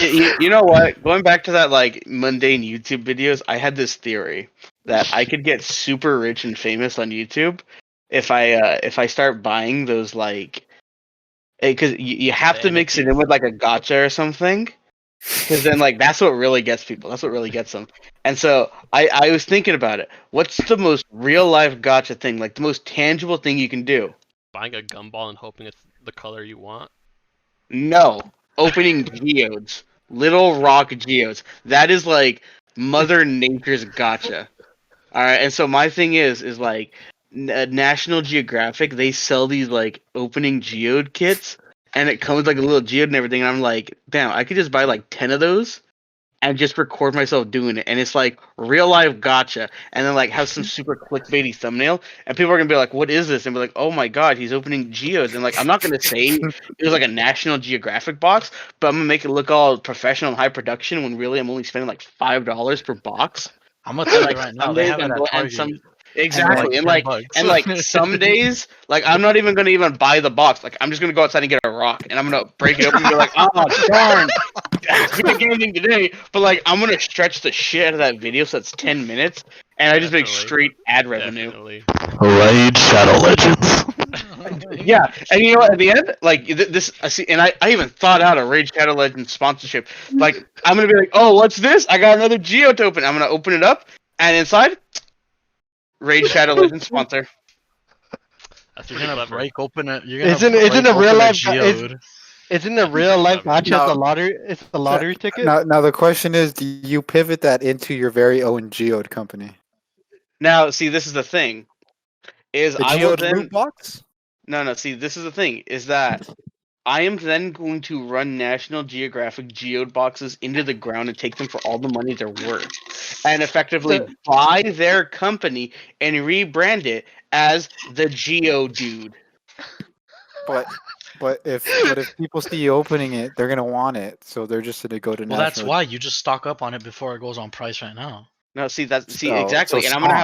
You know what? Going back to that like mundane YouTube videos, I had this theory that I could get super rich and famous on YouTube if I start buying those like because you have to mix it in with like a gotcha or something. Because then, like, that's what really gets people. That's what really gets them. And so I was thinking about it. What's the most real life gotcha thing? Like the most tangible thing you can do? Buying a gumball and hoping it's the color you want. No, opening geodes, little rock geodes. That is like Mother Nature's gotcha. All right, and so my thing is like National Geographic. They sell these like opening geode kits, and it comes with like a little geode and everything. And I'm like, damn, I could just buy like 10 of those and just record myself doing it, and it's like real life gotcha, and then like have some super clickbaity thumbnail, and people are gonna be like, "What is this?" and be like, "Oh my god, he's opening geodes," and like I'm not gonna say it was like a National Geographic box, but I'm gonna make it look all professional and high production when really I'm only spending like $5 per box. I'm gonna tell Like you right now, some they days have it I'm at going, and Target. some exactly, $10 bucks. and like some days, like I'm not even gonna even buy the box. Like I'm just gonna go outside and get a rock, and I'm gonna break it open and be like, "Oh darn, can't get anything today." But like I'm gonna stretch the shit out of that video so it's 10 minutes, and I just make Definitely. straight ad revenue. Definitely. Raid Shadow Legends. Yeah, and you know what? At the end, like this, I see, and I even thought out a Raid Shadow Legends sponsorship. Like I'm gonna be like, "Oh, what's this? I got another Geo to open." I'm gonna open it up, and inside, Raid Shadow Legends sponsor. That's You're pretty gonna clever. break open it. Isn't a real life? Isn't a real life gotcha No. the lottery? It's the lottery ticket. Now the question is, do you pivot that into your very own geode company? Now, see, this is the thing. Is The I will geode then loot box? no. See, this is the thing. Is that I am then going to run National Geographic geode boxes into the ground and take them for all the money they're worth, and effectively buy their company and rebrand it as the Geo Dude. But if people see you opening it, they're gonna want it, so they're just gonna go to Well, that's national. why you just stock up on it before it goes on price right now. No, see see So- exactly, so and I'm gonna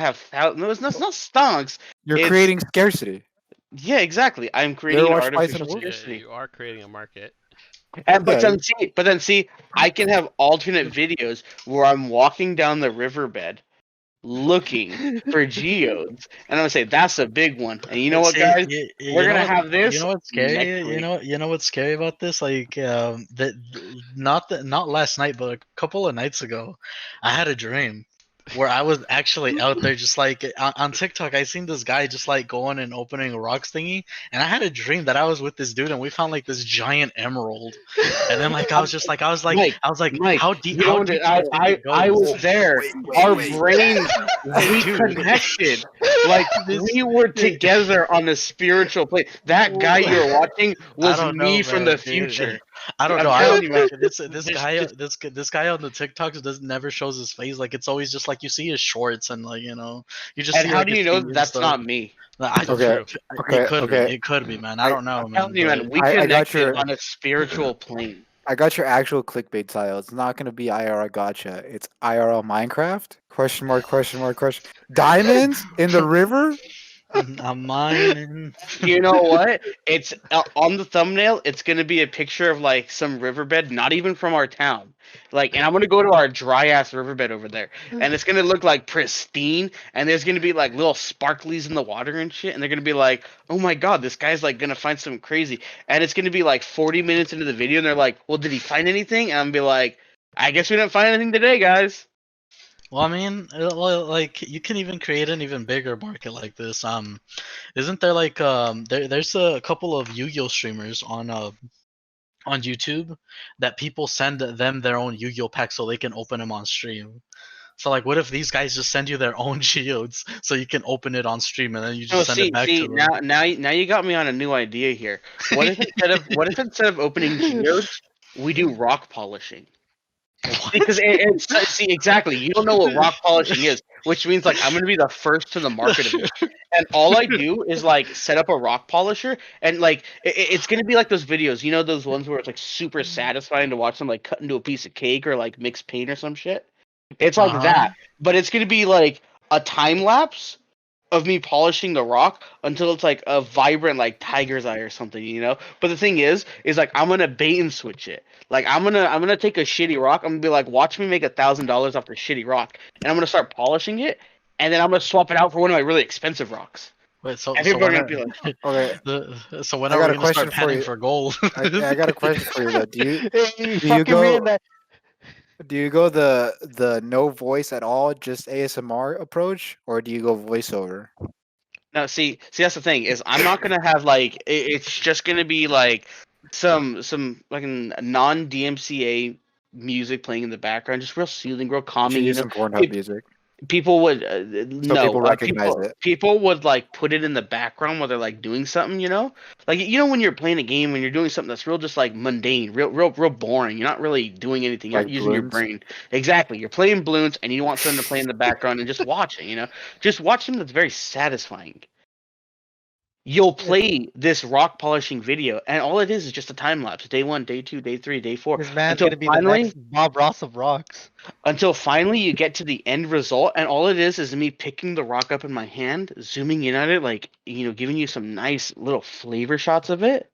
have stonks. no, it's not stonks. You're It's- creating scarcity. Yeah, exactly. I'm creating an watch Spice artificial and Wolf? Yeah, scarcity. you are creating a market. And but Yeah. then see, I can have alternate videos where I'm walking down the riverbed looking for geodes, and I'm gonna say that's a big one. And you know what, See, guys? you We're know gonna what- have this. You know what's scary? next week. You know what's scary about this? Like, not last night, but a couple of nights ago, I had a dream where I was actually out there, just like on TikTok. I seen this guy just like going and opening a rocks thingy, and I had a dream that I was with this dude, and we found like this giant emerald. And then like I was like, Mike, how deep? You How know, deep? I was there. Our brains we Dude. connected. Like we were together on a spiritual plane. That guy you were watching was don't me know, from man, the dude. future. I don't I'm know. I telling don't you, even. This Just- this guy on the TikToks does never shows his face. Like it's always just like you see his shorts and like you just. And see, how like, do his you know feet and that's stuff. not me? I, Okay. it could be. Okay. It could be, man. I don't know, I'm man. telling you, man, we I got connected your- on a spiritual plane. I got your actual clickbait style. It's not gonna be IRL gotcha. It's IRL Minecraft? Question mark, question mark, question. Diamonds in the river? I'm mine. You know what? It's on the thumbnail. It's gonna be a picture of like some riverbed, not even from our town. Like, and I'm gonna go to our dry ass riverbed over there, and it's gonna look like pristine. And there's gonna be like little sparklies in the water and shit. And they're gonna be like, "Oh my god, this guy's like gonna find something crazy." And it's gonna be like 40 minutes into the video, and they're like, "Well, did he find anything?" And I'm gonna be like, "I guess we didn't find anything today, guys." Well, I mean, like you can even create an even bigger market like this. Isn't there like there's a couple of Yu-Gi-Oh streamers on YouTube that people send them their own Yu-Gi-Oh packs so they can open them on stream. So like, what if these guys just send you their own geodes so you can open it on stream and then you just send it back to them? now you got me on a new idea here. What if instead of opening geodes, we do rock polishing? Because see exactly, you don't know what rock polishing is, which means like I'm gonna be the first to the market of it. And all I do is like set up a rock polisher, and like it's gonna be like those videos, you know, those ones where it's like super satisfying to watch them like cut into a piece of cake or like mix paint or some shit. It's like Uh-huh. that, but it's gonna be like a time lapse of me polishing the rock until it's like a vibrant like tiger's eye or something, you know. But the thing is like I'm gonna bait and switch it. Like I'm gonna take a shitty rock. I'm gonna be like, watch me make $1,000 off the shitty rock, and I'm gonna start polishing it, and then I'm gonna swap it out for one of my really expensive rocks. Wait, so And so people are when gonna are, be like, Okay, when I are got we a gonna start question for panning you. for gold? I got a question for you though. You do you fucking reading go that? do you go the no voice at all, just ASMR approach, or do you go voiceover? no, see, that's the thing is I'm not gonna have like it's just gonna be like some fucking non DMCA music playing in the background, just real soothing, real You should calming. You use know, some Pornhub Pe- music people would so no people recognize people it. people would like put it in the background while they're like doing something. You know, like when you're playing a game when you're doing something that's real just like mundane, real boring. You're not really doing anything. You're not Like using your balloons. brain. Exactly. You're playing balloons and you want something to play in the background and just watch it. You know, just watch something that's very satisfying. You'll play this rock polishing video, and all it is just a time lapse. Day 1, day 2, day 3, day 4, This man's until gonna be the finally, next Bob Ross of rocks. you get to the end result, and all it is me picking the rock up in my hand, zooming in on it, like giving you some nice little flavor shots of it,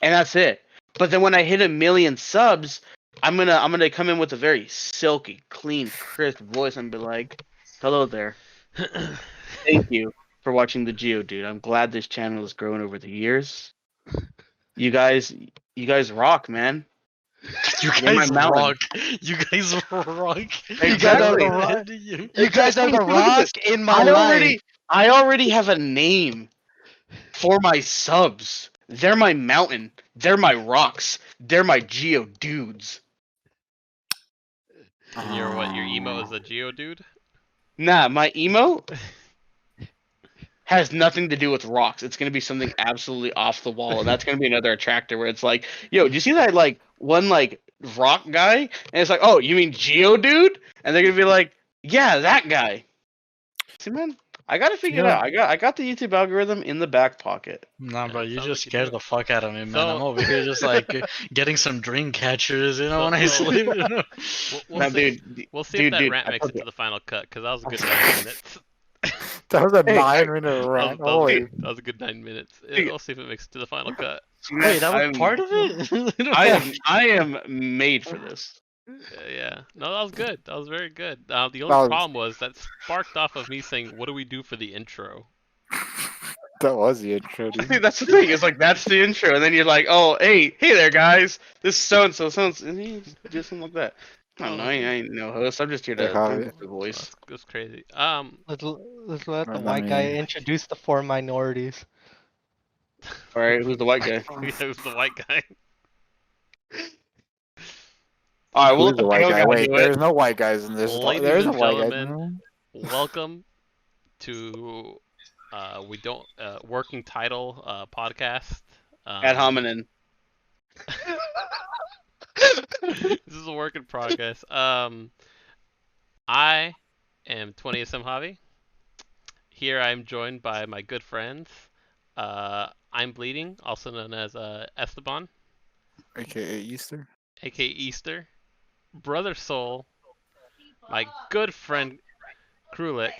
and that's it. But then when I hit 1,000,000 subs, I'm gonna come in with a very silky, clean, crisp voice and be like, "Hello there. Thank you for watching the Geodude. I'm glad this channel has grown over the years. You guys, you guys rock, man. You You're my guys mountain." rock. You guys rock. You guys are the Exactly. rock. You. You guys are the Look at rock this. in my I life. already have a name for my subs. They're my mountain. They're my rocks. They're my Geodudes. And your emo is a Geodude? Nah, my emo has nothing to do with rocks. It's gonna be something absolutely off the wall, and that's gonna be another attractor where it's like, yo, do you see that like one like rock guy? And it's like, oh, you mean Geodude? And they're gonna be like, yeah, that guy. See, man, I gotta figure it know- out. I got the YouTube algorithm in the back pocket. Nah, bro, you sounds just like you scared do the fuck out of me, man. So- I'm over here just like getting some dream catchers, when I So- sleep. We'll Now, see. dude, We'll see if that dude, rant I makes told it to you. the final cut, because that was a good 9 minutes. That was a Hey, 9-minute rant. Holy. That was a good 9 minutes. Hey. We'll see if it makes it to the final cut. Wait, that was I'm- part of it? I am made for this. Yeah. No, that was good. That was very good. The only That was- problem was that sparked off of me saying, "What do we do for the intro?" That was the intro, dude. See, that's the thing. It's like that's the intro, and then you're like, oh, hey there, guys. This is so and so, and you do something like that. I don't know. I ain't no host. I'm just here to Hey, Javi. bring the voice. That's crazy. Let's let the I white guy mean- introduce the 4 minorities. All right, who's the white guy? Who's the white guy? All right, we'll Who's let the the white pale guy? guy Wait, do it. there's no white guys in this. Ladies There's and no white guys. gentlemen, Welcome to we don't working title podcast. Ad hominem. This is a work in progress. I am 20SM Javi. Here I am joined by my good friends. I'm Bleeding, also known as Esteban, AKA Easter. aka Easter. Brother Soul, my good friend Krulik,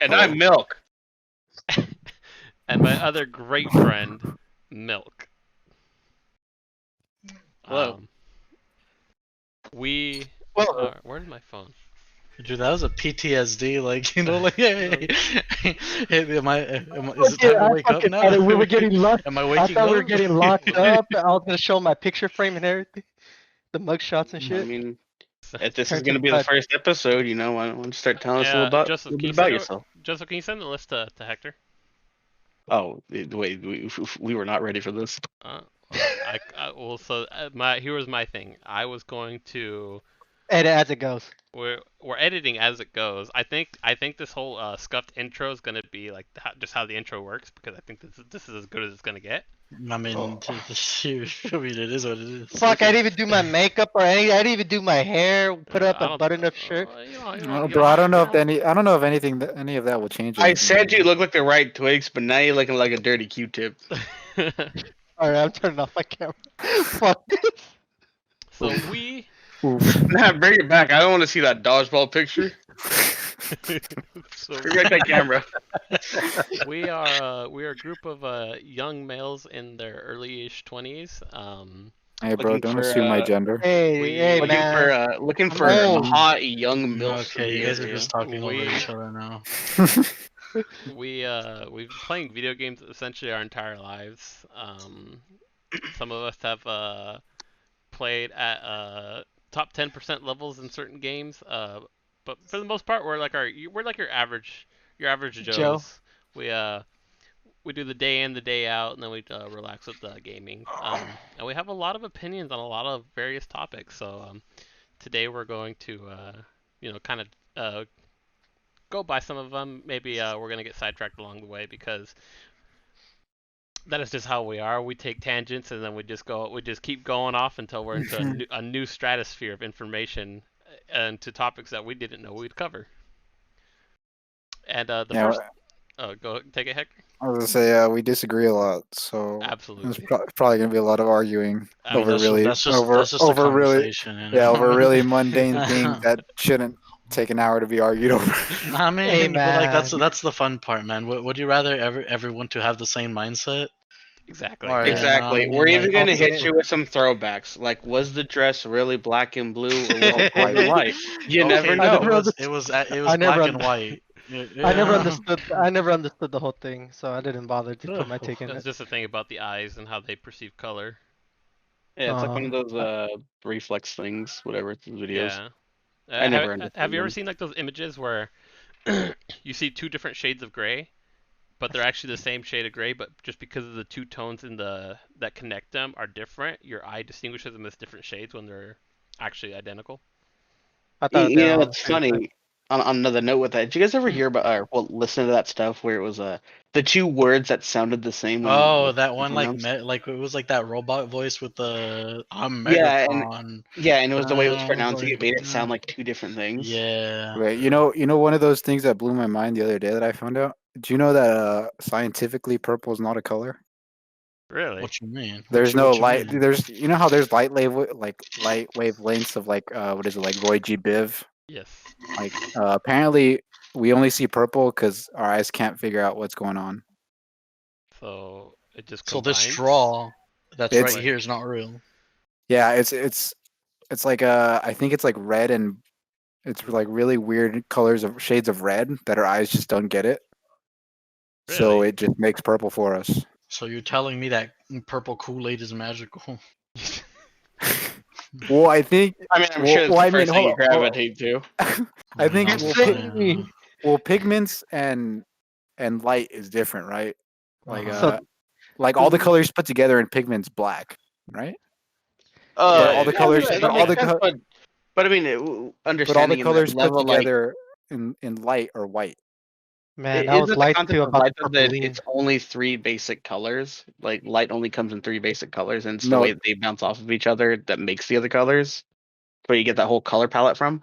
And I'm Milk. and my other great friend Milk. Hello. We Well, are, where's my phone? Dude, that was a PTSD, like, hey, am I, is it yeah, time to I wake up fucking now? thought we were getting locked. Am I I waking thought up? we were getting locked up. I was gonna show my picture frame and everything, the mugshots and I shit. mean, if this is Turn to gonna be the blood. first episode, why don't you start telling us a little Joseph, bit can you about send yourself? Joseph, can you send the list to Hector? Oh, wait, we were not ready for this. Well, so here was my thing. I was going to Edit as it goes. we're editing as it goes. I think this whole scuffed intro is gonna be like just how the intro works, because I think this is as good as it's gonna get. I mean, it is what it is. Fuck, I didn't even do my makeup or anything. I didn't even do my hair. Put up I a don't- button-up shirt. Bro, I don't know if any of that will change. I anything, said dude. you look like the right twigs, but now you're looking like a dirty Q-tip. All right, I'm turning off my camera. Fuck this. So we Oof. Nah, bring it back. I don't want to see that dodgeball picture. So Bring back that camera. we are a group of young males in their early-ish 20s. Hey, bro, Looking don't for assume my gender. Hey, We- man. looking I'm for old. hot young milfs. in Okay, the you guys are area. just talking over We- each other now. we've been playing video games essentially our entire lives. Some of us have played at top 10% levels in certain games. But for the most part, we're like your average Joe. Joes. We do the day in, the day out, and then we relax with gaming. And we have a lot of opinions on a lot of various topics. So today we're going to, kind of go by some of them. Maybe we're gonna get sidetracked along the way because that is just how we are. We take tangents and then we just keep going off until we're into a new stratosphere of information and to topics that we didn't know we'd cover. And the Yeah, first, go take it, Hector. I was gonna say we disagree a lot, so there's Absolutely. probably gonna be a lot of arguing I mean, over that's, really that's just over that's just a over really conversation. You know? over really mundane things that shouldn't take an hour to be argued over. I mean, Hey, but like man. that's the fun part, man. Would you rather everyone to have the same mindset? Exactly. Or, Yeah. Exactly. I mean, We're even like, gonna also- hit you with some throwbacks. Like, was the dress really black and blue, or was it gold and white? You okay, never I know. never It was I never black and un- white. I never understood. I never understood the whole thing, so I didn't bother to put my take in That's it. just the thing about the eyes and how they perceive color. Yeah, it's like one of Uh, those reflex things, whatever it's in videos. Yeah. I never Have understood you ever them. seen like those images where you see two different shades of gray, but they're actually the same shade of gray, but just because of the two tones in that connect them are different, your eye distinguishes them as different shades when they're actually identical. I thought they were all the It's same thing. funny. On another note with that, did you guys ever hear about or listen to that stuff where it was the two words that sounded the same when Oh, that one pronounced? like it was like that robot voice with the I'm Yeah, and Megatron. it was the way it was Oh, pronouncing boy. it made it sound like two different things. Yeah. Right, you know, one of those things that blew my mind the other day that I found out. Do you know that scientifically purple is not a color? Really? What you mean? There's What no you light. mean? There's how there's light wavelengths of like what is it, like Roy G. Biv? Yes. Like apparently we only see purple because our eyes can't figure out what's going on. So it just So this combines. straw that's It's- right here is not real. Yeah, it's like I think it's like red and it's like really weird colors of shades of red that our eyes just don't get it. So Really? it just makes purple for us. So you're telling me that purple Kool-Aid is magical? Well, I think I mean, I'm Well- sure it's well, the I mean, first thing you hold on, gravitate to. I think No, You're yeah. well, pigments and light is different, right? Like Uh-huh. So- like all the colors put together in pigments black, right? Yeah, all the yeah, colors, that but all makes the sense, co- but I mean, but all understanding the in that colors put level, like, together in light are white. man, that was isn't the light concept too of about light the that purple it's only three basic colors? Like, light only comes in three basic colors, and it's the No. way they bounce off of each other that makes the other colors. Where you get that whole color palette from.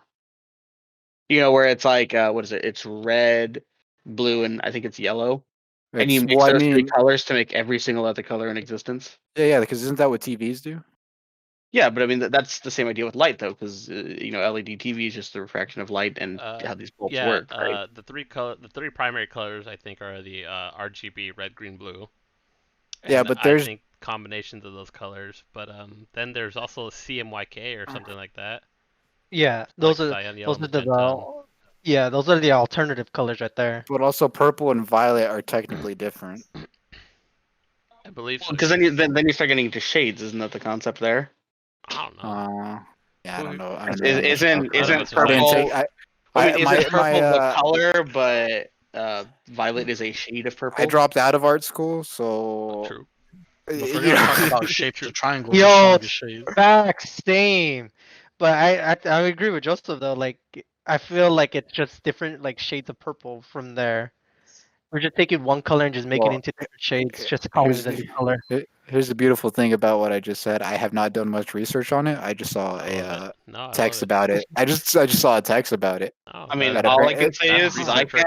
You know, where it's like, what is it? It's red, blue, and I think it's yellow. And you It's, mix well, I those three mean, colors to make every single other color in existence. yeah, because isn't that what TVs do? Yeah, but I mean that's the same idea with light, though, because LED TV is just the refraction of light and how these bulbs yeah. work, right? The three primary colors I think are the RGB red, green, blue. Yeah, And but I there's- think combinations of those colors. But then there's also CMYK or something like that. Yeah, those Like are cyan, yellow, those are the magenta. yeah, those are the alternative colors right there. But also purple and violet are technically different. I believe. Because then you start getting into shades, isn't that the concept there? I don't know. Yeah, I don't know. I Is- don't know. Isn't None of isn't us are I didn't purple? take. I mean, isn't my purple the color, but violet is a shade of purple? I dropped out of art school, so True. If we're you gonna know. talk about shapes of triangles, Yo, the strongest shape. Facts, same. But I agree with Joseph though. Like I feel like it's just different like shades of purple from there. We're just taking one color and just making it Well, into different shades, just calling it a new color. Here's the beautiful thing about what I just said. I have not done much research on it. I just saw I a love it. No, I text love it. about it. I just saw a text about it. Oh, I mean, That all I appar- can say that's is I research right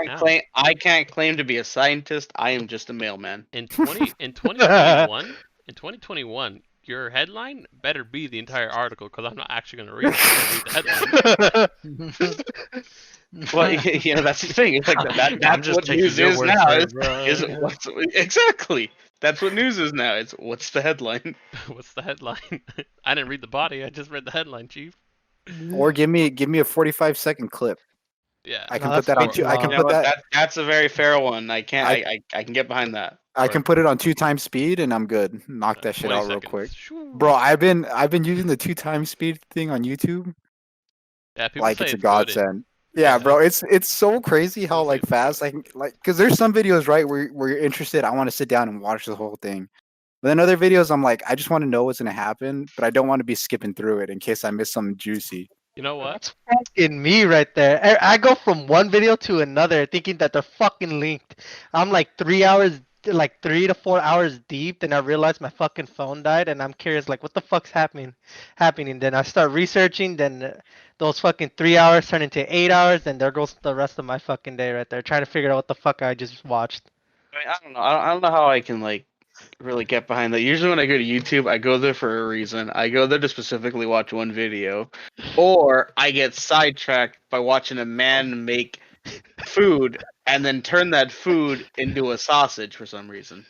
can't now. claim to be a scientist. I am just a mailman. in 2021, your headline better be the entire article, because I'm not actually going to read it. I'm going to read the headline. Well, you know, that's the thing. It's like I'm that's just what taking news your is word now. for it, bro. Is what's exactly that's what news is now. It's what's the headline? What's the headline? I didn't read the body. I just read the headline, Chief. Or give me a 45-second clip. Yeah. I No, can that's put that way on too two. I can long. You know put what? that. That's a very fair one. I can't. I I can get behind that. I Or can put it on 2x speed, and I'm good. Knock that shit 20 out real seconds. quick, Shoo. bro. I've been using the 2x speed thing on YouTube. Yeah, people Like say it's a it's good. godsend. Yeah, bro. It's so crazy how People say like it's fast good. I can like because there's some videos right where you're interested. I want to sit down and watch the whole thing. But then other videos, I'm like, I just want to know what's gonna happen, but I don't want to be skipping through it in case I miss something juicy. You know what? That's fucking me right there. I go from one video to another thinking that they're fucking linked. I'm like 3 hours, like 3 to 4 hours deep, then I realize my fucking phone died, and I'm curious, like, what the fuck's happening? Then I start researching, then those fucking 3 hours turn into 8 hours, then there goes the rest of my fucking day right there, trying to figure out what the fuck I just watched. I mean, I don't know. I don't know how I can like really get behind that. Usually when I go to YouTube, I go there for a reason. I go there to specifically watch one video, or I get sidetracked by watching a man make food and then turn that food into a sausage for some reason.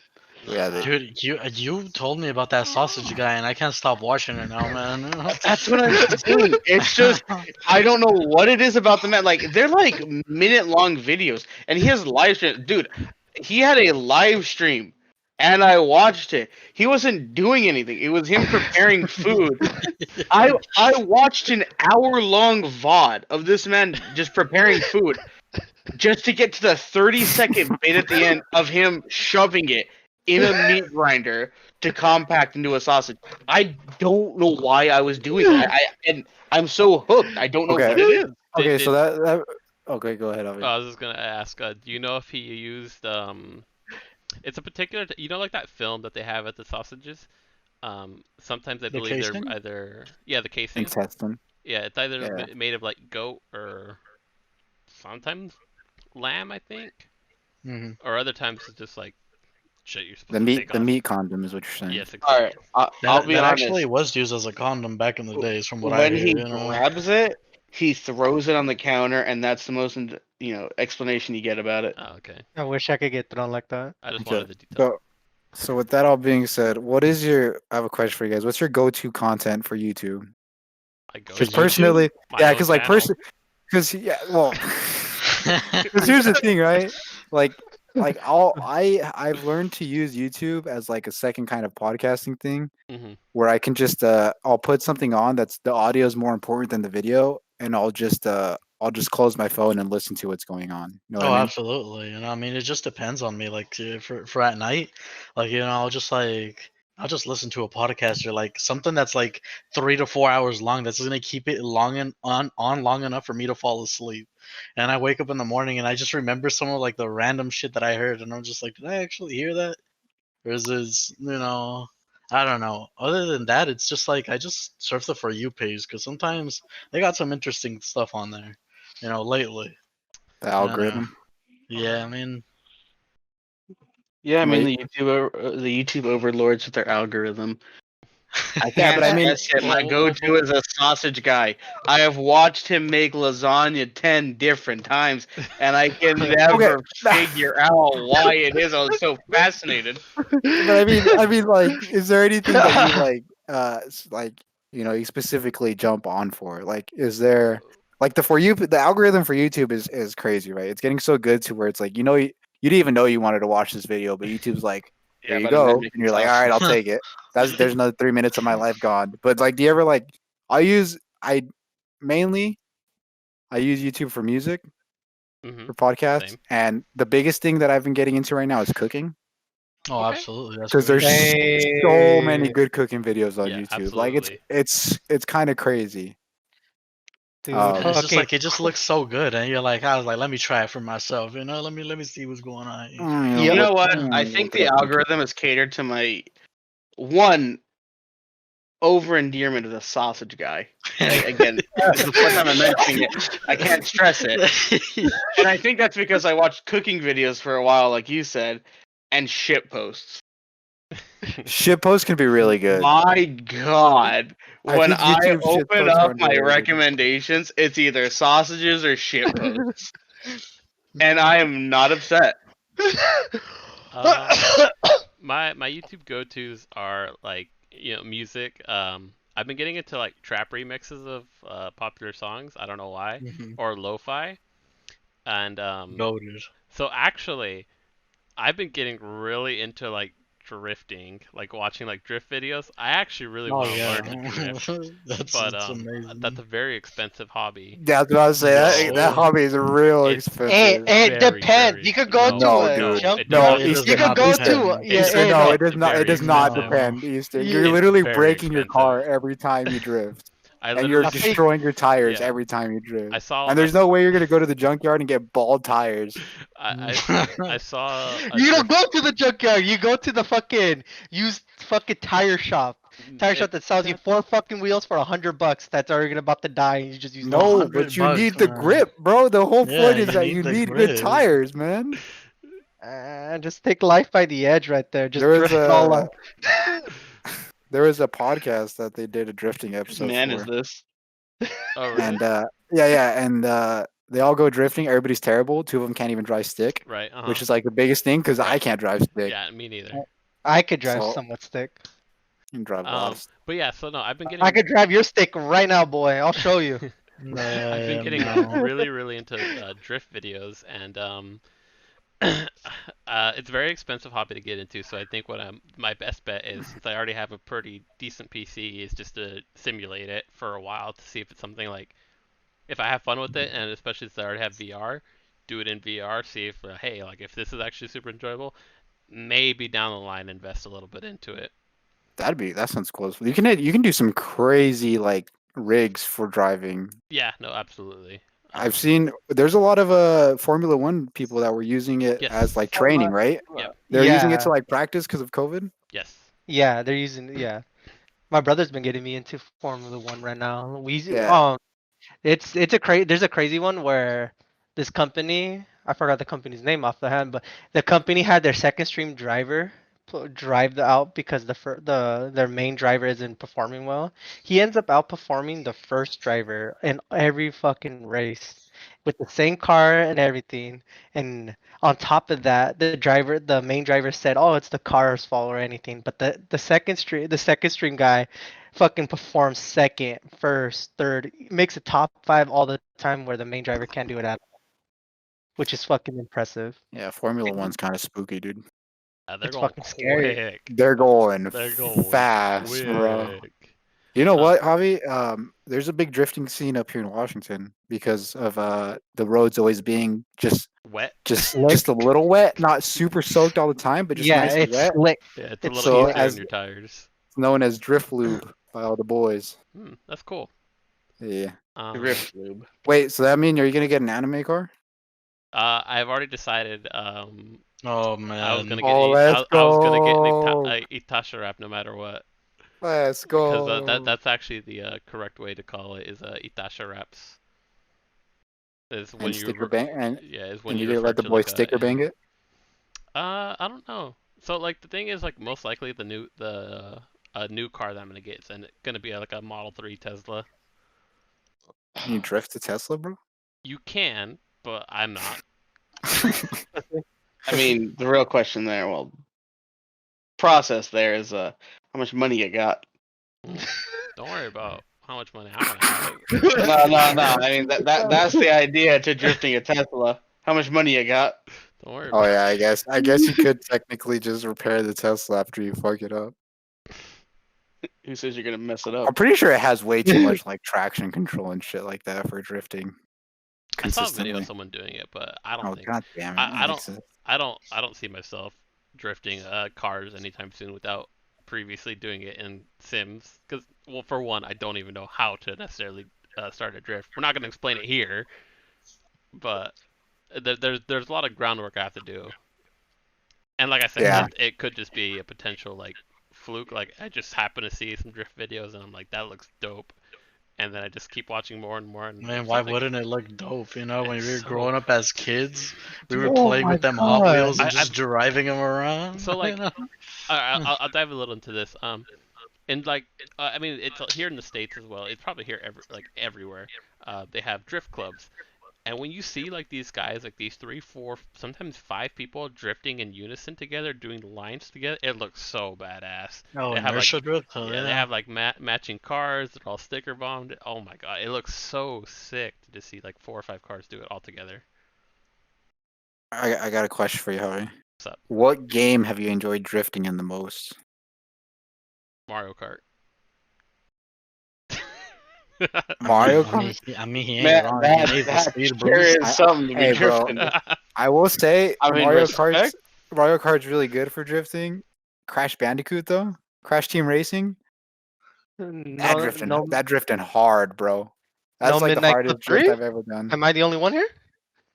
Yeah, Dude, you told me about that sausage guy, and I can't stop watching it now, man. That's what I'm saying. It's just I don't know what it is about the man. Like they're like minute-long videos, and he has live stream. Dude, he had a live stream, and I watched it. He wasn't doing anything. It was him preparing food. I watched an hour-long VOD of this man just preparing food, just to get to the 30-second bit at the end of him shoving it in a meat grinder to compact into a sausage. I don't know why I was doing that. And I'm so hooked. I don't know Okay. what it is. okay, Did- so that okay, go ahead, Avi. I was just gonna ask. Do you know if he used It's a particular. You know, like that film that they have at the sausages. Sometimes I The believe casing? they're either the casing. Intestine. Yeah, it's either Yeah. made of like goat or sometimes lamb, I think, Mhm. or other times it's just like shit you're supposed The to meat take the off. meat condom is what you're saying. Yes, All right, exactly. I'll be That honest. actually was used as a condom back in the days, from what I When hear. he You know? grabs it, he throws it on the counter, and that's the most explanation you get about it. Oh, okay. I wish I could get thrown like that. I just Okay. wanted the detail. So with that all being said, what is your I have a question for you guys. What's your go-to content for YouTube? I go Because to personally, my yeah, own because like channel. because yeah, well, because here's the thing, right? Like I've learned to use YouTube as like a second kind of podcasting thing Mhm. where I can just I'll put something on that's the audio is more important than the video, and I'll just close my phone and listen to what's going on. You know what Oh, I mean? absolutely. I mean, it just depends on me. Like for at night, like I'll just listen to a podcast or like something that's like 3 to 4 hours long. That's gonna keep it long and on long enough for me to fall asleep. And I wake up in the morning and I just remember some of like the random shit that I heard, and I'm just like, did I actually hear that? Or is this, I don't know. Other than that, it's just like I just surf the For You page because sometimes they got some interesting stuff on there. Lately. The I know. algorithm. Yeah, I mean, Yeah, I mean Wait. the YouTube overlords with their algorithm. I Yeah, can't but I mean, stress it. My go-to is a sausage guy. I have watched him make lasagna 10 different times, and I can never figure out why it is. I was so fascinated. but I mean, like, is there anything that you like, you specifically jump on for? Like, is there like the algorithm for YouTube is crazy, right? It's getting so good to where it's like, you didn't even know you wanted to watch this video, but YouTube's like, here you but a man go, and making you're like, all right, I'll sausage. take it. There's another 3 minutes of my life gone. But like, do you ever like? I mainly I use YouTube for music, Mhm. for podcasts, Same. and the biggest thing that I've been getting into right now is cooking. oh, Okay. absolutely. That's Because there's great. so many good cooking videos on Yeah, YouTube. Like absolutely. it's kind of crazy. Dude, And it's just okay. like it just looks so good, and you're like, I was like, let me try it for myself. Let me see what's going on here. You know what? Mm, I think the algorithm is catered to my one over endearment of the sausage guy. Again, this is the first time I'm mentioning it. I can't stress it. And I think that's because I watched cooking videos for a while, like you said, and shit posts. Shitpost can be really good. My God, I when think I YouTube open shitposts are up my underrated. recommendations, it's either sausages or shit posts, and I am not upset. Um, my YouTube go-tos are like music. I've been getting into like trap remixes of popular songs. I don't know why, Mhm. or lo-fi. And Goated. so actually, I've been getting really into like drifting, like watching like drift videos. I actually really Oh want to yeah, learn to drift, that's but that's amazing. a very expensive hobby. Yeah, I was about to say that So hobby is real it's Hey, expensive. it very, depends. very You could go no, to No, a dude. no, it does No, not. It does You Easton. could not go Easton. to depend. yeah. Easton. Hey, No, no. it does not. It Very does not expensive. No. depend, Easton. You, You're literally Very breaking your car expensive. every time you drift, I and you're I'll literally, tell you. destroying your tires yeah. every time you drift. I saw And there's no way you're gonna go to the junkyard and get bald tires. I saw a You don't drift. go to the junkyard. You go to the fucking used fucking tire shop. Tire It, shop that sells you 4 fucking wheels for $100 that's already about to die and you just use those. No, but you $100, need the man. grip, bro. The whole Yeah, point is you that need you the need good grip. tires, man. Just take life by the edge right there. Just There was drift it all a up. there was a podcast that they did a drifting Whose episode man is for, this? oh really? and and they all go drifting. Everybody's terrible. Two of them can't even drive stick, Right. which is like the biggest thing because I Right. can't drive stick. Yeah, me neither. I could drive So somewhat stick. you can drive a lot of stuff. But yeah, so no, I've been I getting could drive your stick right now, boy. I'll show you. I've been getting No. really, really into drift videos, and it's a very expensive hobby to get into. So I think my best bet is, since I already have a pretty decent PC, is just to simulate it for a while to see if it's something like, if I have fun with it, and especially since I already have VR, do it in VR, see if hey, like if this is actually super enjoyable, maybe down the line invest a little bit into it. That sounds cool. You can do some crazy like rigs for driving. Yeah, no, absolutely. I've seen there's a lot of Formula One people that were using it as like Yes. training, right? Yep. They're using it Yeah, to like practice because of COVID. Yes. yeah, they're using yeah. My brother's been getting me into Formula One right now. Yeah. It's there's a crazy one where this company, I forgot the company's name off the hand, but the company had their second stream driver drive out because their main driver isn't performing well. He ends up outperforming the first driver in every fucking race with the same car and everything. And on top of that, the main driver said, "Oh, it's the car's fault or anything." But the second stream guy fucking performs second, first, third, makes a top five all the time where the main driver can't do it at all, which is fucking impressive. Yeah, Formula One's kind of spooky, dude. They're It's going fucking scary. quick. They're going They're going fast, bro. quick. You know Uh, what, Javi? There's a big drifting scene up here in Washington because of the roads always being Wet. Slick. a little wet, not super soaked all the time, but just Yeah, nice and it's wet. slick. Yeah, it's a It's little So easier on as your tires. it's known as drift lube by all the boys. That's cool. Yeah. Drift lube. Wait, so that mean are you gonna get an anime car? I've already decided. Oh I was gonna man. get. Oh, let's I was gonna get an go. Itasha wrap no matter what, Let's because go. that's actually the correct way to call it, is Itasha wraps. Is when And you sticker bang yeah, is when and you you're gonna refer let the to boy like sticker bang it? I don't know. So like the thing is, like, most likely the a new car that I'm gonna get is gonna be like a Model 3 Tesla. Can you drift to Tesla, bro? You can, but I'm not. I mean, the real question there, well, process there is how much money you got. Don't worry about how much money I'm gonna have. No. I mean that's the idea to drifting a Tesla. How much money you got? Don't worry Oh about yeah, I guess you could technically just repair the Tesla after you fuck it up. Who says you're gonna mess it I'm up? pretty sure it has way too much like traction control and shit like that for drifting I saw a video consistently. of someone doing it, but I don't Oh think god damn it! I That don't makes sense. I don't see myself drifting cars anytime soon without previously doing it in Sims. Because, well, for one, I don't even know how to necessarily start a drift. We're not going to explain it here, but there's a lot of groundwork I have to do. And like I said, Yeah. it could just be a potential like fluke. Like I just happen to see some drift videos and I'm like, that looks dope, and then I just keep watching more and more. And Man, it's why just, like, wouldn't it look dope? You know, when it's we were so growing up as kids, we were Oh playing my with them Hot god. Wheels and I, just driving them around. so like you know? I'll dive a little into this. And like I mean, it's here in the states as well. It's probably here everywhere. They have drift clubs, and when you see like these guys, like these three, four, sometimes five people drifting in unison together, doing lines together, it looks so badass. Oh, They have like inertia drift. Oh, yeah, they have like matching cars. They're all sticker bombed. Oh my god, it looks so sick to just see like 4 or 5 cars do it all together. I got a question for you, Harvey. What's up, What game have you enjoyed drifting in the most? Mario Kart? Mario I mean, Kart. he ain't Man, wrong. He that needs the that speed sure boost. is something to be Hey, bro. drifting. I will say I mean, Mario respect. Kart's really good for drifting. Crash Bandicoot though, Crash Team Racing, No, no, that drifting hard, bro. no That's like the Midnight Club hardest drift 3? I've ever done. Am I the only one here?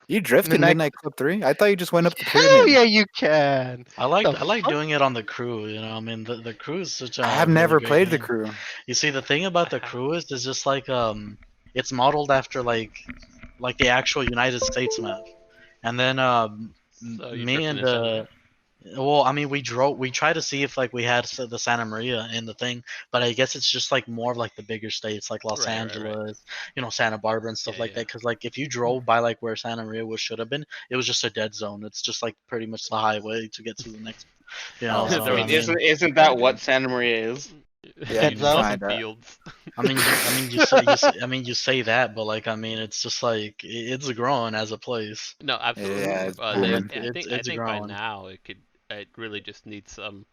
You drift in Midnight. Midnight Club 3? I thought you just went up the Hell pyramid. yeah, you can. I like The I like fuck? doing it on the crew. You know, I mean, the crew is such I a have really never great played the game. crew. You see, the thing about the crew is just like it's modeled after like the actual United States map, and then So you me drifting and in Santa Maria? well, I mean, we tried to see if like we had the Santa Maria in the thing, but I guess it's just like more of like the bigger states, like Los Right. Angeles, you know, Santa Barbara and stuff Yeah, like yeah. that. Because like if you drove by like where Santa Maria was should have been, it was just a dead zone. It's just like pretty much the highway to get to the next, you know. Oh, So I I mean, okay. mean, isn't that what Santa Maria is? Yeah, Dead zone? Nothing kinda. fields. I mean, you say that, but like, I mean, it's just like it's growing as a place. No, absolutely. Yeah, it's They, booming. I It's think by growing. now it really just needs some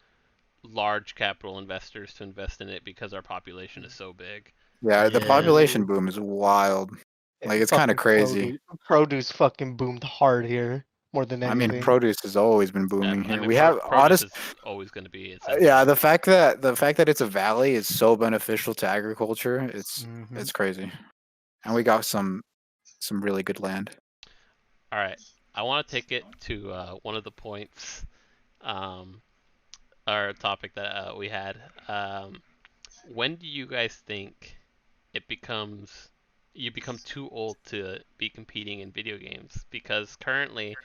large capital investors to invest in it because our population is so big. Yeah, the Yeah. population boom is wild. Like it's kind of Fucking crazy. produce fucking boomed hard here more than I mean, anything. produce has always been booming I here. mean, We have produce honest, is always going to be its yeah. engine. The fact that it's a valley is so beneficial to agriculture. Hmm. It's crazy, and we got some really good land. All right, I want to take it to one of the points, um, our topic that we had. When do you guys think it becomes you become too old to be competing in video games? Because currently,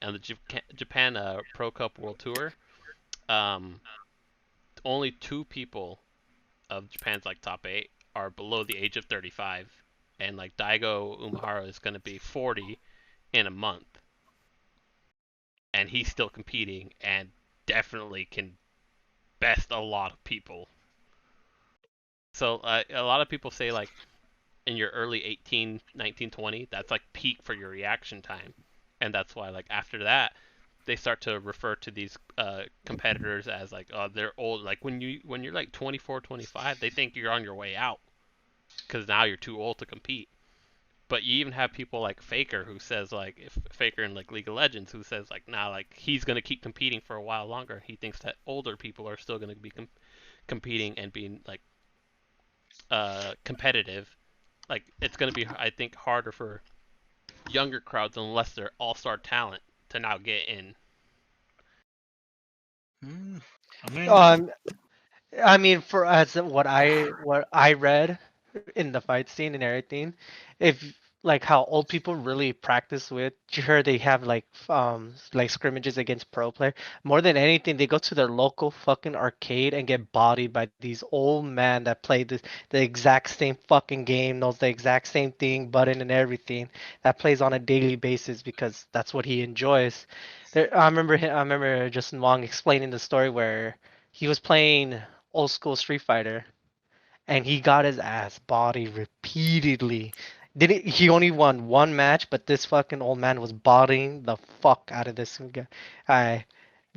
on the Japan Pro Cup World Tour, um, only 2 people of Japan's like top 8 are below the age of 35, and like Daigo Umehara is going to be 40 in a month, and he's still competing and definitely can best a lot of people. So a lot of people say like in your early 18, 19, 20, that's like peak for your reaction time. And that's why like after that, they start to refer to these competitors as like they're old. Like when you're like 24, 25, they think you're on your way out because now you're too old to compete. But you even have people like Faker who says like if Faker in like League of Legends who says like nah, like he's gonna keep competing for a while longer. He thinks that older people are still gonna be competing and being like competitive. Like it's gonna be I think harder for younger crowds unless they're all-star talent to now get in. I mean, Um, I mean, for as what I read in the fight scene and everything, if like how old people really practice with, you heard they have like scrimmages against pro player. More than anything, they go to their local fucking arcade and get bodied by these old men that play the exact same fucking game, knows the exact same thing, button and everything, that plays on a daily basis because that's what he enjoys. I remember Justin Wong explaining the story where he was playing old school Street Fighter, and he got his ass bodied repeatedly. Didn't he only won one match, but this fucking old man was bodying the fuck out of this guy,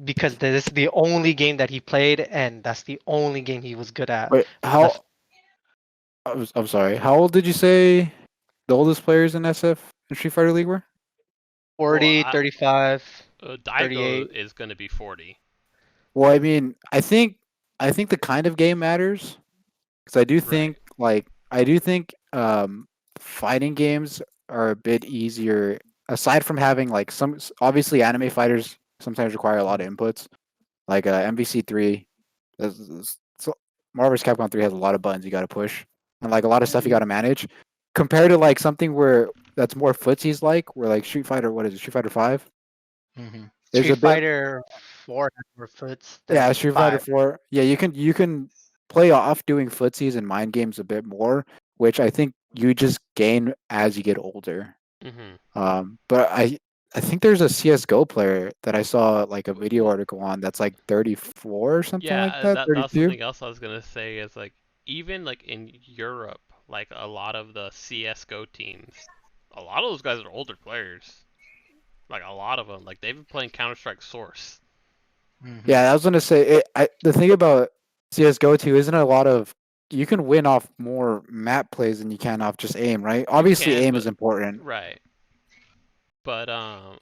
because this is the only game that he played, and that's the only game he was good at. Wait, For the I'm sorry. How old did you say the oldest players in SF in Street Fighter League were? Well, 40, 35, Daigo 38. is going to be 40. Well, I mean, I think the kind of game matters because Right. I do think fighting games are a bit easier aside from having like obviously anime fighters sometimes require a lot of inputs like MVC3. So Marvel vs. Capcom 3 has a lot of buttons you got to push. and like a lot of stuff you got to manage, compared to like something where that's more footsies like, where like Street Fighter, what is it, Street Fighter 5? Mm-hmm. There's Street a bit, Fighter 4 has more foots yeah, than Street Fighter 5. 4. Yeah, you can play off doing footsies and mind games a bit more, which I think you just gain as you get older. Mm-hmm. But I think there's a CS:GO player that I saw like a video Well, article on that's like 34 or something yeah, like that, that's 32. something else I was gonna say is like even like in Europe, like a lot of the CS:GO teams, a lot of those guys are older players. Like a lot of them, like they've been playing Counter Strike Source. Mm-hmm. Yeah, I was gonna say the thing about CS:GO too isn't a lot of you can win off more map plays than you can off just aim, right? You Obviously, can, aim but is important. right. But I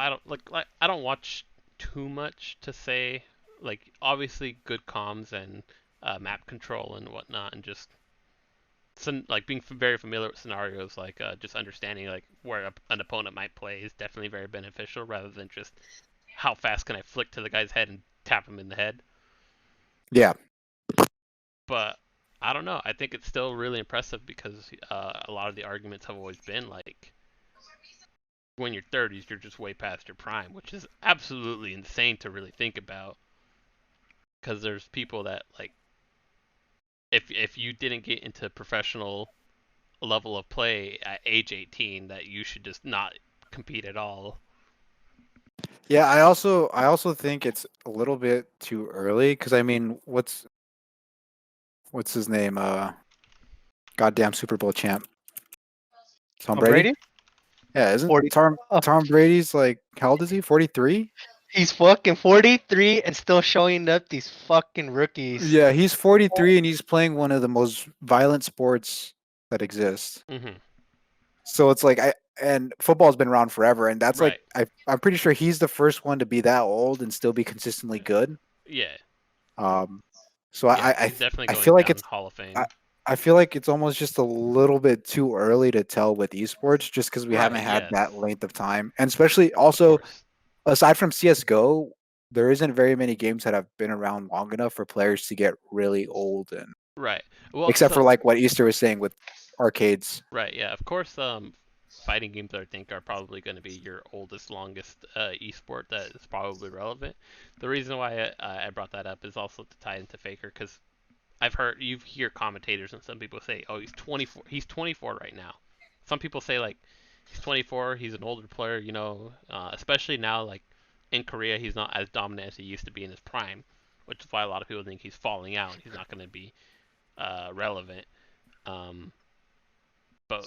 don't like I don't watch too much to say. Like obviously good comms and map control and whatnot, and just some like being very familiar with scenarios, like just understanding like where an opponent might play is definitely very beneficial, rather than just how fast can I flick to the guy's head and tap him in the head. Yeah, But I don't know. I think it's still really impressive because a lot of the arguments have always been like when you're 30s, you're just way past your prime, which is absolutely insane to really think about. Because there's people that like, if you didn't get into professional level of play at age 18, that you should just not compete at all. yeah. I also think it's a little bit too early because I mean, what's his name? Goddamn Super Bowl champ, Tom Tom Brady. Brady? Yeah, isn't 40. Tom Brady's like how old is he? 43. He's fucking 43 and still showing up these fucking rookies. Yeah, he's 43 and he's playing one of the most violent sports that exist. Mm-hmm. So it's like and football's been around forever, and that's like Right. I'm pretty sure he's the first one to be that old and still be consistently good. Yeah. Um, so Yeah. He's definitely I going feel like down it's Hall of I, Fame. I feel like it's almost just a little bit too early to tell with esports, just because we haven't Right. had Yes. that length of time, and especially Of also course. aside from CS:GO, there isn't very many games that have been around long enough for players to get really old, and Right. Well, except for so like what Easter was saying with arcades. right. Yeah. Of course. Fighting games I think are probably going to be your oldest, longest esport that is probably relevant. The reason why I brought that up is also to tie into Faker because I've heard you hear commentators and some people say, "Oh, he's 24. He's 24 right now." Some people say like he's 24. He's an older player, you know. Especially now, like in Korea, he's not as dominant as he used to be in his prime, which is why a lot of people think he's falling out. He's not going to be relevant. Um, but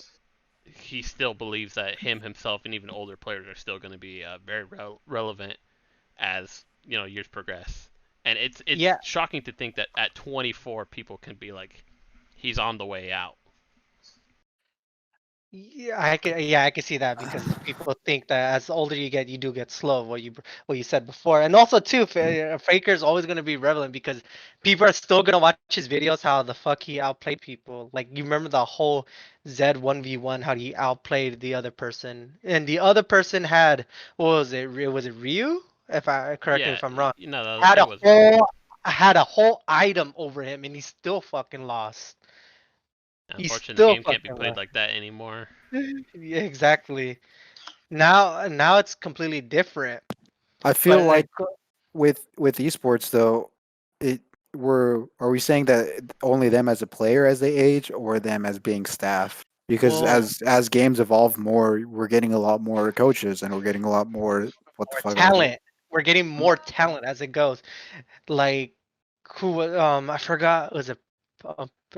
he still believes that him himself and even older players are still going to be very relevant as years progress. And it's Yeah, shocking to think that at 24 people can be like he's on the way out. I can see that because people think that as older you get, you do get slow. What you said before, and also too, Faker is always gonna be relevant because people are still gonna watch his videos how the fuck he outplayed people. Like you remember the whole Z1v1 how he outplayed the other person, and the other person had what was it? Was it Ryu? If I correct me Yeah, if I'm wrong. you know Had it a was Ryu. whole item over him, and he still fucking lost. He Unfortunately, the still game can't be fucking played lost. like that anymore. Yeah, exactly. Now it's completely different. I feel But like with esports though, it are we saying that only them as a player as they age or them as being staff? Because well, as games evolve more, we're getting a lot more coaches and we're getting a lot more what the more fuck are they? talent. We're getting more talent as it goes. Like I forgot is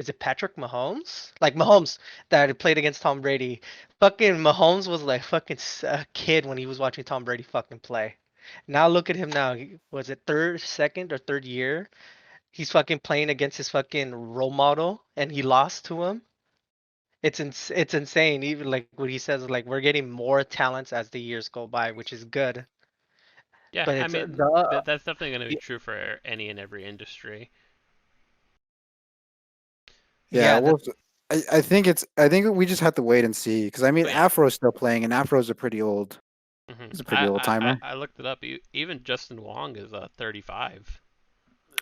it Patrick Mahomes? Like Mahomes that played against Tom Brady. Fucking Mahomes was like fucking a kid when he was watching Tom Brady fucking play. Now look at him now. Was it second or third year? He's fucking playing against his fucking role model and he lost to him. It's insane. Even like what he says, like we're getting more talents as the years go by, which is good. Yeah, But I it's mean that's definitely going to be true for any and every industry. Yeah, yeah, well, I think we just have to wait and see because I mean Oh yeah. Afro's still playing and Afro's a pretty old Hmm. he's a pretty old timer I looked it up. Even Justin Wong is 35.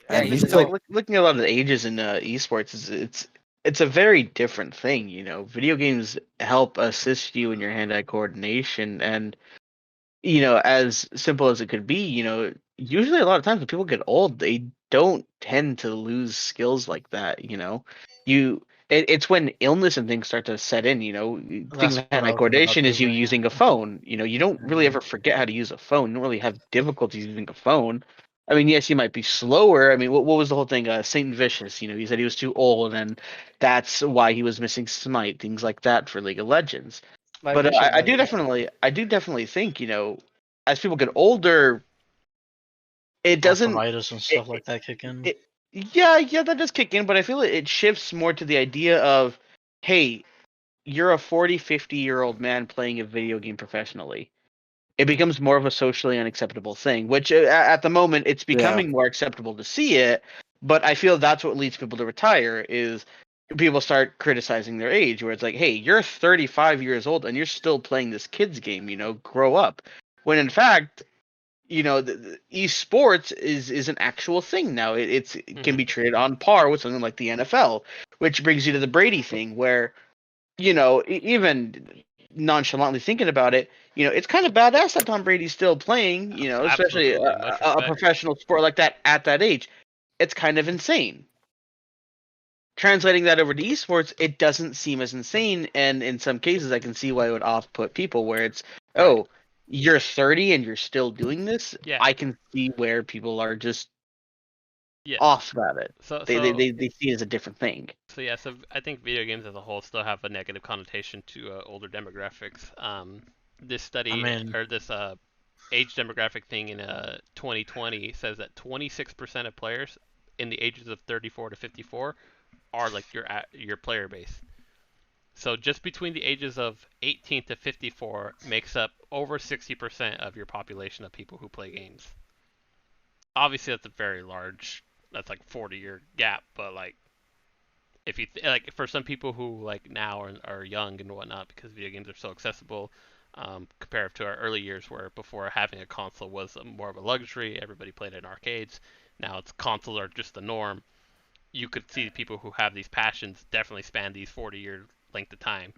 yeah. and He's he's It's still like still looking at a lot of the ages in esports. It's it's a very different thing, you know. Video games help assist you in your hand-eye coordination, and as simple as it could be, usually a lot of times when people get old, they don't tend to lose skills like that, it's when illness and things start to set in, things That's like what I hand-eye was about coordination to is you say. using a phone. You don't really Mhm. ever forget how to use a phone. You don't really have difficulties using a phone. I mean, yes, you might be slower. I mean, what was the whole thing? Saint Vicious, he said he was too old, and that's why he was missing Smite, things like that for League of Legends. My But vision I do definitely think, as people get older, it doesn't. Arthritis and It, stuff like that kick in. it, yeah, that does kick in, but I feel it shifts more to the idea of, hey, you're a 40, 50-year-old man playing a video game professionally. It becomes more of a socially unacceptable thing, which at the moment it's Yeah. becoming more acceptable to see it, but I feel that's what leads people to retire is people start criticizing their age, where it's like, hey, you're 35 years old and you're still playing this kids game, grow up. When in fact, the esports is an actual thing now. It can Mhm. be treated on par with something like the NFL, which brings you to the Brady thing, where even nonchalantly thinking about it, it's kind of badass that Tom Brady's still playing, especially Absolutely, much a respect. professional sport like that at that age. It's kind of insane. Translating that over to esports, it doesn't seem as insane, and in some cases, I can see why it would off-put people. Where it's, Right. oh, you're 30 and you're still doing this. Yeah. I can see where people are just Yeah. off about it. So They they, so they, they see it as a different thing. so yeah. So I think video games as a whole still have a negative connotation to older demographics. This I study mean, or this age demographic thing in 2020 says that 26% of players in the ages of 34 to 54 are like your player base. So just between the ages of 18 to 54 makes up over 60% of your population of people who play games. Obviously, that's a very large. That's like 40-year gap, but like if you like for some people who like now are young and whatnot because video games are so accessible, compared to our early years where before having a console was more of a luxury, everybody played in arcades. Now it's consoles are just the norm. You could see people who have these passions definitely span these 40-year length of time.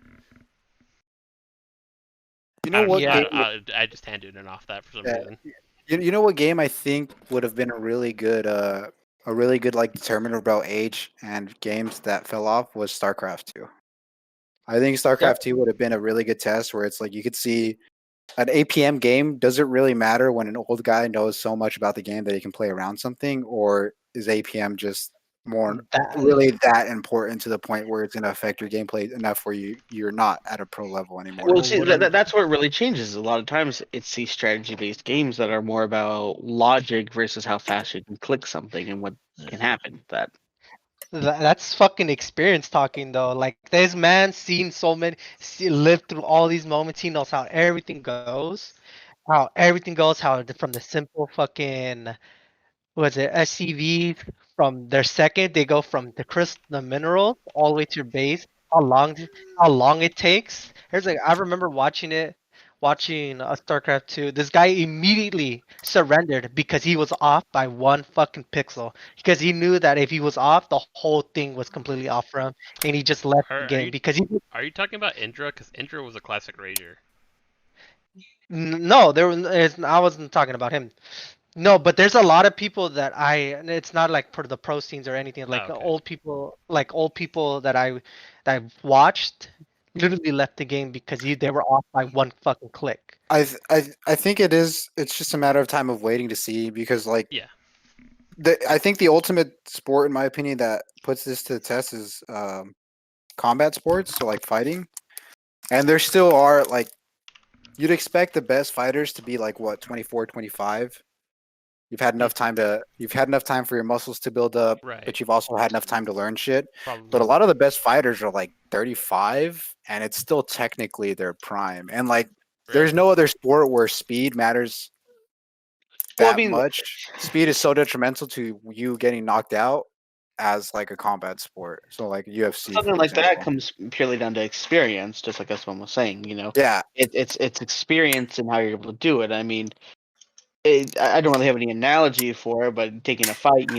You I know don't know. what yeah, game? I just handed it off that for some Yeah. reason. You know what game I think would have been a really good like determiner about age and games that fell off was StarCraft 2. I think Yep. StarCraft 2 would have been a really good test where it's like you could see an APM game. Does it really matter when an old guy knows so much about the game that he can play around something, or is APM just more that really that important to the point where it's going to affect your gameplay enough where you're not at a pro level anymore? Well, well, see, wouldn't that's where it really changes. A lot of times, it's these strategy-based games that are more about logic versus how fast you can click something and what can happen. that's fucking experience talking though. Like this man seen so many, lived through all these moments. He knows how everything goes, from the simple fucking was it SCVs from their second, they go from the mineral all the way to your base. How long it takes. Here's like I remember watching a StarCraft 2. This guy immediately surrendered because he was off by one fucking pixel. Because he knew that if he was off, the whole thing was completely off for him, and he just left the Are game you because he are you talking about Indra? Because Indra was a classic rager. no, I wasn't talking about him. No, but there's a lot of people that and it's not like for the pro scenes or anything. Oh, Like okay. old people that I've watched, literally left the game because they were off by one fucking click. I think it is. It's just a matter of time of waiting to see because like Yeah. I think the ultimate sport, in my opinion, that puts this to the test is combat sports. So like fighting, and there still are like you'd expect the best fighters to be like what 24, 25. Mhm. You've had enough time for your muscles to build up, Right. but you've also had enough time to learn shit. But a Probably. lot of the best fighters are like 35 and it's still technically their prime. And like there's Really. no other sport where speed matters Well, I that mean, much. Speed is so detrimental to you getting knocked out as like a combat sport. So like UFC something for like that example. comes purely down to experience, just like this one was saying. Yeah. It's experience and how you're able to do it. I mean, I don't really have any analogy for it, but taking a fight,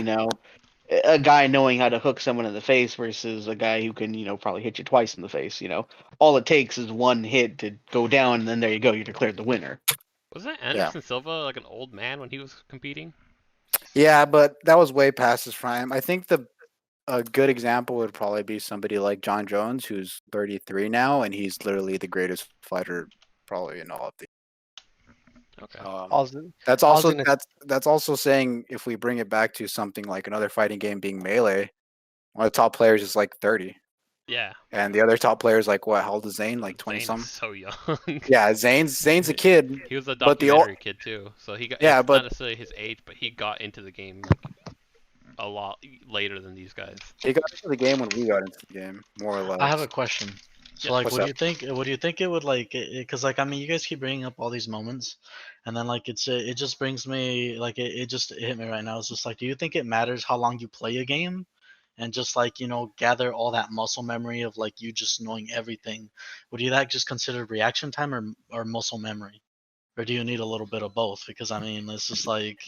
a guy knowing how to hook someone in the face versus a guy who can, probably hit you twice in the face. All it takes is one hit to go down, and then there you go, you're declared the winner. Wasn't Yeah. Anderson Silva like an old man when he was competing? Yeah, but that was way past his prime. I think a good example would probably be somebody like John Jones, who's 33 now, and he's literally the greatest fighter probably in all of the. Okay. Also, That's I was also gonna that's also saying if we bring it back to something like another fighting game being Melee, one of the top players is like 30, Yeah. and the other top player is like what? How old is Zane? Like 20 Zane is some. so young. Yeah, Zane's a kid, He was a but documentary kid too, so he got. yeah, It's not but necessarily his age, but he got into the game like a lot later than these guys. he got into the game when we got into the game, more or less. I have a question. So Yes. like, What's what do up? you think? What do you think it would like? Because like, I mean, you guys keep bringing up all these moments, and then like it just brings me like it just hit me right now. It's just like, do you think it matters how long you play a game, and just like gather all that muscle memory of like you just knowing everything? Would you that just consider reaction time or muscle memory? Or do you need a little bit of both? Because I mean, it's just like,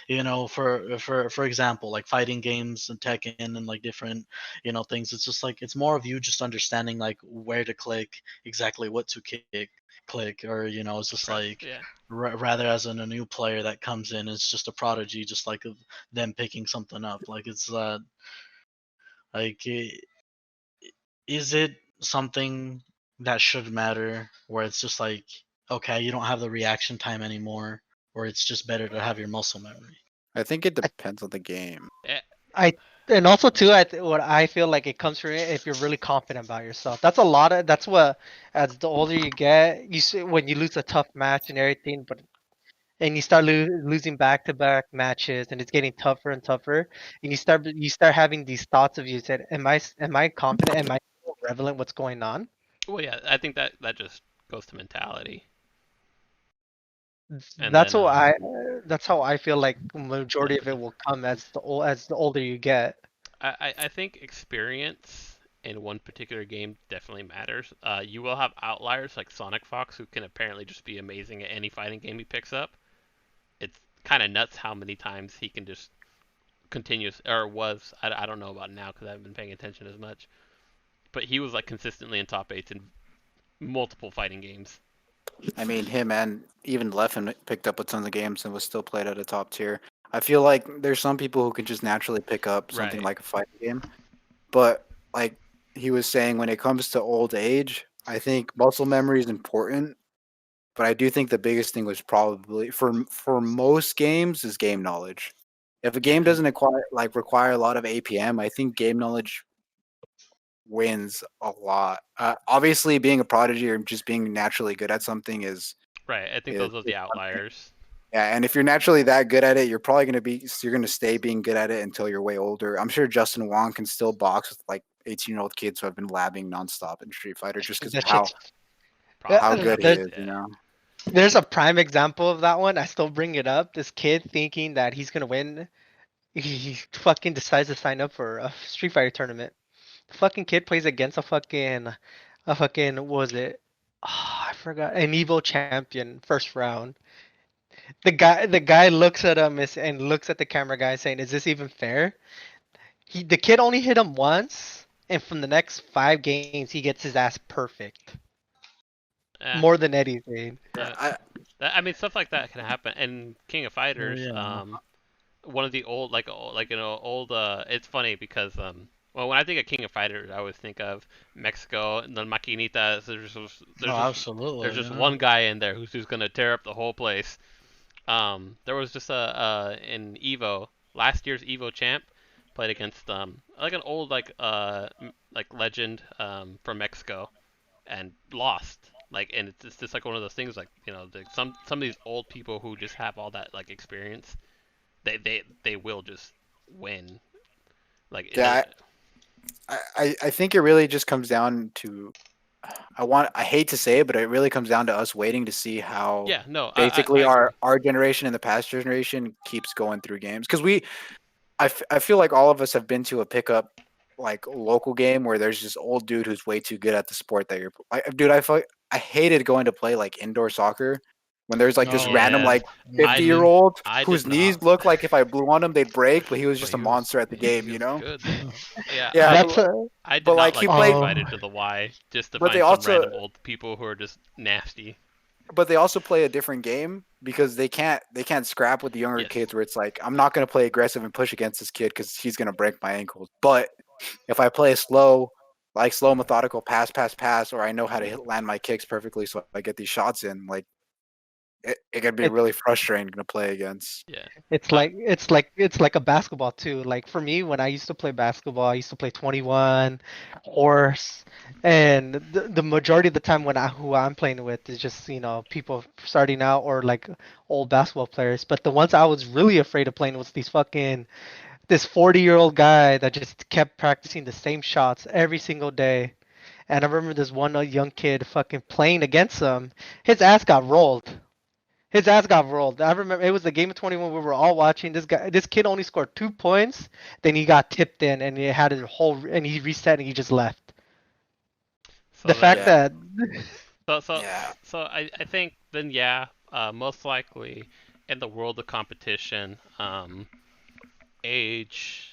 for example, like fighting games and Tekken and like different, things. It's just like it's more of you just understanding like where to click, exactly what to click, or it's just Press. like Yeah. rather as a new player that comes in, it's just a prodigy, just like of them picking something up. Like it's like is it something that should matter where it's just like, okay, you don't have the reaction time anymore, or it's just better to have your muscle memory? I think it depends on the game. Eh, I and also too, what I feel like it comes from if you're really confident about yourself. That's a lot of that's what as the older you get, you see when you lose a tough match and everything, but and you start losing back to back matches and it's getting tougher and tougher, and you start having these thoughts of you said, am I confident? Am I relevant? What's going on? well, yeah. I think that just goes to mentality, and That's then what I. That's how I feel like majority of it will come as the older you get. I think experience in one particular game definitely matters. You will have outliers like Sonic Fox, who can apparently just be amazing at any fighting game he picks up. It's kind of nuts how many times he can just continuous or was. I don't know about now because I haven't been paying attention as much. But he was like consistently in top eights in multiple fighting games. I mean, him and even Leffen picked up with tons of games and was still played at a top tier. I feel like there's some people who can just naturally pick up something Right. like a fighting game, but like he was saying, when it comes to old age, I think muscle memory is important. But I do think the biggest thing was probably for most games is game knowledge. If a game doesn't require a lot of APM, I think game knowledge wins a lot. Obviously, being a prodigy or just being naturally good at something Right. I think is those are the outliers. yeah. And if you're naturally that good at it, you're gonna stay being good at it until you're way older. I'm sure Justin Wong can still box with like 18-year-old kids who have been labbing nonstop in Street Fighter just because of That shit's how Probably. good he there's is. You know. there's a prime example of that one. I still bring it up. This kid thinking that he's gonna win. He fucking decides to sign up for a Street Fighter tournament. The fucking kid plays against a fucking what was it? Oh, I forgot. An Evo champion, first round. The guy looks at him and looks at the camera guy saying, "Is this even fair?" The kid only hit him once, and from the next 5 games, he gets his ass perfect. Eh, More than anything. uh, I I mean, stuff like that can happen. And King of Oh Fighters, yeah. one of the old, old. It's funny because well, when I think of King of Fighters, I always think of Mexico and the Maquinitas. Oh, There's absolutely. just Yeah. one guy in there who's just gonna tear up the whole place. There was just in Evo last year's Evo champ played against like an old like legend from Mexico and lost. Like, and it's just like one of those things like some of these old people who just have all that like experience, they will just win. Like it does, yeah. I think it really just comes down to I hate to say it, but it really comes down to us waiting to see how yeah, no, I basically agree. our generation and the past generation keeps going through games because I feel like all of us have been to a pickup like local game where there's this old dude who's way too good at the sport that dude I hated going to play like indoor soccer when there's like this Oh, random Yeah. like I 50-year-old I whose did knees not. look like if I blew on him they'd break, but he was But just a monster at the game, he you was know? good though. Yeah, Yeah, That's a I did but not like he like being played, oh. invited to the Y just to but they find some also random old people who are just nasty. play a different game because they can't scrap with the younger Yes. kids where it's like I'm not gonna play aggressive and push against this kid because he's gonna break my ankles. But if I play slow methodical pass, or I know how to land my kicks perfectly so I get these shots in, like it can be It, really frustrating to play against. Yeah. it's Uh, like it's like a basketball too. Like for me, when I used to play basketball, I used to play 21, horse, and the majority of the time when who I'm playing with is just people starting out or like old basketball players. But the ones I was really afraid of playing was this 40-year-old guy that just kept practicing the same shots every single day. And I remember this one young kid fucking playing against him. His ass got rolled. His ass got rolled. I remember it was the game of 21 we were all watching. This kid only scored 2 points. Then he got tipped in, and he had a whole, and he reset, and he just left. The so fact then Yeah, that so so yeah, so I think then yeah, most likely in the world of competition, age,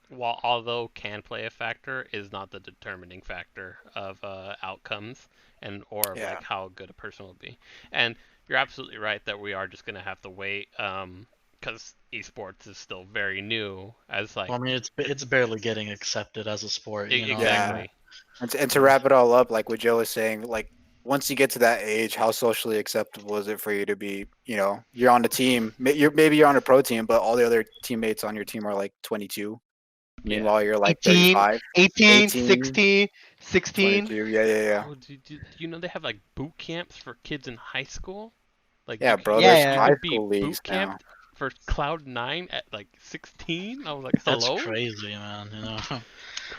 while although can play a factor, is not the determining factor of outcomes and or of yeah. like how good a person will be. And you're absolutely right that we are just gonna have to wait, because esports is still very new as like I mean, it's barely getting accepted as a sport, Yeah. exactly. And to wrap it all up, like what Joe was saying, like once you get to that age, how socially acceptable is it for you to be, you're on the team, maybe you're on a pro team, but all the other teammates on your team are like 22. Yeah. Meanwhile, you're like 18, 35, 18, 18, 16, 16. 22. Yeah, yeah, yeah. Oh, do you know they have like boot camps for kids in high school? Like Yeah, bro. Yeah, There's you yeah. high could be school leagues boot now. camped for Cloud9 at like 16. I was like, That's hello, crazy, man. I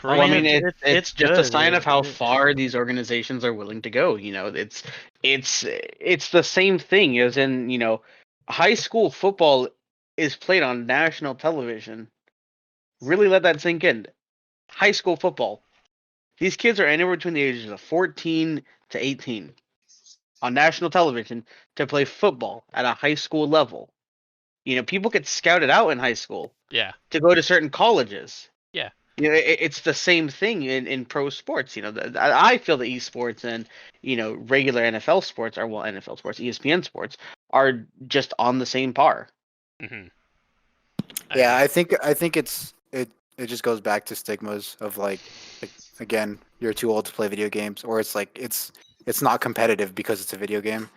Well, I mean, mean, crazy. it's it's just a good. sign of how far these organizations are willing to go. It's the same thing as in high school football is played on national television. Really let that sink in. High school football. These kids are anywhere between the ages of 14 to 18 on national television to play football at a high school level. People get scouted out in high school Yeah, to go to certain colleges. yeah, It's the same thing in pro sports. I feel that esports and regular NFL sports are well, NFL sports, ESPN sports are just on the same par. hmm I Yeah, agree. I think it just goes back to stigmas of like again, you're too old to play video games, or it's like it's not competitive because it's a video game.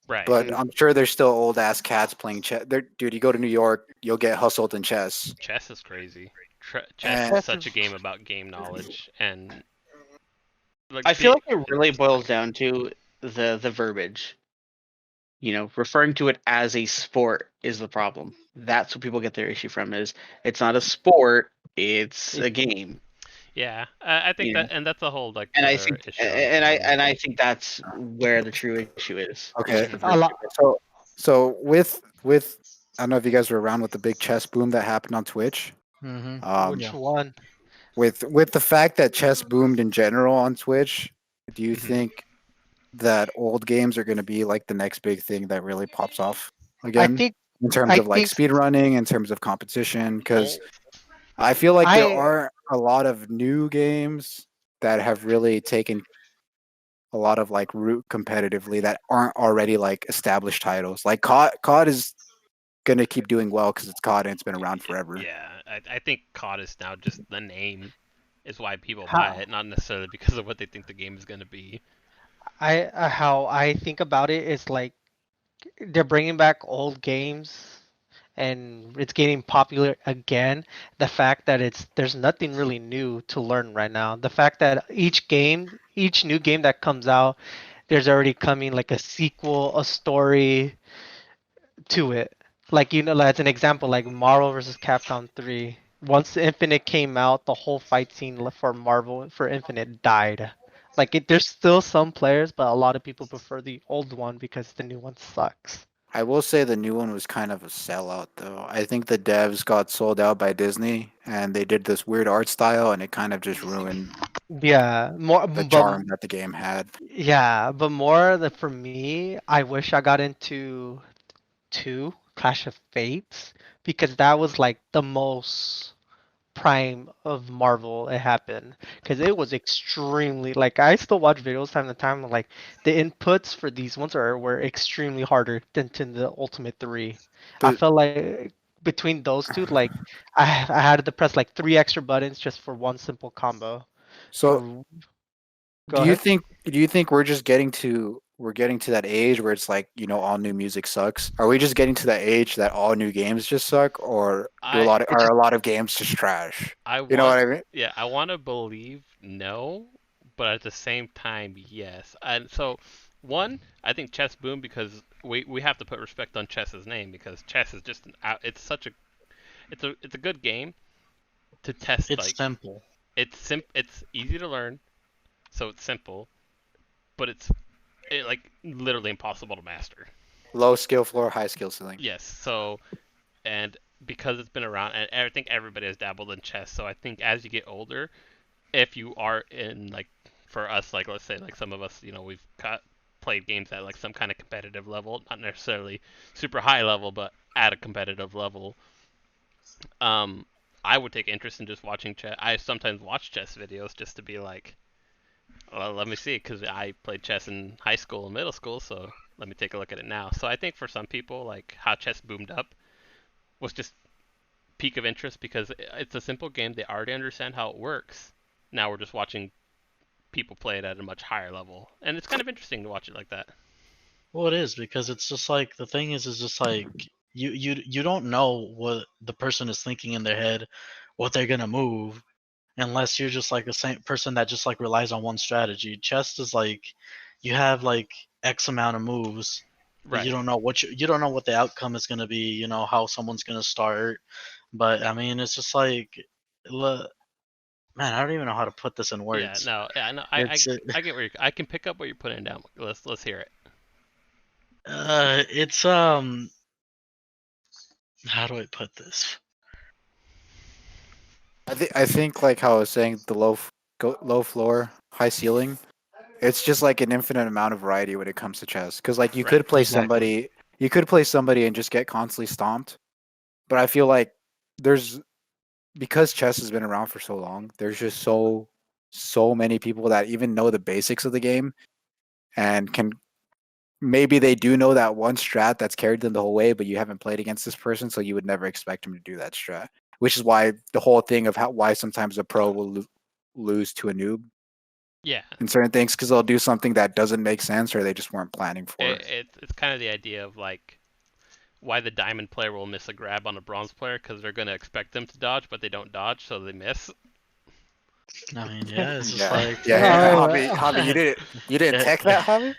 Right. But I'm sure there's still old ass cats playing chess. Dude, you go to New York, you'll get hustled in chess. Chess is crazy. Chess is And Chess such is a game about game knowledge and like I feel like it really boils down to the verbiage. Referring to it as a sport is the problem. That's what people get their issue from. Is it's not a sport, it's it, a game. yeah. I think You know, and that's a whole like and I other think issue on its and own. I think that's where the true issue is. It's okay, just the a verbiage. lot. so with I don't know if you guys were around with the big chess boom that happened on Twitch. Yeah. Which one? With the fact that chess boomed in general on Twitch, do you Mhm. think that old games are going to be like the next big thing that really pops off I again think in terms I of like think speed running, in terms of competition? Because Oh, I feel like there I are a lot of new games that have really taken a lot of like root competitively that aren't already like established titles. Like COD is going to keep doing well because it's COD and it's been around forever. yeah. I think COD is now just the name is why people buy how it, not necessarily because of what they think the game is going to be. how I think about it is like they're bringing back old games and it's getting popular again. The fact that there's nothing really new to learn right now. The fact that each new game that comes out, there's already coming like a sequel, a story to it. Like as an example, like Marvel versus Capcom 3. Once Infinite came out, the whole fight scene for Marvel for Infinite died. There's still some players, but a lot of people prefer the old one because the new one sucks. I will say the new one was kind of a sellout though. I think the devs got sold out by Disney and they did this weird art style and it kind of just ruined Yeah, more, the but charm that the game had. yeah, but more than for me, I wish I got into Clash of Fates because that was like the most prime of Marvel it happened because it was extremely like I still watch videos time to time like the inputs for these ones are were extremely harder than to the Ultimate 3. I But felt like between those two like I had to press like three extra buttons just for one simple combo. so For do go you ahead. think we're getting to that age where it's like, all new music sucks? Are we just getting to that age that all new games just suck, or I It are just a lot of games just trash? I You know what want, I mean? yeah, I want to believe no, but at the same time, yes. And so, one, I think chess boom because we have to put respect on chess's name because chess is just it's such a it's a good game to test. It's Like simple. it's easy to learn, so it's simple, but like literally impossible to master. Low skill floor, high skill ceiling. Yes, so and because it's been around, and I think everybody has dabbled in chess, so I think as you get older, if you are in like for us like let's say like some of us we've played games at like some kind of competitive level, not necessarily super high level but at a competitive level. um I would take interest in just watching chess. I sometimes watch chess videos just to be like, well, let me see, because I played chess in high school and middle school, so let me take a look at it now. So I think for some people, like how chess boomed up was just peak of interest because it's a simple game. They already understand how it works. Now we're just watching people play it at a much higher level, and it's kind of interesting to watch it like that. Well, it is because it's just like the thing is just like you don't know what the person is thinking in their head, what they're gonna move, unless you're just like the same person that just like relies on one strategy. Chess is like you have like X amount of moves, but you Right. don't know you don't know what the outcome is gonna be. You know how someone's gonna start, but I mean it's just like, man, I don't even know how to put this in Yeah. words. No. Yeah. No. It's I get where I can pick up what you're putting down. Let's hear it. it's how do I put this? I think like how I was saying, the low floor, high ceiling. It's just like an infinite amount of variety when it comes to chess. Because like Right. Exactly. you could play somebody and just get constantly stomped. But I feel like there's because chess has been around for so long. There's just so many people that even know the basics of the game and can maybe they do know that one strat that's carried them the whole way, but you haven't played against this person, so you would never expect him to do that strat. Which is why the whole thing of why sometimes a pro will lose to a noob Yeah. in certain things because they'll do something that doesn't make sense or they just weren't planning for. It's kind of the idea of like why the diamond player will miss a grab on a bronze player because they're gonna expect them to dodge, but they don't dodge, so they miss. I mean, yeah, it's just Yeah, like yeah. Oh, Hobby, you didn't yeah. tech that, Hobby.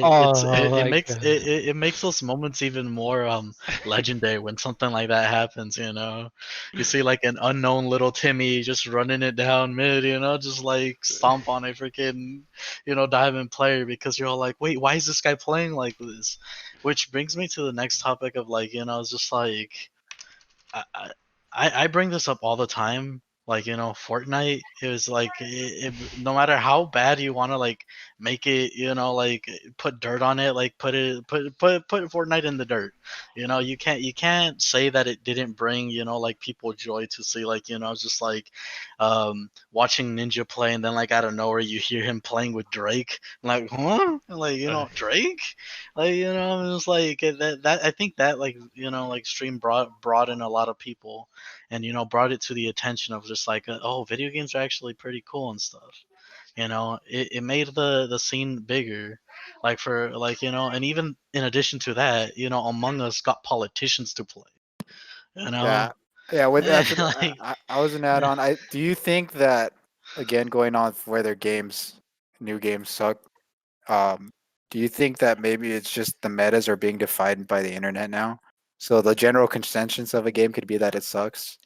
oh my god. It makes those moments even more legendary when something like that happens. You see like an unknown little Timmy just running it down mid. Just like stomp on a freaking diamond player because you're all like, wait, why is this guy playing like this? Which brings me to the next topic of like it's just like I, I I bring this up all the time. Like Fortnite is like no matter how bad you want to like make it, like put dirt on it, like put Fortnite in the dirt. You can't say that it didn't bring like people joy to see like just like watching Ninja play and then like out of nowhere you hear him playing with Drake, like huh, like Drake, like it's like that I think that like like stream brought in a lot of people and brought it to the attention of just like oh, video games are actually pretty cool and stuff. It made the scene bigger, like for like and even in addition to that, Among Us got politicians to play, you know Yeah, yeah. With that's what like I was an add on. I do you think that again going on whether new games suck? Um, do you think that maybe it's just the metas are being defined by the internet now? So the general consensus of a game could be that it sucks,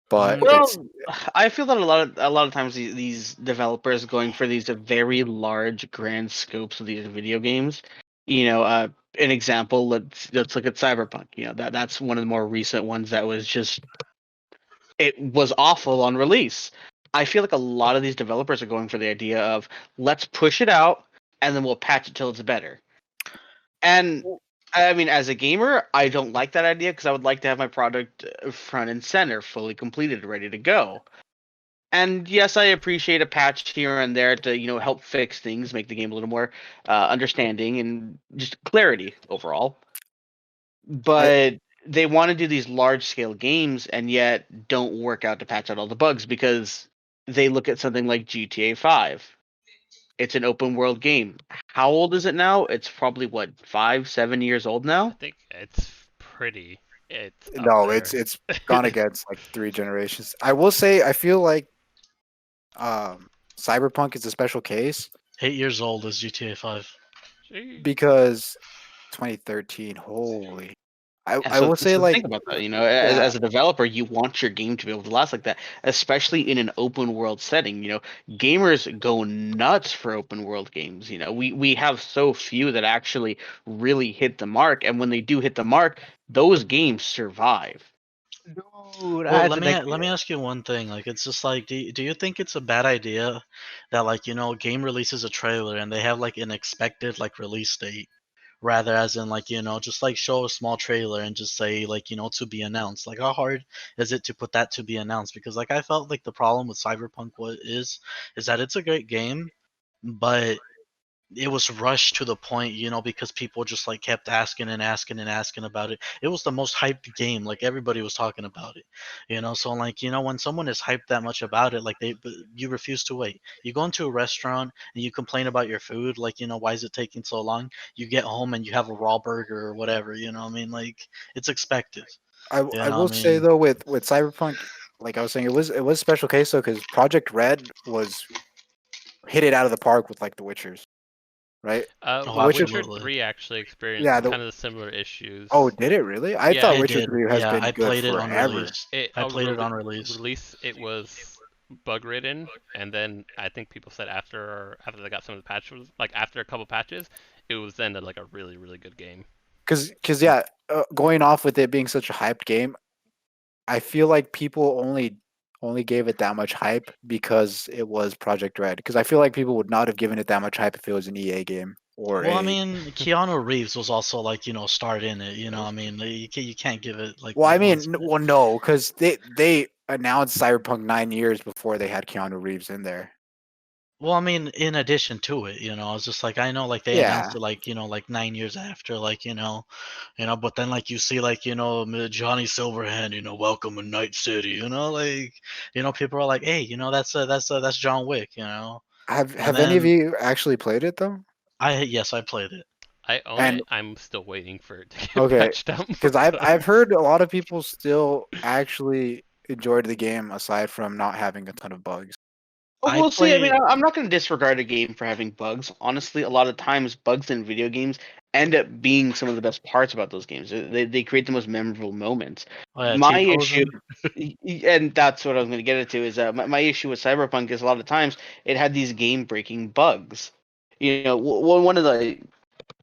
but mm, it's Well, I feel that a lot of times these developers going for these very large grand scopes of these video games. An example. Let's look at Cyberpunk. That's one of the more recent ones that was just it was awful on release. I feel like a lot of these developers are going for the idea of let's push it out and then we'll patch it till it's better. And I mean, as a gamer, I don't like that idea because I would like to have my product front and center, fully completed, ready to go. And yes, I appreciate a patch here and there to help fix things, make the game a little more understanding and just clarity overall. I But they want to do these large scale games and yet don't work out to patch out all the bugs because they look at something like GTA 5. It's an open world game. How old is it now? It's probably what, 5, 7 years old I now? think it's pretty. It's up no, there. it's gone against like 3 generations. I will say I feel like um, Cyberpunk is a special case 8 years old is GTA 5. Jeez. because 2013. Holy, And I so, will say so like think about that. As, yeah. as a developer, you want your game to be able to last like that, especially in an open world setting. Gamers go nuts for open world games. We have so few that actually really hit the mark, and when they do hit the mark, those games survive. Dude, I Well, had let to me like let me ask you one thing. Like, it's just like, do you think it's a bad idea that, like, game releases a trailer and they have like an expected like release date, rather as in, like, just like show a small trailer and just say, like, to be announced. Like, how hard is it to put that to be announced? Because like I felt like the problem with Cyberpunk is that it's a great game, but it was rushed to the point, because people just like kept asking and asking and asking about it. It was the most hyped game, like everybody was talking about it, So like, when someone is hyped that much about it, like you refuse to wait. You go into a restaurant and you complain about your food, like, why is it taking so long? You get home and you have a raw burger or whatever, what I mean? Like, it's expected, I I will say mean. though with Cyberpunk, like I was saying, it was a special case though because Project Red was hit it out of the park with like The Witchers, right? Oh, The Witcher, Witcher absolutely. 3 actually yeah. experienced kind of the similar issues. Oh, did it really? I thought Yeah, It Witcher did. 3 has Yeah, been I good played it on forever. release. it I played it on release. release it was bug ridden, and then I think people said after they got some of the patches, like after a couple patches, it was then like a really really good game. Because yeah, going off with it being such a hyped game, I feel like people only gave it that much hype because it was Project Red. Because I feel like people would not have given it that much hype if it was an EA game or Well, I a. mean, Keanu Reeves was also like, starred in it. I mean, you can't give it like Well, I one. mean, well, no, because they announced Cyberpunk 9 years before they had Keanu Reeves in there. Well, I mean, in addition to it, it's just like, I know, like, they announced Yeah, it like, like 9 years after, like, but then like you see like, Johnny Silverhand, welcome in Night City, like, people are like, hey, that's John Wick, and have any of then you actually played it though? yes, I played it. I own And it. I'm still waiting for it to get okay, patched out more because I've times. heard a lot of people still actually enjoyed the game aside from not having a ton of bugs. Oh, I well, see, I mean, play. I'm not going to disregard a game for having bugs. Honestly, a lot of times bugs in video games end up being some of the best parts about those games. They create the most memorable moments. Oh yeah, My issue, T-posing. and that's what I was going to get into, is my issue with Cyberpunk is a lot of times it had these game-breaking bugs. One of the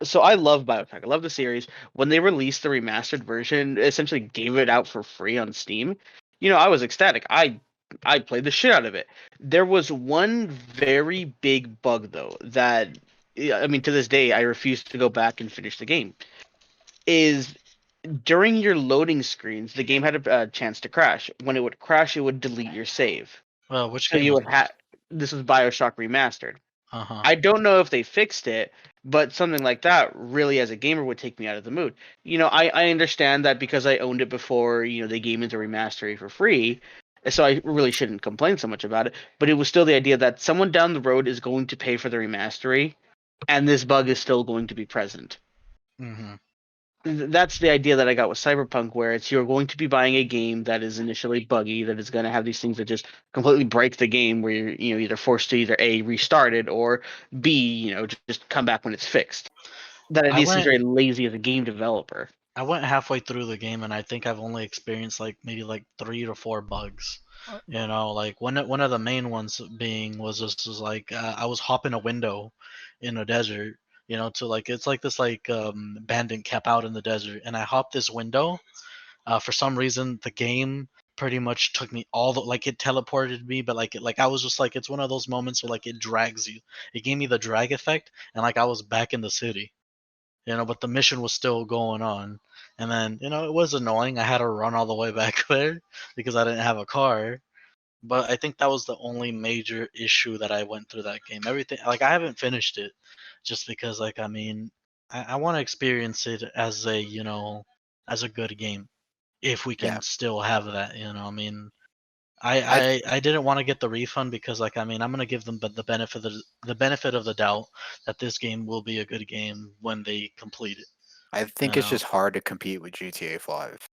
so I love Bioshock. I love the series. When they released the remastered version, essentially gave it out for free on Steam. I was ecstatic. I played the shit out of it. There was one very big bug though that, yeah, I mean, to this day I refuse to go back and finish the game. Is during your loading screens, the game had a chance to crash. When it would crash, it would delete your save. Well, which So game you is would have this? this was Bioshock remastered. Uh-huh. I don't know if they fixed it, but something like that really, as a gamer, would take me out of the mood. I understand that because I owned it before, they gave me the remastery for free, so I really shouldn't complain so much about it. But it was still the idea that someone down the road is going to pay for the remastery, and this bug is still going to be present. Mm-hmm. That's the idea that I got with Cyberpunk, where it's you're going to be buying a game that is initially buggy, that is going to have these things that just completely break the game, where you're either forced to either A, restart it, or B, just come back when it's fixed. That I idea seems went very lazy as a game developer. I went halfway through the game and I think I've only experienced like maybe like 3 to 4 bugs. Like one of the main ones being was just was like, I was hopping a window in a desert, to like, it's like this like abandoned camp out in the desert, and I hopped this window. For some reason, the game pretty much took me all the like it teleported me, but like I was just like it's one of those moments where like it drags you. It gave me the drag effect, and like I was back in the city, but the mission was still going on. And then it was annoying. I had to run all the way back there because I didn't have a car. But I think that was the only major issue that I went through that game. Everything like I haven't finished it, just because like I mean I want to experience it as a as a good game if we Yeah. can still have that. I mean I I didn't want to get the refund because like I mean I'm gonna give them the benefit of the doubt that this game will be a good game when they complete it. I think You it's know, just hard to compete with GTA 5.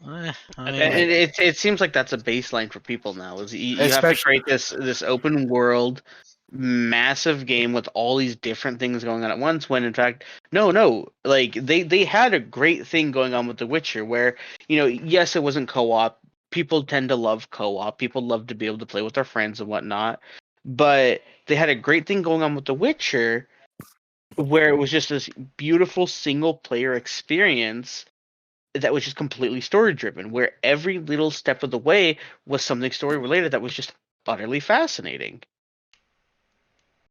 I I mean And think it seems like that's a baseline for people now. Is you have to Especially create this open world, massive game with all these different things going on at once. When in fact, no, like they had a great thing going on with The Witcher, where yes, it wasn't co-op. People tend to love co-op. People love to be able to play with their friends and whatnot. But they had a great thing going on with The Witcher, where it was just this beautiful single player experience that was just completely story driven, where every little step of the way was something story related that was just utterly fascinating.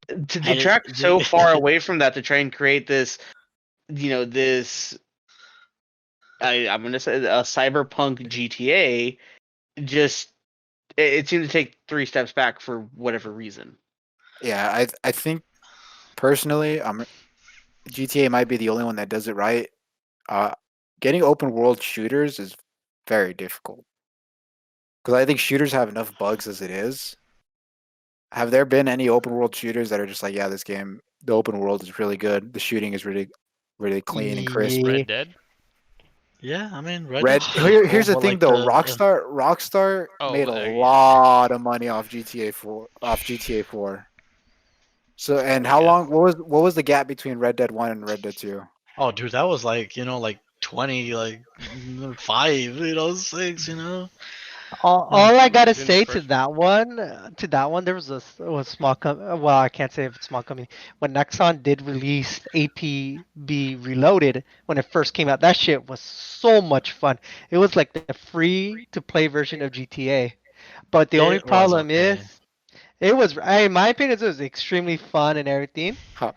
To I detract so far away from that to try and create this, this I'm gonna say a cyberpunk GTA, just it seemed to take 3 steps back for whatever reason. yeah, I think personally, GTA might be the only one that does it right. Uh, Getting open world shooters is very difficult because I think shooters have enough bugs as it is. Have there been any open world shooters that are just like, yeah, this game, the open world is really good, the shooting is really, really clean and crisp? Yeah. Red Dead. yeah, I mean Red Dead's pretty Here's cool, the but thing like though, the Rockstar Oh, made a yeah. lot of money off GTA 4. So and how Yes. long? What was the gap between Red Dead 1 and Red Dead 2? oh dude that was like like 20 like 5 6 All I gotta Even the say first. to that one, there was a small well, I can't say if it's small company. When Nexon did release APB Reloaded when it first came out, that shit was so much fun. It was like the free to play version of GTA. But the only it was problem okay. is, in my opinion, it was extremely fun and everything. Huh.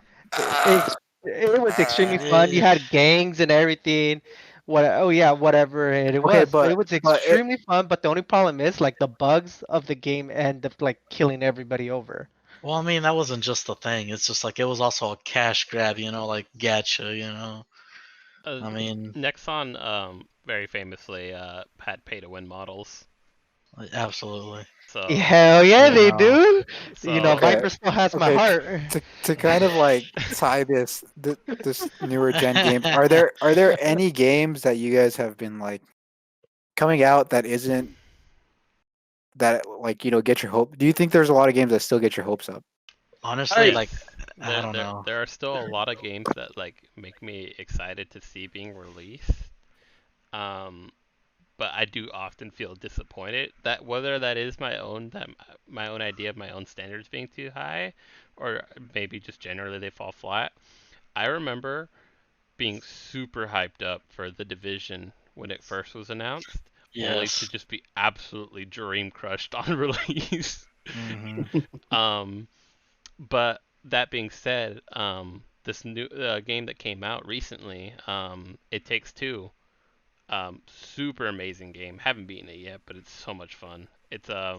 It was extremely fun. You Eh, had gangs and everything. What? Oh yeah, whatever it Okay, was. It was but it, extremely fun. But the only problem is like the bugs of the game end up like killing everybody over. well I mean that wasn't just the thing, it's just like it was also a cash grab, like gacha. Uh, I mean Nexon, very famously, had pay-to-win models. absolutely. Yeah, So, hell yeah, you they know do. so okay, Viper still has my okay. heart. To kind of like tie this newer gen games, are there any games that you guys have been like coming out that isn't that like get your hope? Do you think there's a lot of games that still get your hopes up? honestly yes, like I there don't there know. there are still a lot of games that like make me excited to see being released. Um, but I do often feel disappointed that whether that is my own idea of my own standards being too high, or maybe just generally they fall flat. I remember being super hyped up for The Division when it first was announced, only to Yes. just be absolutely dream crushed on release. Hmm. um, but that being said, this new game that came out recently, It Takes Two, super amazing game. Haven't beaten it yet, but it's so much fun. It's a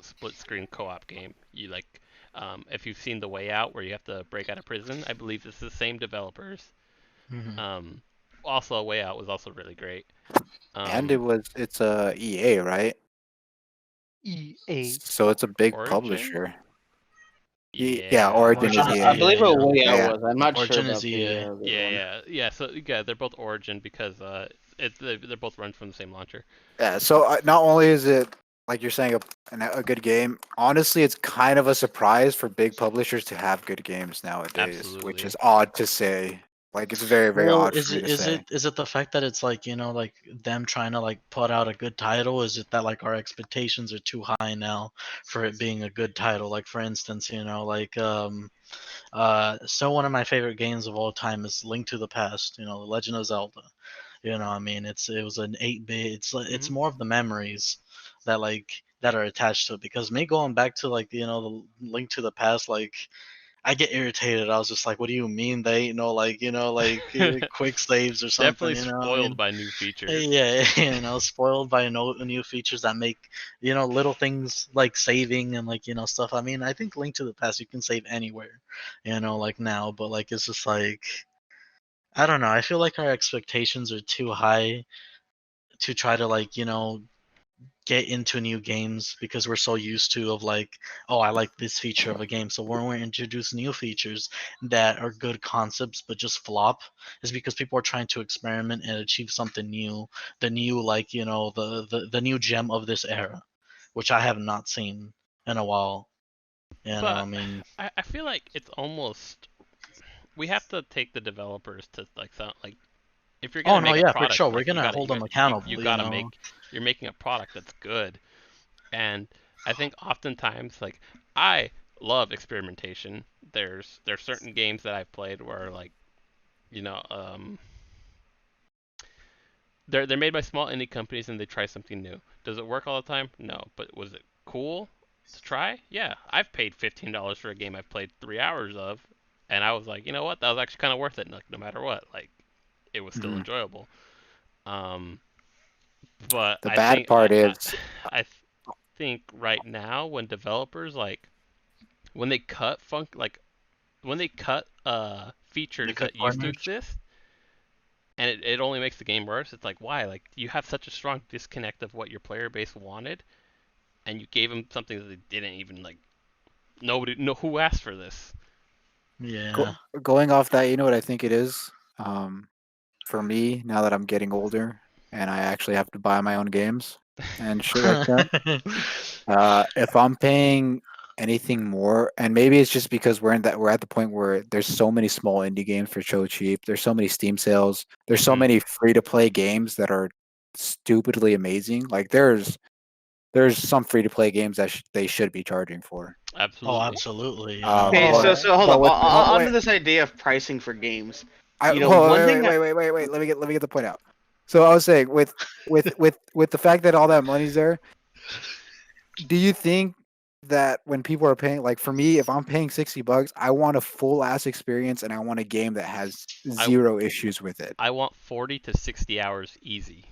split screen co-op game. You like, if you've seen The Way Out, where you have to break out of prison, I believe it's the same developers. Hmm. Um, also, A Way Out was also really great. And Um, it's a EA, right? EA. So it's a big Origin? publisher. Yeah, Yeah, Origin Origin is is I EA. believe EA, a yeah. way Yeah, out yeah. was. I'm not sure Origin is about the EA. other yeah, one. yeah, yeah. So yeah, they're both Origin because they're both run from the same launcher. Yeah, so not only is it like you're saying a good game, honestly, it's kind of a surprise for big publishers to have good games nowadays, which Absolutely. is odd to say. Like it's very very Well, odd for me to say. is it the fact that it's like, like them trying to like put out a good title? Is it that like our expectations are too high now for it being a good title? Like for instance, like so one of my favorite games of all time is Link to the Past, The Legend of Zelda. I mean, it was an 8-bit. It's Mhm. more of the memories that that are attached to it. Because me going back to the Link to the Past, I get irritated. I was just like, what do you mean they ain't no quick saves or something? Definitely You know, what I spoiled mean, by new features. yeah, spoiled by no new features that make little things like saving and stuff. I mean, I think Link to the Past you can save anywhere, like now, but it's just I don't know. I feel like our expectations are too high to try to get into new games because we're so used to of oh, I like this feature of a game. So when we introduce new features that are good concepts but just flop, is because people are trying to experiment and achieve something new, the new the new gem of this era, which I have not seen in a while. I But mean, I feel like it's almost we have to take the developers to sound like if you're oh gonna no, make a yeah, for product, sure, we're like you gonna gotta hold you them got you accountable. gotta make you're making a product that's good. And I think oftentimes like I love experimentation. There's certain games that I've played where like you know they're made by small indie companies and they try something new. Does it work all the time? No. But was it cool to try? Yeah. I've paid $15 for a game I've played 3 hours of, and I was like, you know what? That was actually kind of worth it. Like no matter what, like it was still Mhm. enjoyable. Um, but The I bad think part is, I think right now when developers like when they cut funk like when they cut They features cut that used to corners. exist and it only makes the game worse. It's like why? Like you have such a strong disconnect of what your player base wanted, and you gave them something that they didn't even like. Nobody know who asked for this. Yeah. going off that, you know what I think it is? For me, now that I'm getting older and I actually have to buy my own games and shit like that. If I'm paying anything more, and maybe it's just because we're at the point where there's so many small indie games for so cheap. There's so many Steam sales. There's so Mhm. many free to play games that are stupidly amazing. Like there's some free to play games that they should be charging for. Oh, Absolutely. absolutely. Okay, But so hold but up. with On wait, this idea of pricing for games, I whoa, one thing that wait. Let me get the point out. So I was saying with the fact that all that money's there, do you think that when people are paying, like for me, if I'm paying $60, I want a full ass experience and I want a game that has I zero issues with it. I want 40 to 60 hours easy.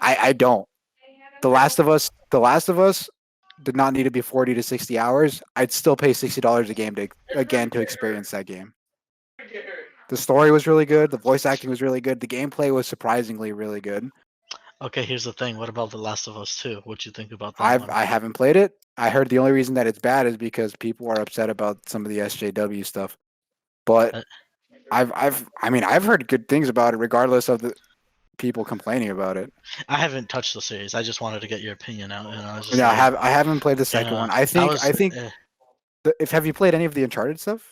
I don't. The Last of Us did not need to be 40 to 60 hours. I'd still pay $60 a game to again to experience that game. The story was really good. The voice acting was really good. The gameplay was surprisingly really good. Okay, here's the thing. What about The Last of Us 2? What you think about that one? I haven't played it. I heard the only reason that it's bad is because people are upset about some of the SJW stuff. But Uh, I mean I've heard good things about it regardless of the people complaining about it. I haven't touched the series. I just wanted to get your opinion out. I was just Yeah, I haven't played the second one. I was I think if have you played any of the Uncharted stuff?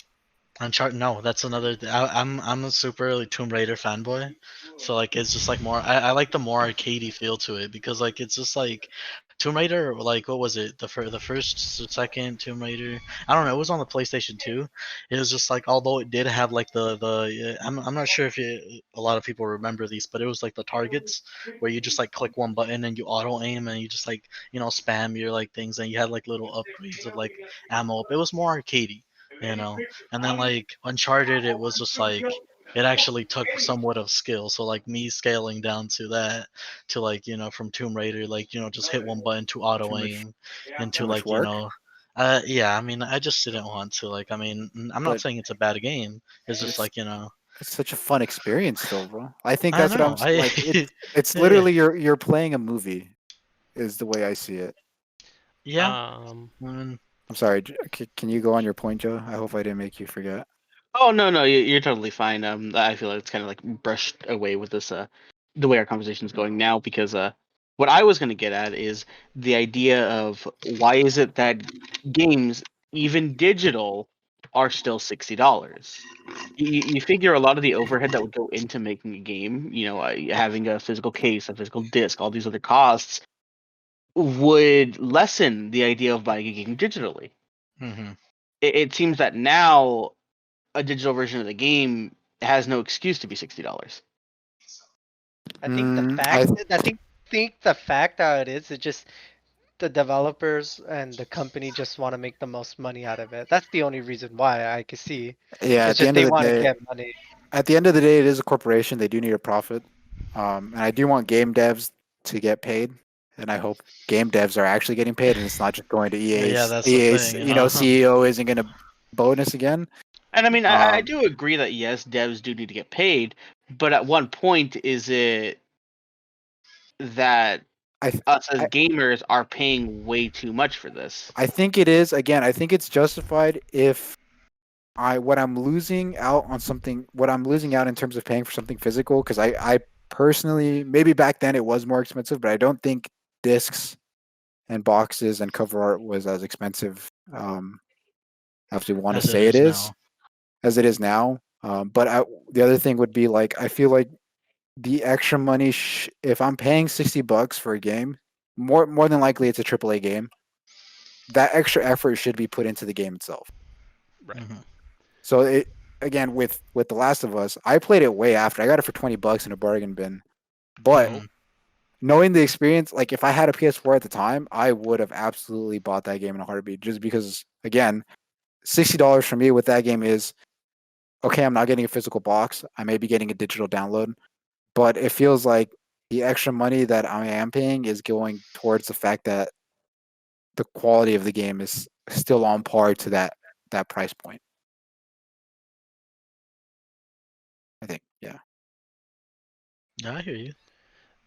Uncharted. No, that's another. I'm a super Tomb Raider fanboy, so it's just more. I like the more arcadey feel to it because it's just Tomb Raider. What was it? The first, second Tomb Raider. I don't know. It was on the PlayStation 2. It was just although it did have I'm not sure if a lot of people remember these, but it was the targets where you just click one button and you auto aim and you just spam your things and you had little upgrades of ammo. It was more arcadey. And then Uncharted, it was just it actually took somewhat of skill. So me scaling down to that to from Tomb Raider, just hit one button to Too auto much aim into too much work. yeah, I mean I just didn't want to I mean I'm not But saying it's a bad game. It's but just it's such a fun experience still, bro. I think I that's what know. like it's Yeah. literally you're playing a movie is the way I see it. Yeah. Um, Mm, I'm sorry. Can you go on your point, Joe? I hope I didn't make you forget. Oh no, you're totally fine. I feel like it's kind of like brushed away with this the way our conversation's going now because what I was gonna get at is the idea of why is it that games, even digital, are still $60. You figure a lot of the overhead that would go into making a game, having a physical case, a physical disc, all these other costs would lessen the idea of buying a game digitally. hmm It seems that now a digital version of the game has no excuse to be $60. I think the Mm, fact I think the fact how it is just the developers and the company just want to make the most money out of it. That's the only reason why I can see. yeah, It's at the just end of they the want to day, get money. it is a corporation. They do need a profit. And I do want game devs to get paid, and I hope game devs are actually getting paid, and it's not just going to Well, yeah, EA's. that's the EA's, thing, CEO isn't going to bonus again. And I mean, I Um, do agree that yes, devs do need to get paid, but at one point, is it that I, th- us as I gamers are paying way too much for this? I think it is. Again, I think it's justified if what I'm losing out on something, what I'm losing out in terms of paying for something physical, because I personally, maybe back then it was more expensive, but I don't think discs and boxes and cover art was as expensive as we want to as it say it is is now. as it is now. The other thing would be like I feel like the extra money, if I'm paying $60 for a game, more than likely it's a AAA game. That extra effort should be put into the game itself. Right. Mhm. So it again with The Last of Us, I played it way after. I got it for $20 in a bargain bin. But Mhm. knowing the experience, like if I had a PS4 at the time, I would have absolutely bought that game in a heartbeat. Just because, again, $60 for me with that game is okay. I'm not getting a physical box. I may be getting a digital download, but it feels like the extra money that I am paying is going towards the fact that the quality of the game is still on par to that price point. I think, yeah. Yeah, I hear you.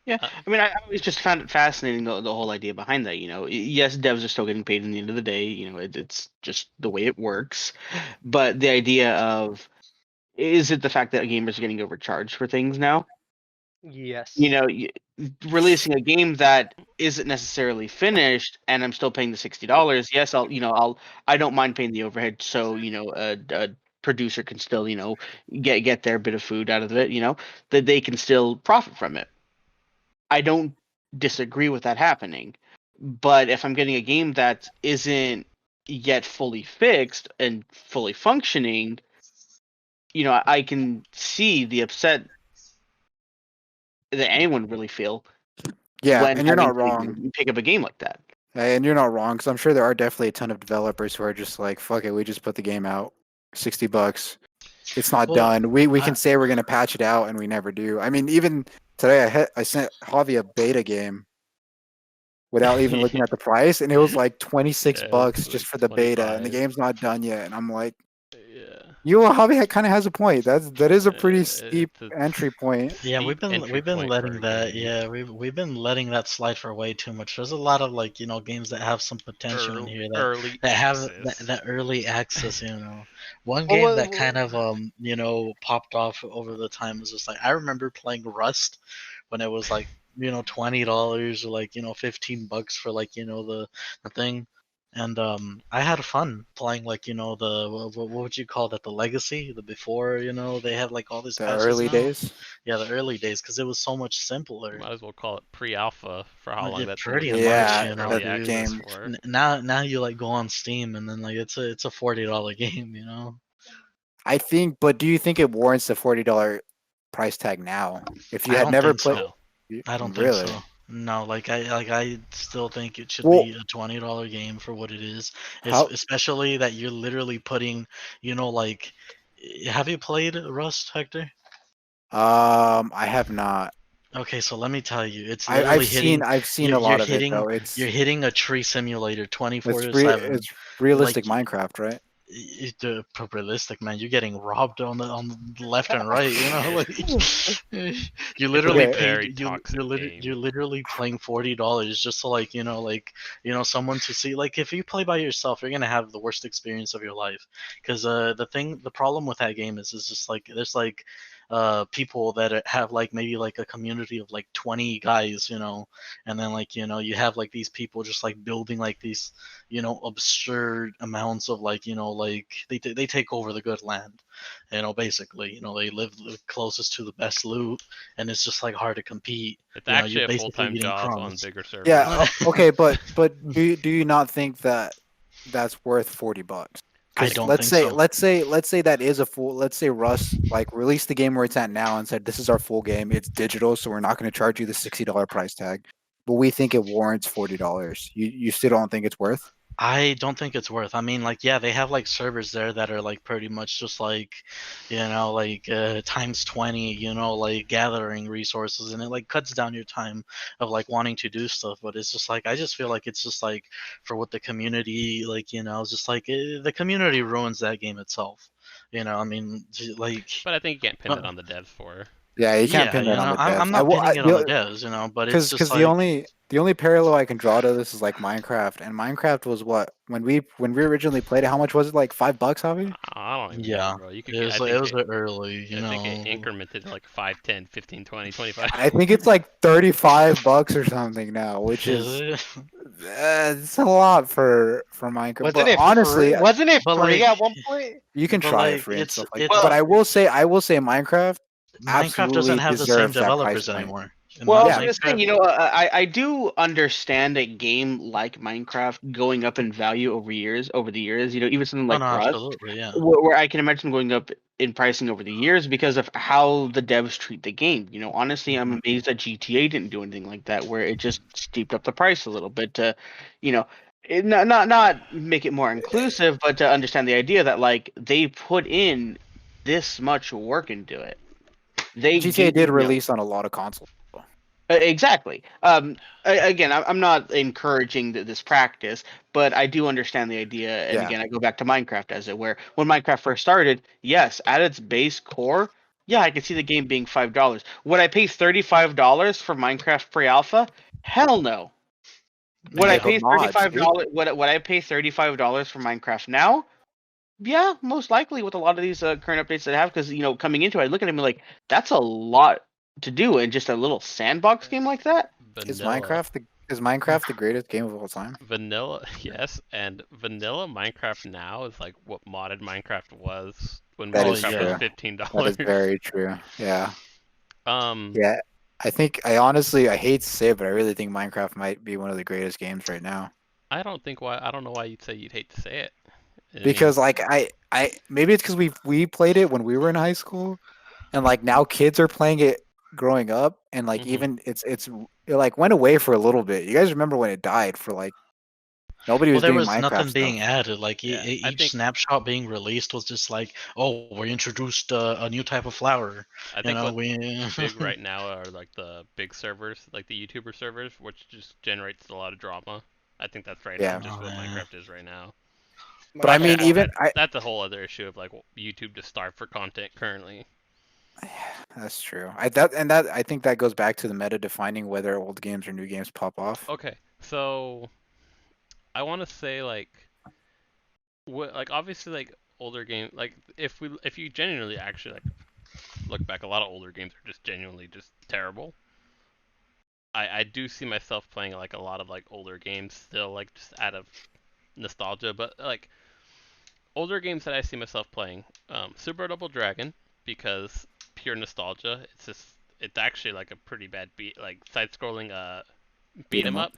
Yeah, Uh, I mean, I always just found it fascinating the whole idea behind that. Yes, devs are still getting paid in the end of the day. It's just the way it works. But the idea of is it the fact that gamers are getting overcharged for things now? You Yes. know, releasing a game that isn't necessarily finished, and I'm still paying the $60. Yes, I don't mind paying the overhead, so a producer can still get their bit of food out of it. That they can still profit from it. I don't disagree with that happening. But if I'm getting a game that isn't yet fully fixed and fully functioning, I can see the upset that anyone really feel Yeah, when and you're having not to wrong. pick up a game like that. And you're not wrong, because I'm sure there are definitely a ton of developers who are just like, fuck it, we just put the game out, $60. It's not Well, done. We I can say we're gonna patch it out, and we never do. I mean, even today, I sent Javi a beta game without even looking at the price, and it was like 26 yeah, it's bucks just like for the beta, and the 25. game's not done yet. And I'm like, Yeah. Javi kind of has a point. That is a pretty steep It's a entry point. Yeah, steep entry we've been point for letting a that. game. Yeah, we've been letting that slide for way too much. There's a lot of like games that have some potential in here Early that have access. that early access. One Well, game that kind of popped off over the time was just like I remember playing Rust when it was like $20 or like $15 for like the thing. And I had fun playing like the what would you call that, the legacy, the before they have like all these The patches early now. days. Yeah, the early days, because it was so much simpler. Might as well call it pre-alpha for how long Yeah, that thing was pretty in much, Yeah, early that early dude. access game. for. Now you like go on Steam and then like it's a $40 game. I think, but do you think it warrants the $40 price tag now? If you I had don't never think played, so. No. I don't think really? so. No, I still think it should Well, be a $20 game for what it is. how? Especially that you're literally putting, like, have you played Rust, Hector? I have not. Okay, so let me tell you, it's I, I've literally seen hitting. I've seen You're, a you're lot of it hitting. though. You're hitting a tree simulator 24 to It's 7. Like realistic Minecraft, right? the realistic, man. You're getting robbed on the left and right. Like you It's a literally Okay. paid. very toxic You're game. literally playing $40 just to someone to see. Like if you play by yourself, you're gonna have the worst experience of your life. Because the problem with that game is just like there's like people that have like maybe like a community of like 20 guys, and then like you have like these people just like building like these absurd amounts of like like they take over the good land, basically they live the closest to the best loot, and it's just like hard to compete. It's You're actually a basically full-time eating job on crumbs. bigger servers. Yeah. Okay, but do you not think that that's worth $40? I 'Cause don't let's think say so. let's say that is a full. Let's say Russ like released the game where it's at now and said this is our full game. It's digital, so we're not going to charge you the $60 price tag, but we think it warrants $40. You still don't think it's worth? I don't think it's worth. I mean, like, yeah, they have like servers there that are like pretty much just like, like times 20, like gathering resources, and it like cuts down your time of like wanting to do stuff. But it's just like I just feel like it's just like for what the community like, it's just like the community ruins that game itself. I mean, like, But I think you can't pin it on the devs for. Yeah, you can't yeah, pin that on the I'm devs. I not will pinning it on the devs, but it's just because like the only parallel I can draw to this is like Minecraft, and Minecraft was what when we originally played it. How much was it? Like $5, Javi? I don't even yeah, know, bro. You could it get. was it was early, I think it incremented to like 5, 10, 15, 20, 25. I think it's like $35 or something now, which is is it? it's a lot for Minecraft. Wasn't But it honestly, free? Wasn't it But free like, at one point? you can but try it like free and stuff like that. Well, But I will say Minecraft Minecraft doesn't absolutely have the same deserves that price developers point. anymore. Well, I was Yeah. gonna say, Minecraft, I do understand a game like Minecraft going up in value over the years. Even something oh like no, Rust, absolutely, yeah. where I can imagine going up in pricing over the years because of how the devs treat the game. Honestly, I'm Mhm. amazed that GTA didn't do anything like that, where it just steeped up the price a little bit to, you know, not make it more inclusive, but to understand the idea that like they put in this much work into it. They GTA gave, did release on a lot of consoles. Exactly. Again, I'm not encouraging this practice, but I do understand the idea. And Yeah. again, I go back to Minecraft as it where when Minecraft first started, yes, at its base core, yeah, I could see the game being $5. Would I pay $35 for Minecraft pre-alpha? Hell no. Would And I get the pay mods, dude. $35? Would I pay $35 for Minecraft now? Yeah, most likely with a lot of these current updates that I have, because coming into it, I look at them and like that's a lot to do in just a little sandbox game like that. Vanilla. Is Minecraft the greatest game of all time? Vanilla, yes, and vanilla Minecraft now is like what modded Minecraft was when That Oh is Minecraft was true. yeah, That is $15. very true. Yeah. Um, Yeah. I honestly I hate to say it, but I really think Minecraft might be one of the greatest games right now. I don't know why you'd say you'd hate to say it. I mean, Because like I maybe it's because we played it when we were in high school, and like now kids are playing it growing up, and like mhm. even it like went away for a little bit. You guys remember when it died for like nobody well, was there doing was Minecraft nothing stuff. being added. Like Yeah, I each think snapshot being released was just like, oh, we introduced a new type of flower. I think what's We big right now are like the big servers, like the YouTuber servers, which just generates a lot of drama. I think that's right now Yeah. just Oh, what yeah. Minecraft is right now. But I But mean even that's a whole other issue of like YouTube to starve for content currently. that's true. That I think that goes back to the meta defining whether old games or new games pop off. Okay, so I want to say like obviously like older game like if you genuinely actually like look back, a lot of older games are just genuinely just terrible. I do see myself playing like a lot of like older games still like just out of nostalgia, but like older games that I see myself playing, Super Double Dragon because pure nostalgia. It's actually like a pretty bad like side-scrolling beat Beat 'em 'em up. up,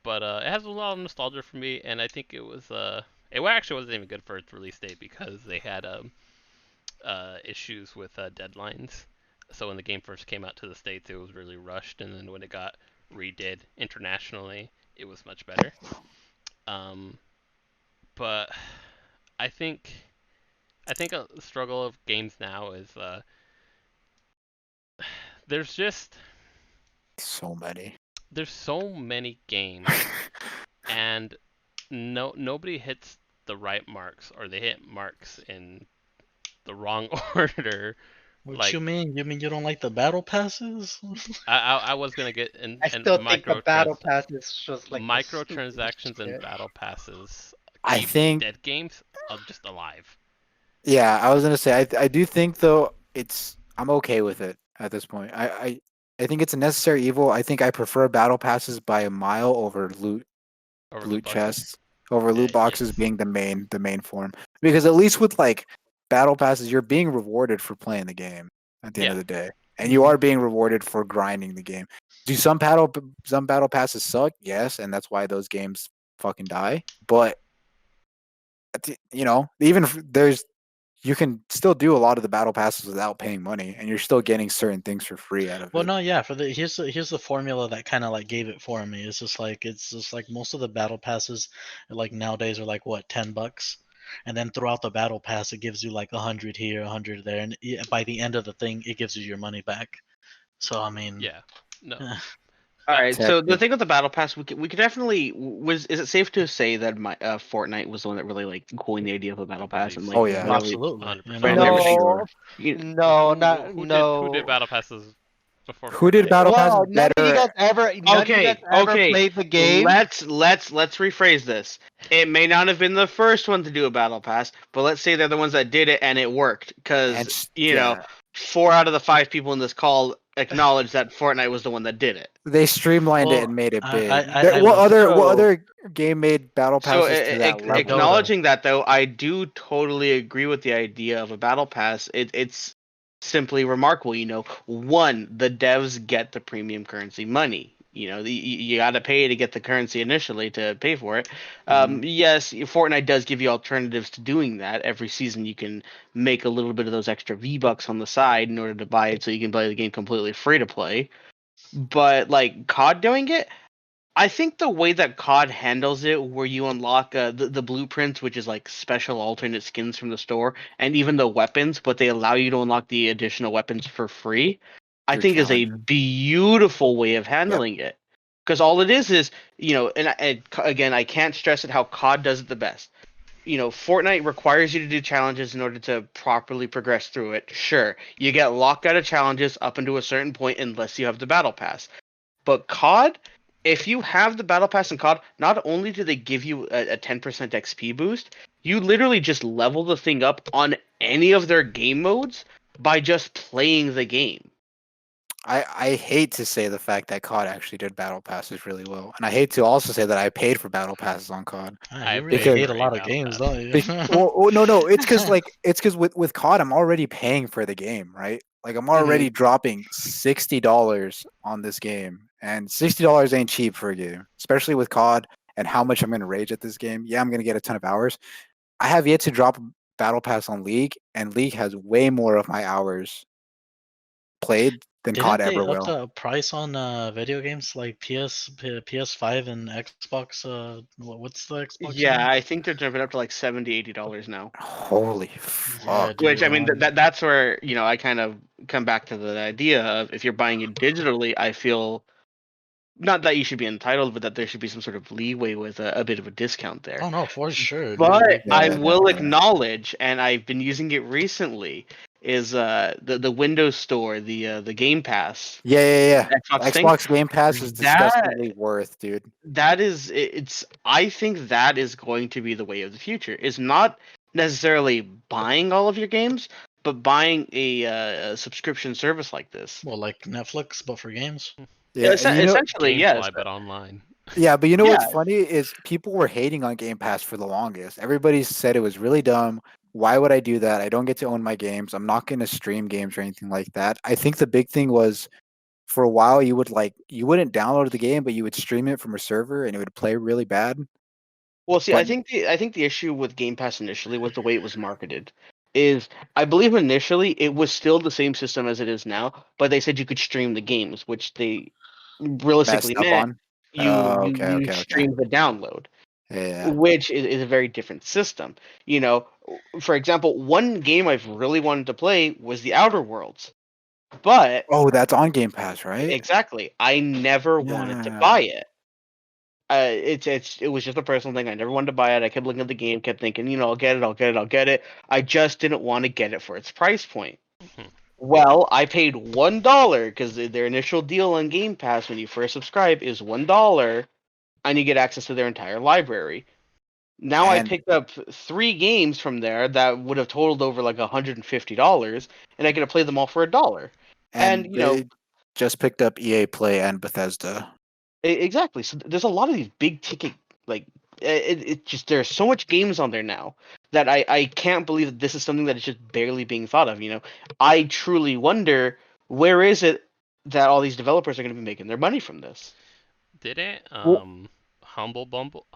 but it has a lot of nostalgia for me, and I think it actually wasn't even good for its release date because they had issues with deadlines. So when the game first came out to the States, it was really rushed, and then when it got redid internationally, it was much better. Um, but I think I think a struggle of games now is there's just So many. there's so many games, and nobody hits the right marks, or they hit marks in the wrong order. What Like you mean? You mean you don't like the battle passes? I was gonna get in I and still think the battle pass is just like the stupidest microtransactions and shit. battle passes I keep think dead games just alive. yeah, I was gonna say I do think though I'm okay with it at this point. I think it's a necessary evil. I think I prefer battle passes by a mile over Over loot loot boxes. chests, over loot boxes Yes. being the main form. Because at least with like battle passes, you're being rewarded for playing the game at the end of Yeah. the day, and you are being rewarded for grinding the game. Do some battle passes suck? Yes, and that's why those games fucking die. But You know, even if there's you can still do a lot of the battle passes without paying money, and you're still getting certain things for free out of Well, it. no, yeah. For the here's the formula that kind of like gave it for me. It's just like most of the battle passes, like nowadays are like what $10, and then throughout the battle pass it gives you like 100 here, 100 there, and by the end of the thing it gives you your money back. So I mean, Yeah. No. All Uh, right. So the Tech- thing with the battle pass, we could definitely was. Is it safe to say that my Fortnite was the one that really like coined the idea of a battle pass believe and so. like Oh yeah. really absolutely. 100%. ran I'm everything? No, sure. You, no, not Who did no. battle passes before Who did Fortnite? battle passes Well, better? none of you guys okay, ever okay. played the game. Let's rephrase this. It may not have been the first one to do a battle pass, but let's say they're the ones that did it and it worked. And Because yeah, 4 out of the 5 people in this call acknowledged that Fortnite was the one that did it. they streamlined it Well, and made it I I, big. I, I What will. other what So other game made battle So passes to that Like level? Dota. acknowledging that though, I do totally agree with the idea of a battle pass. It's simply remarkable. One, the devs get the premium currency money. You got to pay to get the currency initially to pay for it. Mhm. Yes, Fortnite does give you alternatives to doing that. Every season, you can make a little bit of those extra V-Bucks on the side in order to buy it, so you can play the game completely free to play. But like COD doing it, I think the way that COD handles it, where you unlock the blueprints, which is like special alternate skins from the store, and even the weapons, but they allow you to unlock the additional weapons for free, I Through think is a challenge. beautiful way of Yep. handling it. Because all it is, and again, I can't stress it how COD does it the best. Fortnite requires you to do challenges in order to properly progress through it. Sure, you get locked out of challenges up until a certain point unless you have the battle pass. But COD, if you have the battle pass in COD, not only do they give you a 10% XP boost, you literally just level the thing up on any of their game modes by just playing the game. I hate to say the fact that COD actually did battle passes really well, and I hate to also say that I paid for battle passes on COD. I You have really paid Because hate a for a lot of battle games, pass. don't you? no, it's because with COD I'm already paying for the game, right? Like I'm already dropping $60 on this game, and $60 ain't cheap for a game, especially with COD and how much I'm gonna rage at this game. Yeah, I'm gonna get a ton of hours. I have yet to drop a battle pass on League, and League has way more of my hours played than COD Didn't they ever up will. the price on video games like PS5 and Xbox? What's the Xbox Yeah, again? I think they're jumping up to like $70, $80 now. Holy Yeah, fuck! Which dude. I mean, that's where I kind of come back to the idea of if you're buying it digitally, I feel not that you should be entitled, but that there should be some sort of leeway with a bit of a discount there. Oh no, for sure, dude. But Like, I Yeah, will definitely. acknowledge, and I've been using it recently, is the Windows Store, the Game Pass, Yeah. Xbox thing. Xbox Game Pass is That disgustingly worth, dude. that is it's I think that is going to be the way of the future. Is not necessarily buying all of your games, but buying a subscription service like this. well, like Netflix, but for games. Yeah, you know, Essentially, yes. Gamefly, but online. yeah, but you know what's Yeah. funny is people were hating on Game Pass for the longest. Everybody said it was really dumb. Why would I do that? I don't get to own my games. I'm not going to stream games or anything like that. I think the big thing was for a while you wouldn't download the game, but you would stream it from a server and it would play really bad. Well, see, But I think the issue with Game Pass initially was the way it was marketed. Is I believe initially it was still the same system as it is now, but they said you could stream the games, which they messed realistically up meant on. you Oh, you okay. you stream the download, Yeah. which is a very different system. You know, for example, one game I've really wanted to play was the Outer Worlds, but Oh, that's on Game Pass, right? exactly, I never wanted to Yeah. buy it. It was just a personal thing. I never wanted to buy it. I kept looking at the game, kept thinking, I'll get it, I'll get it, I'll get it. I just didn't want to get it for its price point. Mhm. Well, I paid $1 because their initial deal on Game Pass when you first subscribe is $1, and you get access to their entire library. Now I And picked up 3 games from there that would have totaled over like $150, and I get to play them all for $1. And they just picked up EA Play and Bethesda. Exactly. So there's a lot of these big ticket like it just there's so much games on there now that I can't believe that this is something that is just barely being thought of. I truly wonder where is it that all these developers are going to be making their money from this. Didn't Well, Humble Bundle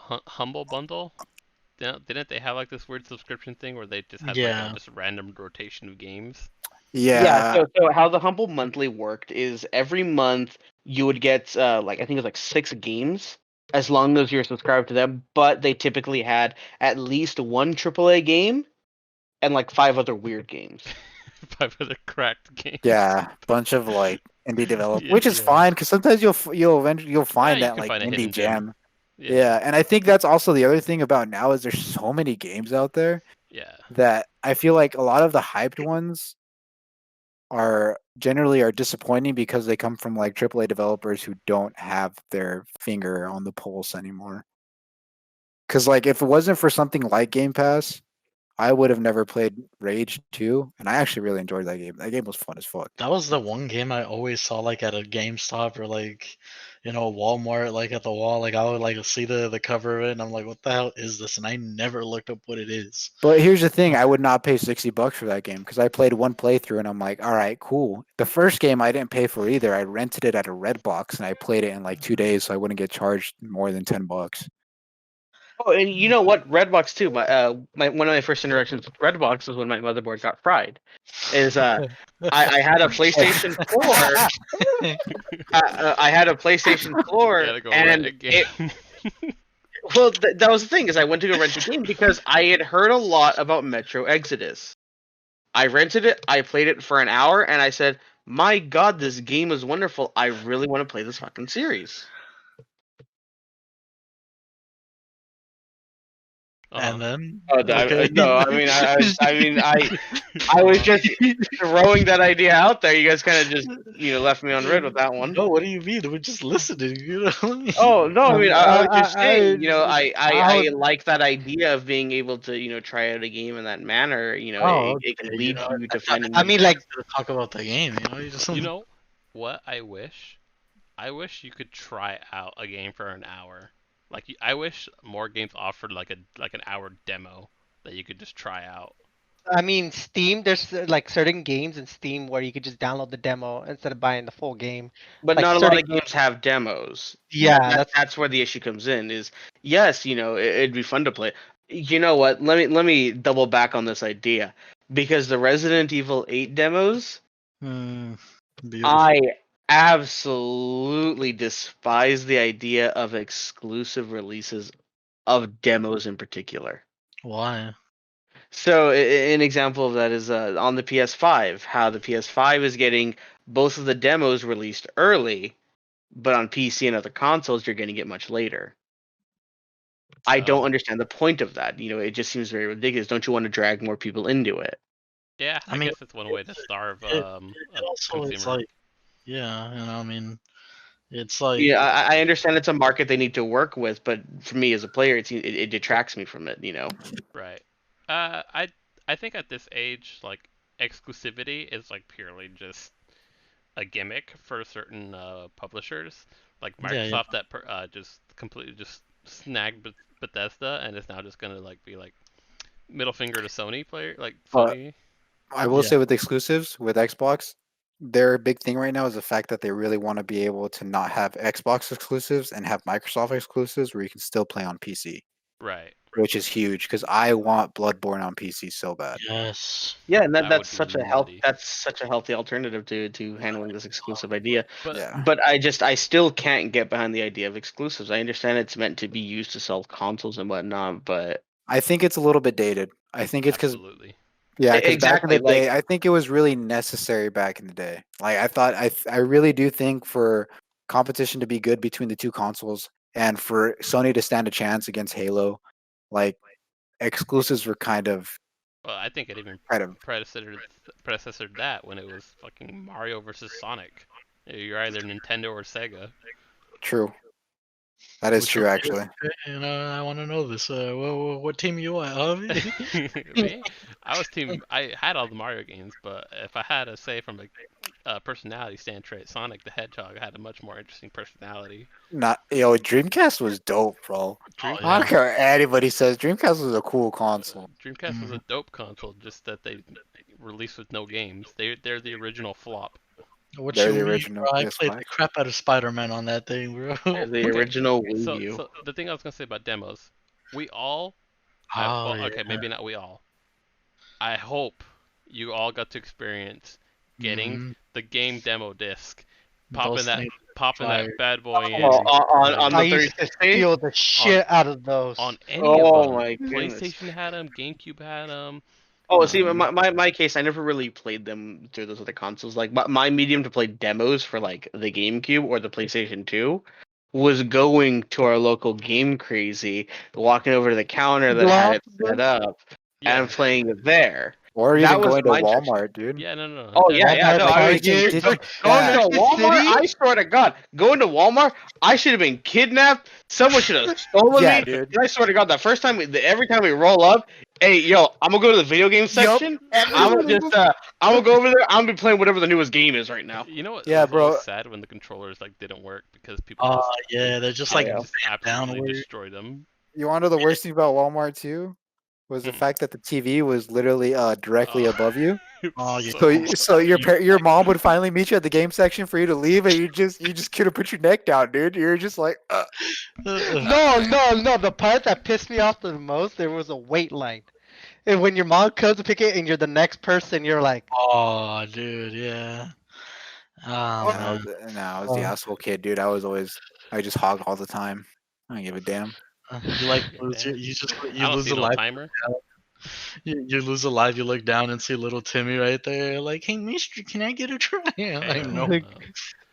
didn't they have like this weird subscription thing where they just had like Yeah. a just random rotation of games? Yeah. So how the Humble Monthly worked is every month you would get like I think it was like 6 games as long as you're subscribed to them, but they typically had at least one AAA game and like 5 other weird games. 5 other cracked games. Yeah, bunch of like indie developers, Yeah. which is fine because sometimes you'll eventually you'll find you that can like find a indie hidden gem. gem. Yeah, and I think that's also the other thing about now is there's so many games out there Yeah. that I feel like a lot of the hyped ones are generally are disappointing because they come from like AAA developers who don't have their finger on the pulse anymore. Because like if it wasn't for something like Game Pass, I would have never played Rage 2, and I actually really enjoyed that game. That game was fun as fuck. That was the one game I always saw like at a GameStop or like, Walmart, like at the wall. Like I would like see the cover of it, and I'm like, what the hell is this? And I never looked up what it is. But here's the thing: I would not pay $60 for that game because I played one playthrough and I'm like, all right, cool. The first game I didn't pay for either. I rented it at a Redbox and I played it in like 2 days, so I wouldn't get charged more than $10. Oh, and you know what? Redbox too. My one of my first interactions with Redbox was when my motherboard got fried. Is I had a PlayStation 4. I had a PlayStation 4, Gotta go and rent a game. well, that was the thing is I went to go rent a game because I had heard a lot about Metro Exodus. I rented it, I played it for an hour, and I said, "My God, this game is wonderful. I really want to play this fucking series." And then Oh, okay. no, I mean, I was just throwing that idea out there. You guys kind of just, left me on red with that one. No, what do you mean? We're just listening. Oh no, I mean, I was just saying, I I like that idea of being able to, try out a game in that manner. Oh, It can okay, lead you to finding. I mean, like, to talk about the game. You just You know what I wish? I wish you could try out a game for an hour. Like I wish more games offered like an hour demo that you could just try out. I mean, Steam. There's like certain games in Steam where you could just download the demo instead of buying the full game. But Like not a lot certain, of games have demos. yeah, That's where the issue comes in. Is yes, it'd be fun to play. You know what? Let me double back on this idea because the Resident Evil 8 demos, beautiful. I absolutely despise the idea of exclusive releases of demos in particular. Why? So an example of that is on the PS5, how the PS5 is getting both of the demos released early, but on PC and other consoles you're getting it much later. I don't understand the point of that. It just seems very ridiculous. Don't you want to drag more people into it? Yeah, I mean, guess it's one way to starve it a also, it's consumer. like, yeah, I mean, it's like, Yeah, I understand it's a market they need to work with, but for me as a player, it detracts me from it. Right. I think at this age, like exclusivity is like purely just a gimmick for certain publishers, like yeah, Microsoft that just completely just snagged Bethesda and is now just gonna like be like middle finger to Sony player, like But Sony. I will Yeah. say with exclusives with Xbox, their big thing right now is the fact that they really want to be able to not have Xbox exclusives and have Microsoft exclusives where you can still play on PC, Right. which is huge because I want Bloodborne on PC so bad. yes. Yeah, and That that's would be such a nutty. that's such a healthy alternative to handling this exclusive idea. But Yeah. But I still can't get behind the idea of exclusives. I understand it's meant to be used to sell consoles and whatnot, but I think it's a little bit dated. I think it's because absolutely. yeah, because back in exactly the day, like I think it was really necessary back in the day. Like I thought, I really do think for competition to be good between the two consoles and for Sony to stand a chance against Halo, like exclusives were Well, I think it even kind of predecessor that when it was fucking Mario versus Sonic. You're either Nintendo or Sega. true. That is Which true, one- actually. I want to know this. What team you on? Me? I had all the Mario games, but if I had to say from a personality standpoint, Sonic the Hedgehog had a much more interesting personality. Dreamcast was dope, bro. Oh, I don't care what anybody says. Dreamcast was a cool console. Dreamcast was a dope console, just that they released with no games. They're the original flop. What They're you the mean, original bro? I PS5. played the crap out of Spider-Man on that thing, bro. the original Wii So, U. so the thing I was gonna say about demos, we all Oh, well, okay, yeah. maybe not we all. I hope you all got to experience getting Mhm. the game demo disc, Those things popping fire. that bad boy Oh, in, on I the used to 360. steal the shit out of those. on any of Oh them. my goodness. PlayStation had them, GameCube had them. Oh, see, my case, I never really played them through those other consoles. Like my medium to play demos for like the GameCube or the PlayStation 2 was going to our local Game Crazy, walking over to the counter that had it set up, Yeah, and playing it there. Or That even was going to my tradition. Walmart, dude. yeah, no. Oh yeah, yeah, Walmart, no. I mean, Target, did you- going yeah. to Circuit Walmart. City? I swear to God, going to Walmart, I should have been kidnapped. Someone should have stolen Yeah, me. dude. And I swear to God, the first time, every time we roll up, hey, yo, I'm gonna go to the video game section. I'm gonna just, I'm gonna go over there. I'm gonna be playing whatever the newest game is right now. You know what? Yeah, was always bro. sad when the controllers like didn't work because people Oh, just yeah, they're just Oh, like yeah. just absolutely downward. destroyed them. You want to know the worst thing about Walmart too? Was the Hmm. fact that the TV was literally directly Oh. above you. It was Oh, yeah. So, so your You- your mom would finally meet you at the game section for you to leave, and you just couldn't put your neck down, dude. You're just like, No. The part that pissed me off the most, there was a wait line. And when your mom comes to pick it and you're the next person, you're like, Oh, dude, yeah. Oh, and I was, man. no, I was the asshole kid, dude. I just hog all the time. I don't give a damn. You like Yeah. lose your, you just I you don't lose see a no life. timer. You lose a life. You look down and see little Timmy right there. Like, hey, Mister, can I get a try? I'm like, Hell no.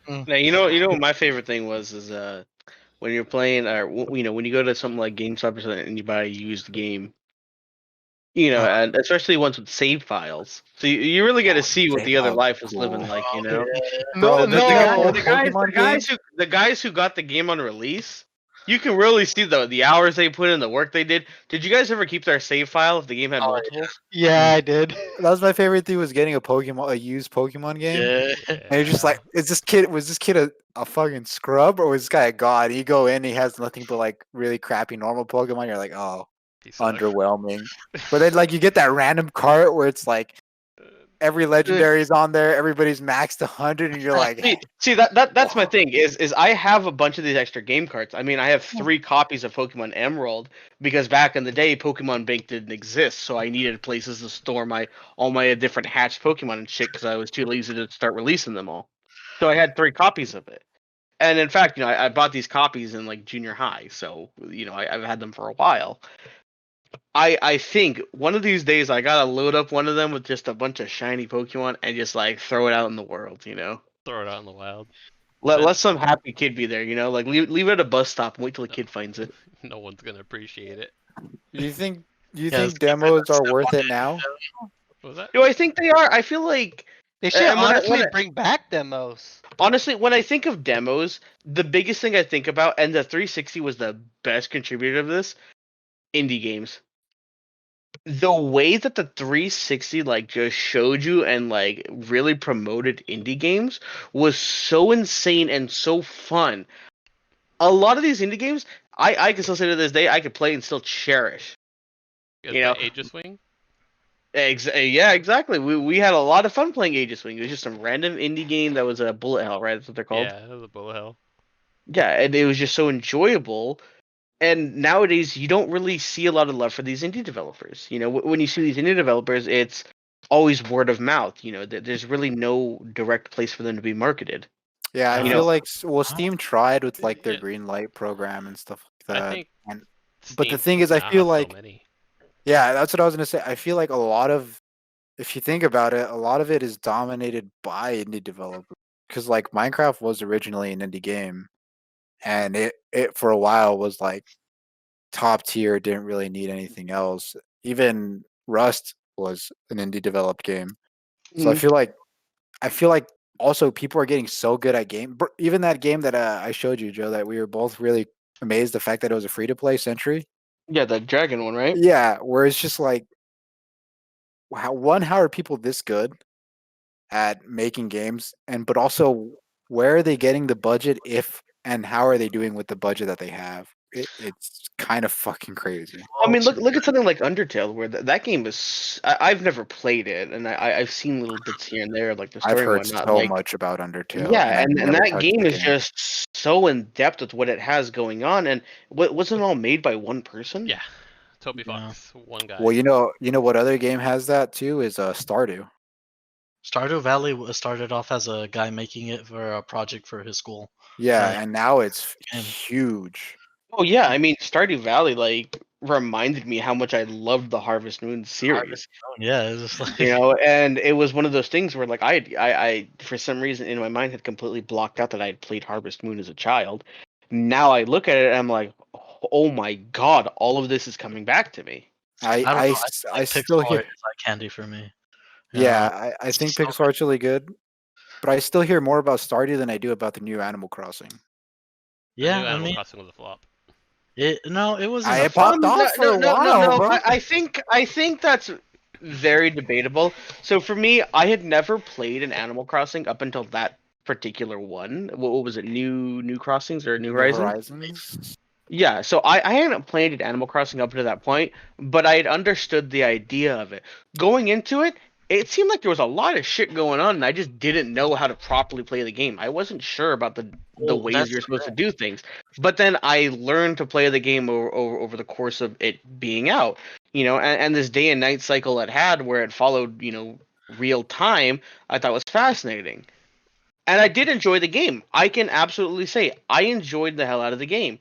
no. Now you know what my favorite thing was is when you're playing or when you go to something like GameStop or something and you buy a used game, and especially ones with save files, so you really get to see what Save the other files, life was living cool. like, Oh, yeah. no, The, the, no. the guys, Pokemon game? the guys who got the game on release, you can really see the hours they put in, the work they did. Did you guys ever keep their save file if the game had Oh, multiples? Yeah, I did. That was my favorite thing, was getting a used Pokemon game. Yeah. And you're just like, was this kid a fucking scrub, or was this guy a god? You go in, he has nothing but like really crappy normal Pokemon. You're like, oh, He sucks. underwhelming. But then like you get that random cart where it's like every legendary is on there, everybody's maxed 100, and you're like, See that's my thing is I have a bunch of these extra game cards. I mean, I have 3 copies of Pokemon Emerald because back in the day Pokemon Bank didn't exist, so I needed places to store all my different hatched Pokemon and shit because I was too lazy to start releasing them all. So I had 3 copies of it. And in fact, I bought these copies in like junior high, so I've had them for a while. I think one of these days I gotta load up one of them with just a bunch of shiny Pokemon and just like throw it out in the world, Throw it out in the wild. Let some happy kid be there, like leave it at a bus stop and wait till the kid finds it. No one's gonna appreciate it. do you think Yeah, it's demos are step worth on it now? What was that? I think they are. I feel like They should And when I- honestly when I- bring back demos. honestly, when I think of demos, the biggest thing I think about, and the 360 was the best contributor to this, indie games. The way that the 360 like just showed you and like really promoted indie games was so insane and so fun. A lot of these indie games, I can still say to this day, I could play and still cherish. You You know, got the Aegis Wing? Yeah, exactly. We had a lot of fun playing Aegis Wing. It was just some random indie game that was a bullet hell, right? That's what they're called. Yeah, that was a bullet hell. Yeah, and it was just so enjoyable. And nowadays, you don't really see a lot of love for these indie developers. When you see these indie developers, it's always word of mouth. There's really no direct place for them to be marketed. Yeah, I You feel know- like Steam tried with like their Yeah. green light program and stuff like I that. think and but the Steam thing is, I now feel has so like many. yeah, that's what I was gonna say. I feel like a lot of, if you think about it, a lot of it is dominated by indie developers. Because like Minecraft was originally an indie game, and it for a while was like top tier, didn't really need anything else. Even Rust was an indie developed game. So Mhm. I feel like also people are getting so good at even that game that I showed you, Joe, that we were both really amazed the fact that it was a free to play Century. Yeah, the dragon one, right? Yeah, where it's just like, how are people this good at making games, but also where are they getting the budget, and how are they doing with the budget that they have? It's kind of fucking crazy. I mean, look at something like Undertale, where that game is. I've never played it, and I've seen little bits here and there, like the I've story and heard whatnot. so Like, much about Undertale. yeah, I've and never that touched game the is just so in depth with what it has going on, and wasn't all made by one person. Yeah, Toby Yeah. Fox, one guy. Well, you know what other game has that too is Stardew. Stardew Valley started off as a guy making it for a project for his school. Yeah, And and now it's and- huge. Oh yeah, I mean Stardew Valley like reminded me how much I loved the Harvest Moon series. yeah, it's just like You know, and it was one of those things where like I for some reason in my mind had completely blocked out that I had played Harvest Moon as a child. Now I look at it and I'm like, oh my god, all of this is coming back to me. I don't know. I feel I like still Pixar hear is like candy for me. You know, yeah, I it's think so Pixar is really good, but I still hear more about Stardew than I do about the new Animal Crossing. The new yeah, I Animal mean, Crossing was a flop. it wasn't a It popped No, off for no, a no, no, while, no. bro. I think that's very debatable. So for me, I had never played an Animal Crossing up until that particular one. What was it? New Crossings or New New Horizons? Horizons. Yeah, so I hadn't played an Animal Crossing up to that point, but I had understood the idea of it. Going into it, it seemed like there was a lot of shit going on, and I just didn't know how to properly play the game. I wasn't sure about the well, ways that's you're supposed to do things. But then I learned to play the game over the course of it being out. You know, and this day and night cycle it had where it followed, you know, real time, I thought was fascinating. And I did enjoy the game. I can absolutely say I enjoyed the hell out of the game,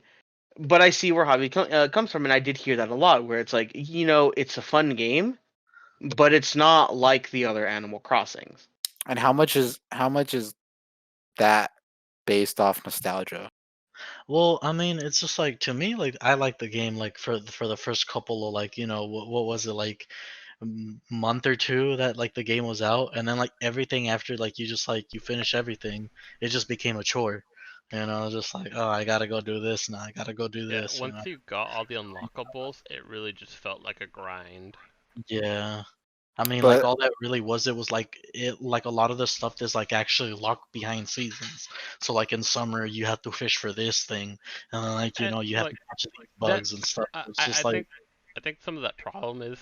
but I see where comes from, and I did hear that a lot, where it's like, you know, it's a fun game, but it's not like the other Animal Crossings. And how much is that based off nostalgia? well, I mean, it's just like to me, like I like the game like for the first couple of like what was it like month or two that like the game was out, and then like everything after like you just like you finish everything, it just became a chore. Just like oh I gotta go do this now, I gotta go do Yeah, this. once you got all the unlockables, it really just felt like a grind. Yeah. I mean, like But all that really was it was like it like a lot of the stuff is like actually locked behind seasons. So like in summer you have to fish for this thing, and then like And you have like to catch these that, bugs and stuff. I, It's I just I like think I think some of that problem is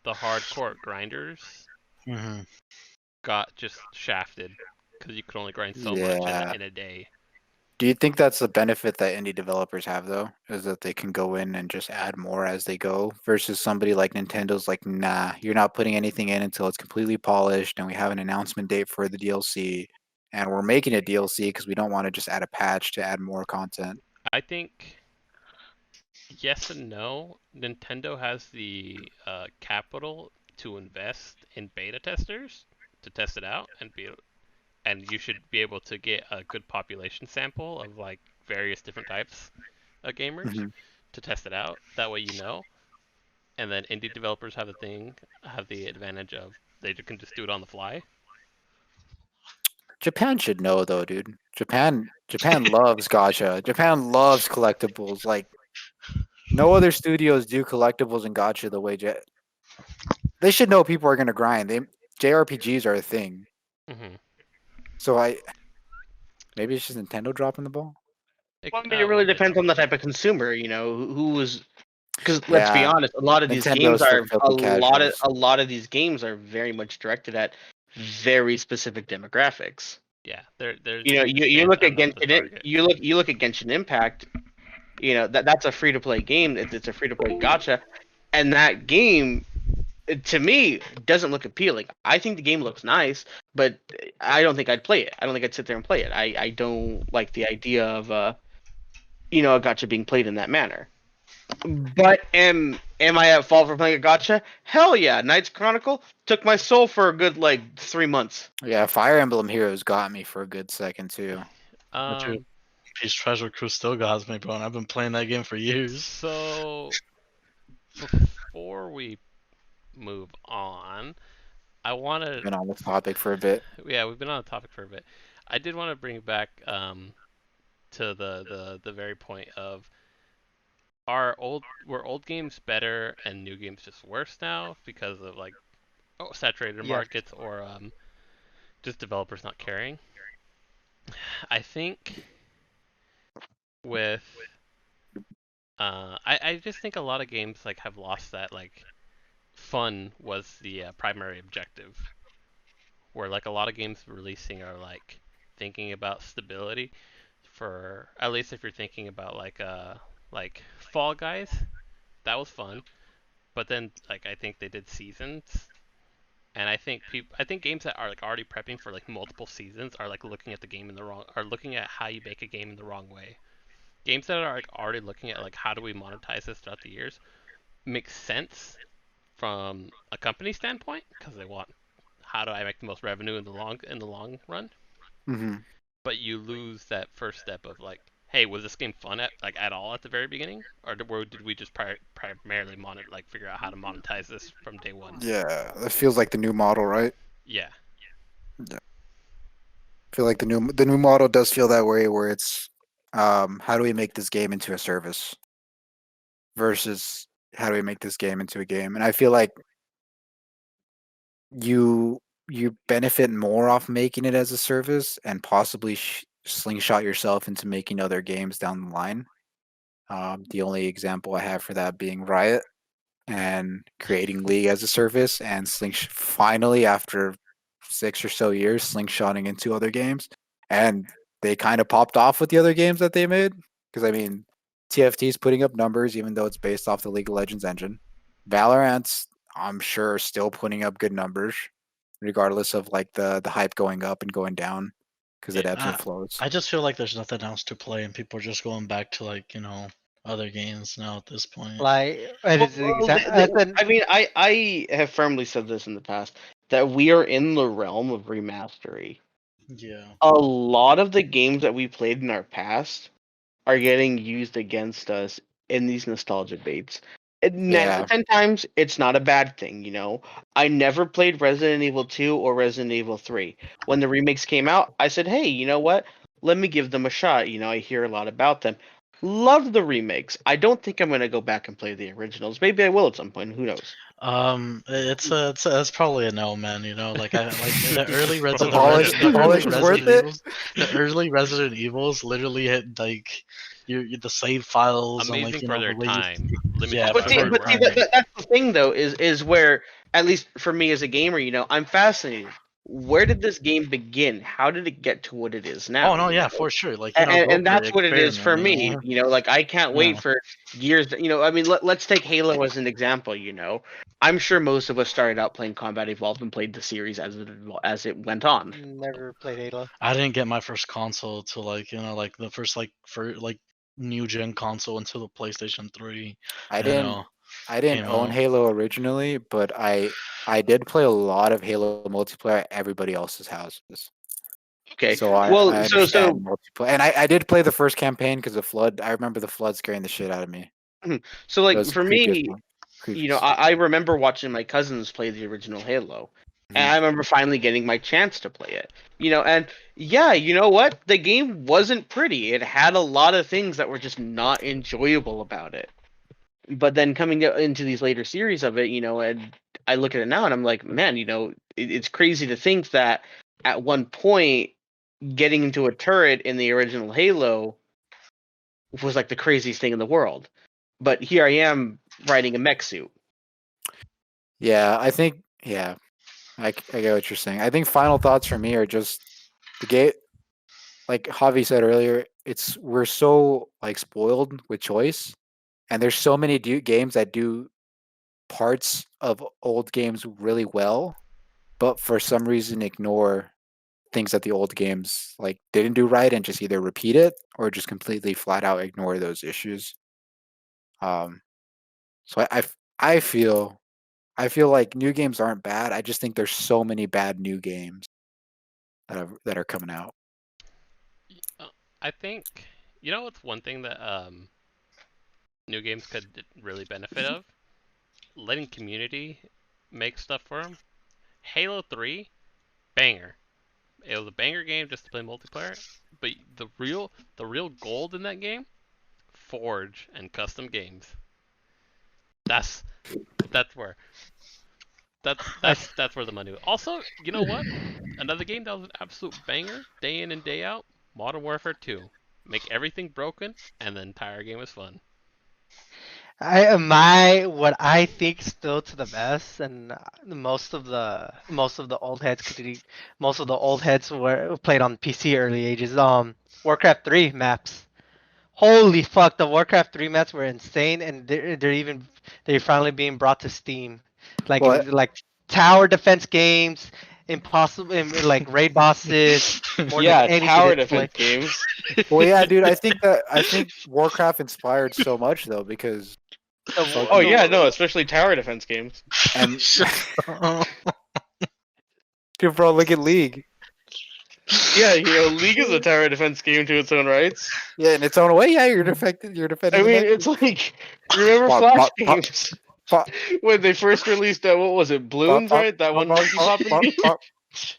the hardcore grinders mhm. got just shafted because you could only grind so much yeah, in a day. do you think that's the benefit that indie developers have though? Is that they can go in and just add more as they go versus somebody like Nintendo's like, nah, you're not putting anything in until it's completely polished and we have an announcement date for the DLC and we're making a DLC because we don't want to just add a patch to add more content. I think yes and no. Nintendo has the capital to invest in beta testers to test it out and you should be able to get a good population sample of like various different types of gamers hmm to test it out. That way you know. And then indie developers have the advantage of they can just do it on the fly. Japan should know though, dude. Japan loves gacha. Japan loves collectibles. Like no other studios do collectibles and gacha the way they should know people are gonna grind. They JRPGs are a thing. hmm So maybe it's just Nintendo dropping the ball. Well, I mean, it really depends on the type of consumer, you know, who was. Because let's be Yeah, honest, a lot of these games Nintendo's for are filthy casuals. a lot of these games are very much directed at very specific demographics. Yeah, there's You know, you can't look at enough to Genshin, target. you look at Genshin Impact. You know that's a free to play game. It's a free to play gotcha, and that game to me doesn't look appealing. I think the game looks nice, but I don't think I'd play it. I don't think I'd sit there and play it. I don't like the idea of you know, a gotcha being played in that manner. But am I at fault for playing a gotcha? Hell yeah! Knights Chronicle took my soul for a good like 3 months. Yeah, Fire Emblem Heroes got me for a good second too. But your Um, Peach Treasure Cruise still got me, bro, and I've been playing that game for years. so before we move on, I want to Been on this topic for a bit. yeah, we've been on the topic for a bit. I did want to bring it back to the very point of were old games better and new games just worse now because of like saturated Yes. markets or just developers not caring. I think with I just think a lot of games like have lost that like fun was the primary objective. Where like a lot of games releasing are like thinking about stability for at least if you're thinking about like Fall Guys. That was fun. But then like I think they did seasons, and I think games that are like already prepping for like multiple seasons are like looking at the game in the wrong are looking at how you make a game in the wrong way. Games that are like already looking at like how do we monetize this throughout the years makes sense from a company standpoint because they want how do I make the most revenue in the long run. Hmm. But you lose that first step of like, hey, was this game fun at all at the very beginning, or did we just primarily figure out how to monetize this from day one? Yeah, that feels like the new model, right? Yeah, Yeah. I feel like the new model does feel that way, where it's how do we make this game into a service versus how do we make this game into a game? And I feel like you you benefit more off making it as a service and possibly slingshot yourself into making other games down the line. The only example I have for that being Riot and creating League as a service and finally after 6 or so years slingshotting into other games, and they kind of popped off with the other games that they made because I mean TFT's putting up numbers even though it's based off the League of Legends engine. Valorant's I'm sure still putting up good numbers regardless of like the hype going up and going down because it ebbs and Yeah, flows. I just feel like there's nothing else to play, and people are just going back to like other games now at this point. Like, and it's I mean, I have firmly said this in the past that we are in the realm of remastery. Yeah. A lot of the games that we played in our past are getting used against us in these nostalgia baits. And 9 out Yeah, of 10 times, it's not a bad thing, you know. I never played Resident Evil 2 or Resident Evil 3. When the remakes came out, I said, hey, you know what? Let me give them a shot. You know, I hear a lot about them. Love the remakes. I don't think I'm going to go back and play the originals. Maybe I will at some point. Who knows? It's probably a no, man. Like I like the early the Resident polish the the early polish was worth Resident it. Evils, the early Resident Evils literally had like the save files and like amazing for their the way you time, limited yeah But by for see, their their but see, time. time. that's the thing though, is where at least for me as a gamer, you know, I'm fascinated. Where did this game begin? How did it get to what it is Oh now? no, You yeah, know, for sure. Like go and for it, that's what it is for experiment. me. You know, like I can't Yeah. wait for years. You know, I mean, let's take Halo as an example. You know, I'm sure most of us started out playing Combat Evolved and played the series as it went on. never played Halo. I didn't get my first console till like like the first like for like new gen console until the PlayStation 3. I You didn't know, I didn't came own out. Halo originally, but I did play a lot of Halo multiplayer at everybody else's houses. Okay, So I, well, I understand multiplayer, and I did play the first campaign because the flood. I remember the flood scaring the shit out of me. so It like was for creepy as me, fuck. Creepy you know, as fuck. I remember watching my cousins play the original Halo. And Mhm. I remember finally getting my chance to play it. You know, and yeah, you know what? The game wasn't pretty. It had a lot of things that were just not enjoyable about it. But then coming into these later series of it, you know, and I look at it now and I'm like, man, you know, it's crazy to think that at one point getting into a turret in the original Halo was like the craziest thing in the world. But here I am riding a mech suit. Yeah, I think. Yeah, I get what you're saying. I think final thoughts for me are just the game. Like Javi said earlier, it's we're so like spoiled with choice, and there's so many games that do parts of old games really well, but for some reason ignore things that the old games like didn't do right and just either repeat it or just completely flat out ignore those issues. Um, so I feel like new games aren't bad. I just think there's so many bad new games that are coming out. Uh, I think what's one thing that new games could really benefit of letting community make stuff for them. Halo 3, banger. It was a banger game just to play multiplayer, but the real gold in that game, Forge and custom games. That's that's where I, that's where the money. Also, you know what? Another game that was an absolute banger, day in and day out, Modern Warfare 2. Make everything broken, and the entire game is fun. what I think still to the best, and most of the old heads most of the old heads were played on PC early ages. Warcraft 3 maps. Holy fuck, the Warcraft 3 maps were insane, and they're finally being brought to Steam. Like Well, like tower defense games, impossible like raid bosses, more than Yeah, anything. tower It's like defense games. well, yeah, dude. I think Warcraft inspired so much though because Oh fucking yeah, no, especially tower defense games. and Oh, dude, bro, look at League. Yeah, League is a tower defense game to its own rights. Yeah, in its own way, yeah, you're defected. You're defending. I mean, the it's like remember Pop, Flash pop, pop, games pop, when they first released what was it, pop, Bloons, pop, right? That pop, one pop, monkey pop, popping pop, game. pop,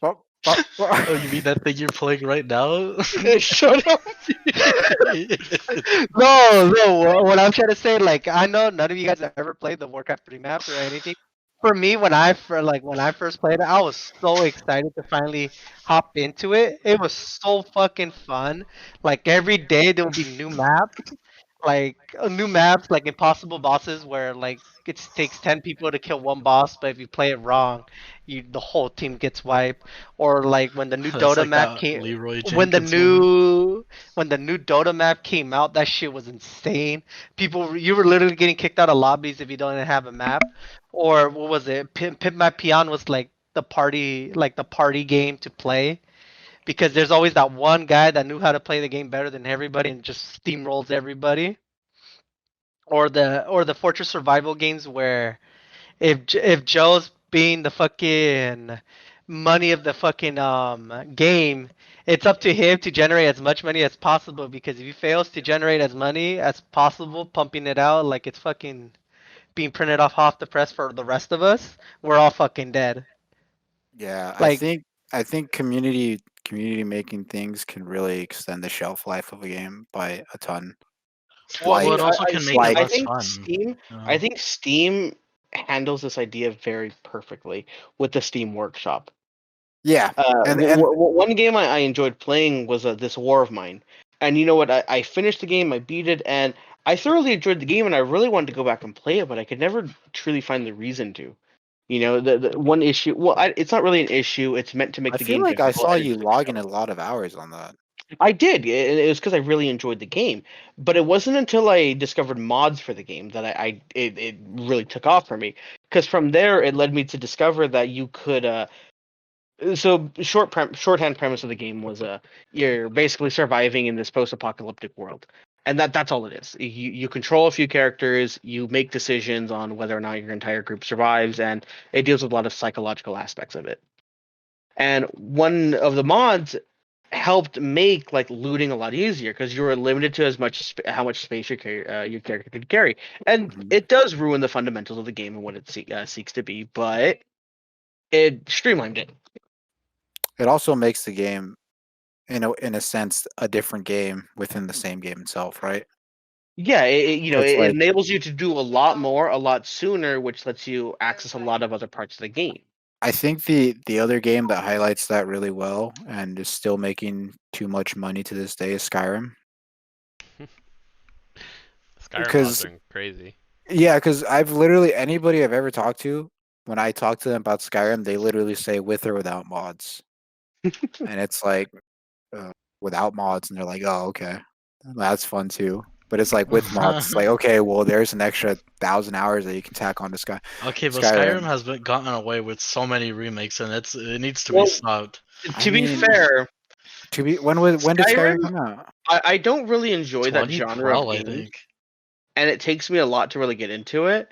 pop, pop, pop. oh, you mean that thing you're playing right now? Shut up. no. What I'm trying to say, like, I know none of you guys have ever played the Warcraft 3 map or anything. For me, when I first played it, I was so excited to finally hop into it. It was so fucking fun. Like every day there would be new maps, like new maps, like impossible bosses where like it takes 10 people to kill one boss, but if you play it wrong, the whole team gets wiped. Or like when the new That's Dota like map that came, Leroy when the Jenkins moment. new Dota map came out, that shit was insane. You were literally getting kicked out of lobbies if you don't have a map. Or what was it? Pimp My Peon was like the party game to play because there's always that one guy that knew how to play the game better than everybody and just steamrolls everybody. Or the Fortress Survival games where if Joe's being the fucking money of the fucking game, it's up to him to generate as much money as possible because if he fails to generate as money as possible, pumping it out like it's fucking being printed off the press for the rest of us, we're all fucking dead. Yeah, I Like, think I think community making things can really extend the shelf life of a game by a ton. Well, I Well, mean, it Like also I've can make seen. it like I less think fun. Steam. I think Steam handles this idea very perfectly with the Steam Workshop. yeah, and One game I enjoyed playing was this War of Mine, and you know what? I finished the game, I beat it, and I thoroughly enjoyed the game, and I really wanted to go back and play it, but I could never truly find the reason to. The one issue. Well, it's not really an issue. It's meant to make I the feel game like I difficult. saw And you it's like, logging a lot of hours on that. I did. It was because I really enjoyed the game, but it wasn't until I discovered mods for the game that it really took off for me. Because from there, it led me to discover that you could. So shorthand premise of the game was you're basically surviving in this post-apocalyptic world, and that's all it is. You control a few characters, you make decisions on whether or not your entire group survives, and it deals with a lot of psychological aspects of it. And one of the mods helped make like looting a lot easier because you were limited to as much how much space your character could carry, and Mhm. it does ruin the fundamentals of the game and what it seeks to be, but it streamlined it. It also makes the game, in a sense, a different game within the same game itself, right? Yeah, It's it like enables you to do a lot more, a lot sooner, which lets you access a lot of other parts of the game. I think the other game that highlights that really well and is still making too much money to this day is Skyrim. Skyrim mods Because are crazy. yeah, because I've literally anybody I've ever talked to, when I talk to them about Skyrim, they literally say with or without mods, and it's like uh, without mods, and they're like, oh okay, that's fun too. But it's like with mods, it's like okay, well there's an extra 1,000 hours that you can tack onto Okay, but Skyrim Skyrim. has been gotten away with so many remakes, and it needs to be Well, stopped. I to be mean, fair, when did Skyrim, Skyrim come out? I don't really enjoy that genre of 2012, I games, think. and it takes me a lot to really get into it.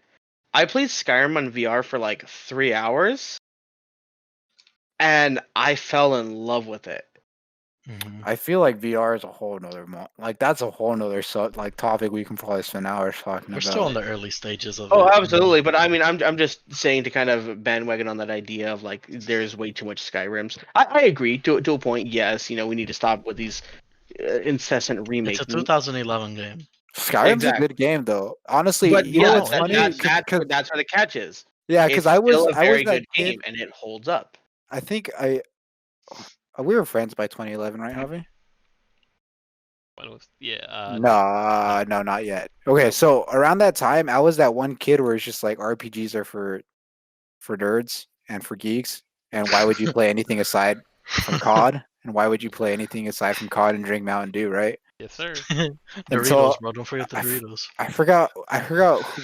I played Skyrim on VR for like 3 hours, and I fell in love with it. Mhm. I feel like VR is a whole nother like that's a whole nother like topic we can probably spend hours talking We're still in about. the early stages of Oh, it. absolutely. But I mean, I'm just saying to kind of bandwagon on that idea of like there's way too much Skyrims. I agree to a point. Yes, we need to stop with these incessant It's a remaking. 2011 game. Skyrim's a Exactly. good game though. Honestly, But you know yeah, No, what's it funny? is. that's where the catch is. Yeah, because It's I still was a I was very that good kid. game, and it holds up. I think we were friends by 2011, right, Javi? When was no. No, no, not yet. Okay, Nope. so around that time, I was that one kid where it's just like RPGs are for nerds and for geeks. And why would you play anything aside from COD? And why would you play anything aside from COD and drink Mountain Dew, right? Yes, sir. Doritos, bro. Don't forget the I, Doritos. I forgot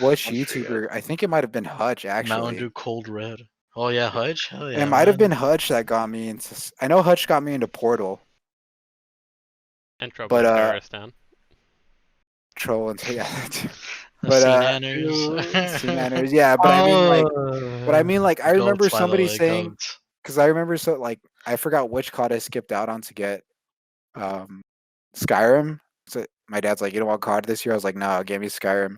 which Don't forget. YouTuber. I think it might have been Hutch Mountain actually. Dew Cold Red. Oh yeah, Hutch. Hell It yeah, might have man. been Hutch that got me into. I know Hutch got me into Portal, And Trouble but in Terrorist Town. Troll and yeah. The But Sea Nanners. Sea Manners, yeah. But I mean, like, I remember Goats, by the somebody way, saying goats. because I remember I forgot which COD I skipped out on to get um Skyrim. So my dad's like, you don't want COD this year? I was like, no, give me Skyrim.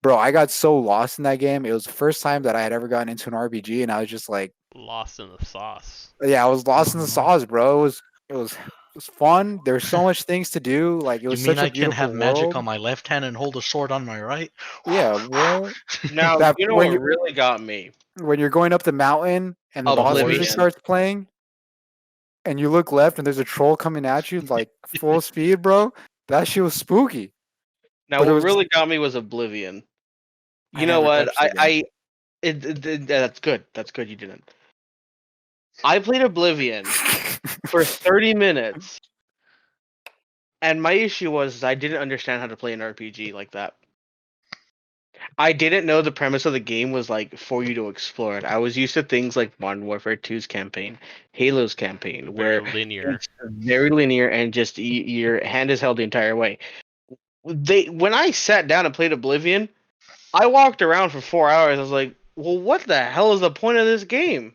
Bro, I got so lost in that game. It was the first time that I had ever gotten into an RPG, and I was just like, Lost in the sauce. yeah, I was lost in the Mhm. sauce, bro. It was fun. There's so much things to do. Like it You was mean such a I can beautiful have magic world. on my left hand and hold a sword on my right? Yeah, bro. Now That you know what really got me? when you're going up the mountain and the boss music Oblivion. starts playing, and you look left and there's a troll coming at you like full speed, bro. That shit was spooky. Now But it what was really got me was Oblivion. I You know never what? touched the game. That's good. That's good. You didn't. I played Oblivion for 30 minutes, and my issue was I didn't understand how to play an RPG like that. I didn't know the premise of the game was like for you to explore it. I was used to things like Modern Warfare 2's campaign, Halo's campaign, Very where linear. it's very linear and just your hand is held the entire way. When I sat down and played Oblivion, I walked around for 4 hours. I was like, well, what the hell is the point of this game?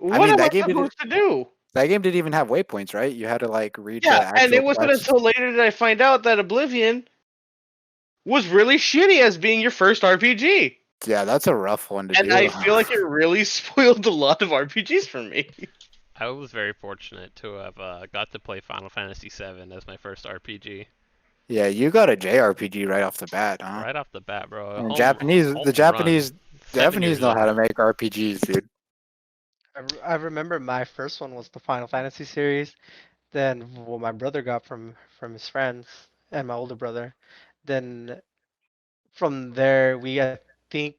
I What mean am I supposed to do? that game didn't even have waypoints, right? You had to like read the Yeah, and actual it wasn't quests. until later did I find out that Oblivion was really shitty as being your first RPG. Yeah, that's a rough one to And do. I feel like it really spoiled a lot of RPGs for me. I was very fortunate to have got to play Final Fantasy VII as my first RPG. Yeah, you got a JRPG right off the bat, huh? Right off the bat, bro. And Home, Japanese, home the run. Japanese 7 years know how old. to make RPGs, dude. I remember my first one was the Final Fantasy series. Then what my brother got from his friends and my older brother. Then from there I think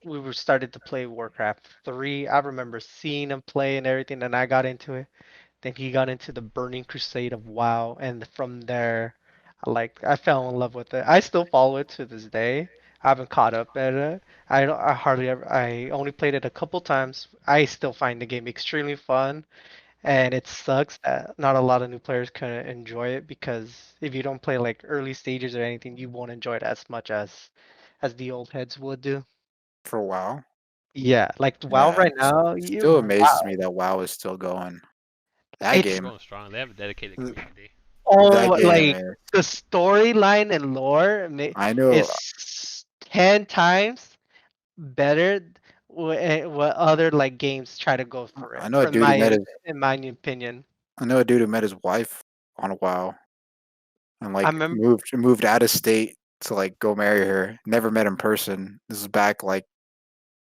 we were started to play Warcraft 3. I remember seeing him play and everything, and I got into it. Then he got into the Burning Crusade of WoW, and from there, I fell in love with it. I still follow it to this day. I haven't caught up at it. I hardly ever. I only played it a couple times. I still find the game extremely fun, and it sucks that not a lot of new players can enjoy it because if you don't play like early stages or anything, you won't enjoy it as much as the old heads would do. For WoW. Yeah, like WoW Yeah, right now, it you still amazes wow, me that WoW is still going. That it's They're game, going strong. They have a dedicated th- community. that game like is. the storyline and lore I know. is 10 times better what other like games try to go for I it. know a dude who met his. In my opinion, I know a dude who met his wife on WoW and I like remember moved out of state to like go marry her. Never met in person. This is back like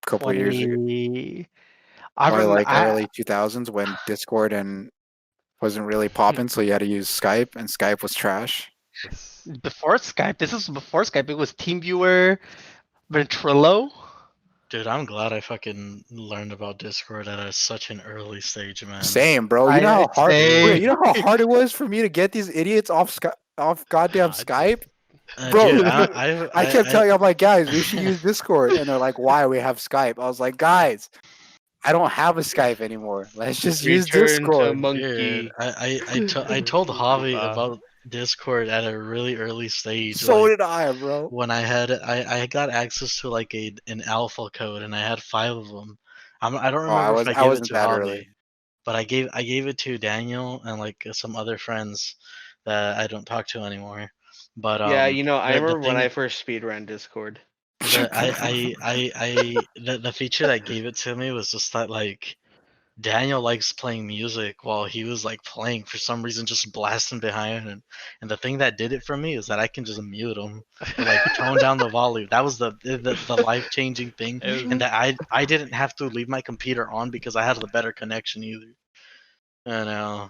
a couple of years ago, 20. I probably rem like I early 2000s when Discord and wasn't really popping, so you had to use Skype, and Skype was trash. Yes. before Skype. This is before Skype. It was TeamViewer, Ventrilo. Dude, I'm glad I fucking learned about Discord at such an early stage, man. Same, bro. You know I how hard. say Wait, you know how hard it was for me to get these idiots off goddamn I Skype, just bro. Dude, I, I kept I, telling you, I'm like, guys, we should use Discord, and they're like, why? We have Skype. I was like, guys, I don't have a Skype anymore. Let's just use Return to Discord. dude, Monkey. I told Javi Wow. about Discord at a really early stage. So Like did I, bro. when I got access to like an alpha code and I had 5 of them. I don't Oh, I remember if was I I gave it wasn't to that Javi, early. but I gave it to Daniel and like some other friends that I don't talk to anymore. But Yeah, you know, I the remember when I thing first speedran Discord. the feature that gave it to me was just that like Daniel likes playing music while he was like playing for some reason, just blasting behind. And the thing that did it for me is that I can just mute him or like tone down the volume. That was the life changing thing, It was, and that I didn't have to leave my computer on because I had the better connection either. You know,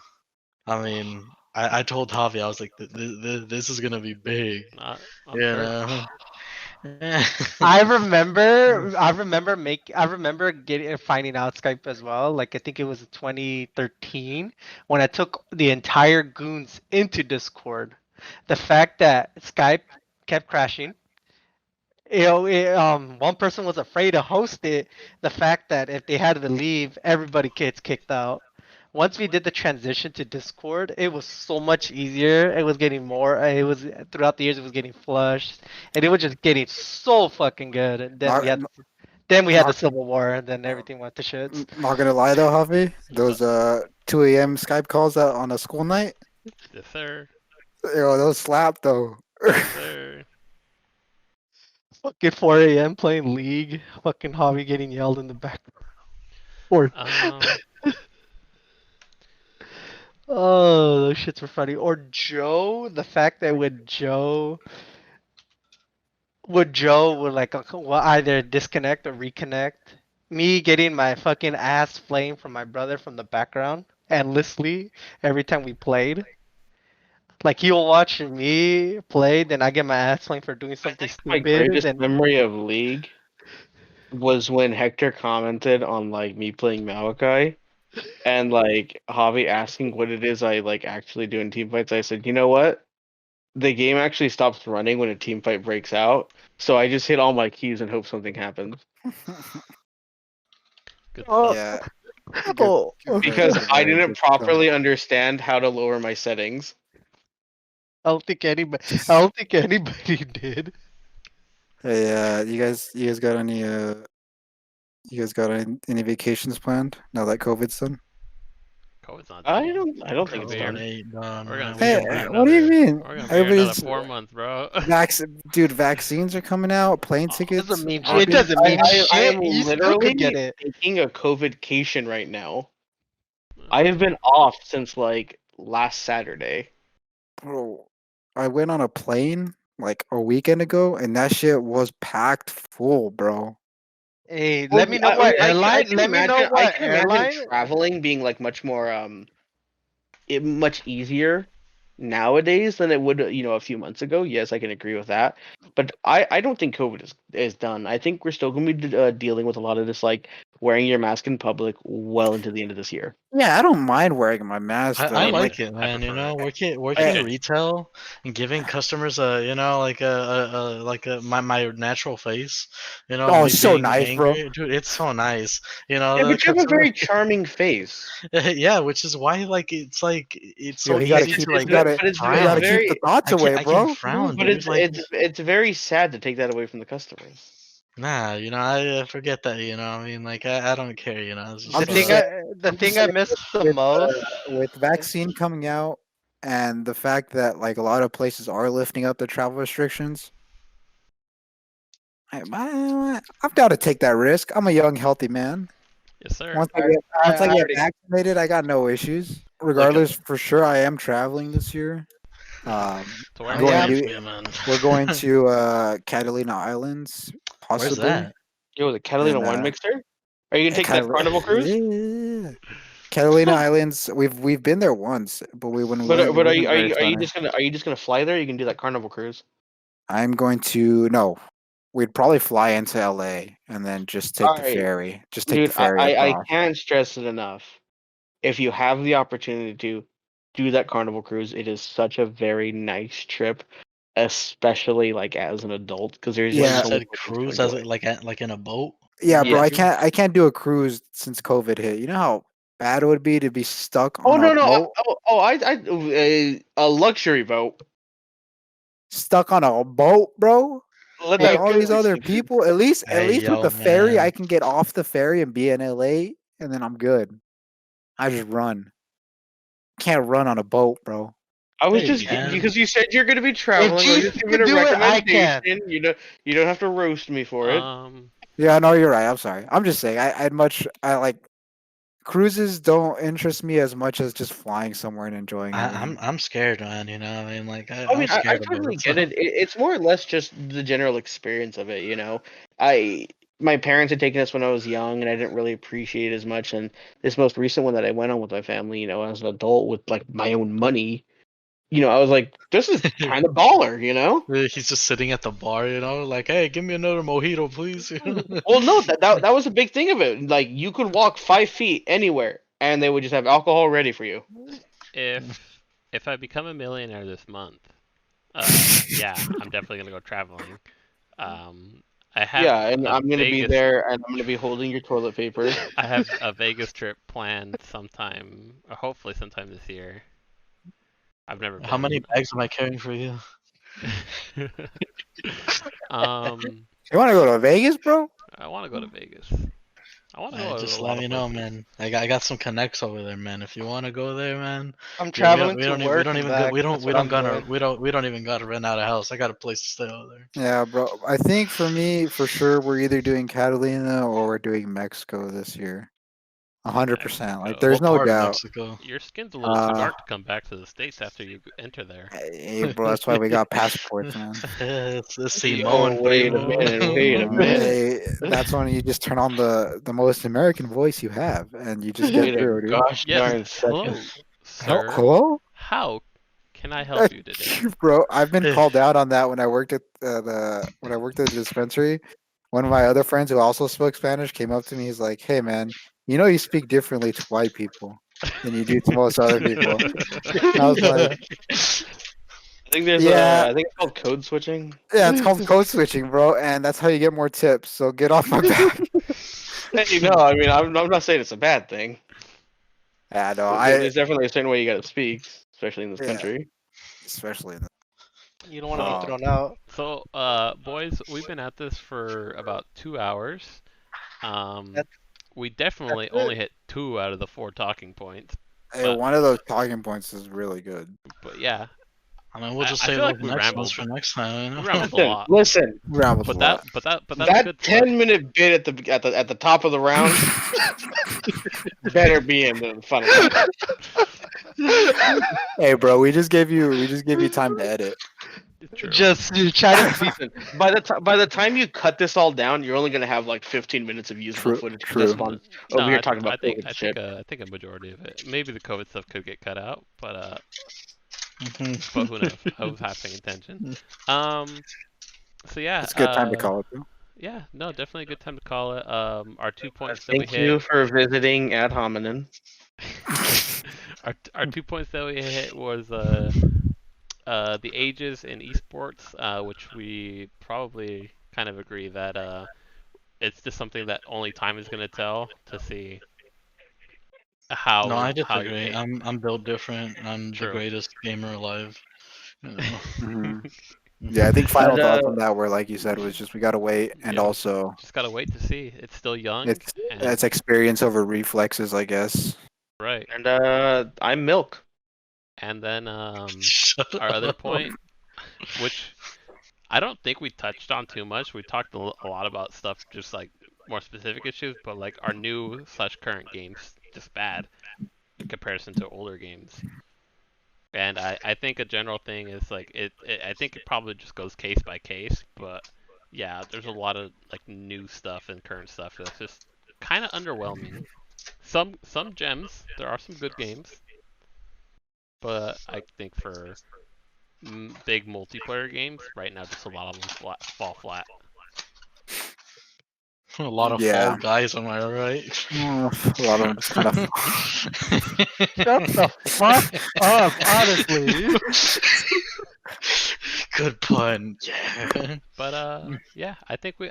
I mean, I told Javi I was like, this is gonna be big. I'm You sure. know. I remember getting finding out Skype as well. Like I think it was 2013 when I took the entire goons into Discord. The fact that Skype kept crashing. One person was afraid to host it. The fact that if they had to leave, everybody gets kicked out. Once we did the transition to Discord, it was so much easier. It was getting more. It was throughout the years, it was getting flushed, and it was just getting so fucking good. And then Not, we had the not, Civil War, and then everything went to shits. not gonna lie though, Javi. Those 2 a.m. Skype calls out on a school night, Yes, sir. those slap though. Yes, sir. Fucking 4 a.m. playing League. Fucking Hobby getting yelled in the back. Or Um, oh, those shits were funny. Or Joe, the fact that Joe would like will either disconnect or reconnect. Me getting my fucking ass flamed from my brother from the background endlessly every time we played. Like he'll watch me play, then I get my ass flamed for doing something My stupid. greatest Then memory of League was when Hector commented on like me playing Malachi and like Javi asking what it is I like actually do in team fights. I said, you know what? The game actually stops running when a team fight breaks out, so I just hit all my keys and hope something happens. good oh, stuff. Yeah, good, oh, good, Because very, I very didn't good stuff. properly understand how to lower my settings. I don't think anybody. I don't think anybody did. Hey, you guys got any you guys got any vacations planned now that COVID's done? COVID's not done. I don't think We're it's gonna done. Ain't done, We're gonna man. be Hey, here for what do you another. mean? We're gonna be here another Everybody's 4 months, bro. dude. Vaccines are coming out. Plane tickets. Doesn't mean are it being doesn't mean booked. I shit. am You still could get literally it. taking a COVIDcation right now. I have been off since like last Saturday. Bro, I went on a plane like a weekend ago, and that shit was packed full, bro. Hey, Well, let me know what airline. Let me know I what can imagine airline. traveling being like much more much easier nowadays than it would a few months ago. Yes, I can agree with that. But I don't think COVID is done. I think we're still going to be dealing with a lot of this like wearing your mask in public well into the end of this year. Yeah, I don't mind wearing my mask I though. like it, man. You prefer know, it. working retail and giving customers a, you know, like my natural face. You know, Oh, me it's so being nice, bro. angry, dude. It's so nice. You know, Yeah, the but you have a customer. very charming face. Yeah, which is why it's Yo, so you gotta easy keep to you like gotta But you it's gotta frown. keep the very thoughts away, I can bro. frown, but dude. Like, it's very sad to take that away from the customers. nah, you know, I forget that. You know, I mean, like, I don't care. You know, it's I'm The just just thing saying. I miss the with most. with vaccine coming out and the fact that like a lot of places are lifting up the travel restrictions, I'm down to take that risk. I'm a young, healthy man. Yes, sir. Once I I, get once I I get already vaccinated, I got no issues. Regardless, for sure, I am traveling this year. To I'm where? going Yeah, Jeez, to man. we're going to Catalina Islands, Where's possibly, that? Yo, the Catalina and wine mixer. Are you gonna take that Carnival cruise? Yeah. Catalina Islands. We've been there once, but when we But went, it are wasn't very you fun. just gonna fly there? Or you can do that Carnival cruise. I'm going to no. We'd probably fly into LA and then just take All the right, ferry. Just take the dude. ferry I across. can't stress it enough. If you have the opportunity to do that Carnival cruise, it is such a very nice trip, especially like as an adult, because there's What just you Yeah, so many said, things to cruise as enjoy. like in a boat? yeah, bro. Yeah. I can't do a cruise since COVID hit. You know how bad it would be to be stuck Oh on a no no boat, a luxury boat. stuck on a boat, bro. Let With hey, that all go. these other people. At Hey, least with yo, the ferry, I man. can get off the ferry and be in LA, and then I'm good. I just run. Can't run on a boat, bro. I was Yeah, you just can. because you said you're gonna be if traveling. I was just GC giving can a do it, I can. recommendation. You don't have to roast me for it. Um, Yeah, no, you're right. I'm sorry. I'm just saying. I like cruises don't interest me as much as just flying somewhere and enjoying everything. I'm scared, man. You know, I mean, like, I I'm mean, I scared of totally boats. get it. It's more or less just the general experience of it, you know. I My parents had taken us when I was young, and I didn't really appreciate it as much. And this most recent one that I went on with my family, as an adult with like my own money, I was like, this is kind of baller, you know. He's just sitting at the bar, you know, like, hey, give me another mojito, please. Well, no, that was a big thing of it. Like you could walk 5 feet anywhere, and they would just have alcohol ready for you. if I become a millionaire this month, Yeah, I'm definitely gonna go traveling. I have Yeah, and a I'm gonna be Vegas. there, and I'm gonna be holding your toilet paper. I have a Vegas trip planned sometime, or hopefully sometime this year. I've never How many been. bags am I carrying for you? um, You want to go to Vegas, bro? I want to go to Vegas. I want to go Man, to a just lot let of me know, places. man. I got some connects over there, man. If you want to go there, man. I'm Yeah, traveling to we work don't and even back. we That's don't we what don't I'm gotta doing. we don't even gotta rent out a house. I got a place to stay over there. Yeah, bro. I think for me, for sure, we're either doing Catalina or we're doing Mexico this year. 100%. Like, Mexico. there's What no part of doubt. Mexico? Your skin's a little too Uh, dark to come back to the States after you enter there. hey, bro, that's why we got passports, man. It's Yo, Simon, wait a primo. minute, wait a minute. Hey, that's when you just turn on the most American voice you have, and you just get Wait a through, dude. gosh Yes, darn second. hello, sir. Hello, How can I help you today? bro. I've been called out on that when I worked at when I worked at the dispensary. One of my other friends who also spoke Spanish came up to me. He's like, "Hey, man, you know you speak differently to white people than you do to most other people." I was like, I think there's "Yeah, I think it's called code switching. yeah, it's called code switching, bro, and that's how you get more tips. So get off my back." Hey, no, I mean I'm not saying it's a bad thing. Yeah, no, There's definitely a certain way you gotta speak, especially in this yeah, country. especially in the, You don't want to be So, thrown out. boys, we've been at this for about 2 hours. Um, That's we that's definitely only it. hit 2 out of the 4 talking points, hey, but one of those talking points is really good. yeah, I mean, we'll just I save feel like like the we next ones rambled. for next time. We You rambled a know? lot, Listen, Rambles a but that lot. but that's that good stuff. 10-minute bit at the top of the round better be in the final cut. Hey, bro, we just gave you time to edit. True. Just you try to. Listen, by the time you cut this all down, you're only gonna have like 15 minutes of usable True, footage. true. Just on No, over here talking about COVID shit. I think a majority of it. Maybe the COVID stuff could get cut out, Mhm. but who knows? I was half paying attention. Um, so yeah, It's a good time to call it, though. yeah, no, definitely a good time to call it. Our 2 points that we Thank you hit. for visiting ad hominem. Our 2 points that we hit was the ages in esports, which we probably kind of agree that it's just something that only time is gonna tell to see No, I how your disagree. game. I'm built different. I'm the True. greatest gamer alive. You know. Hmm. Yeah, I think final But thoughts on that were, like you said, was just we gotta wait, and Yep. also Just gotta wait to see. It's still young, it's and experience over reflexes, I guess. right. and I'm milk. And then Shut our other up. point, which I don't think we touched on too much. We talked a lot about stuff, just like more specific issues, but like our new slash current games just bad in comparison to older games. And I think a general thing is like I think it probably just goes case by case, but yeah, there's a lot of like new stuff and current stuff that's just kind of underwhelming. Some gems, there are some good games, but I think for big multiplayer games right now, just a lot of them fall flat. A lot of Yeah. fall guys, am I right? A lot of them just kind of. Shut the fuck up, honestly. Good pun. Yeah. But yeah, I think we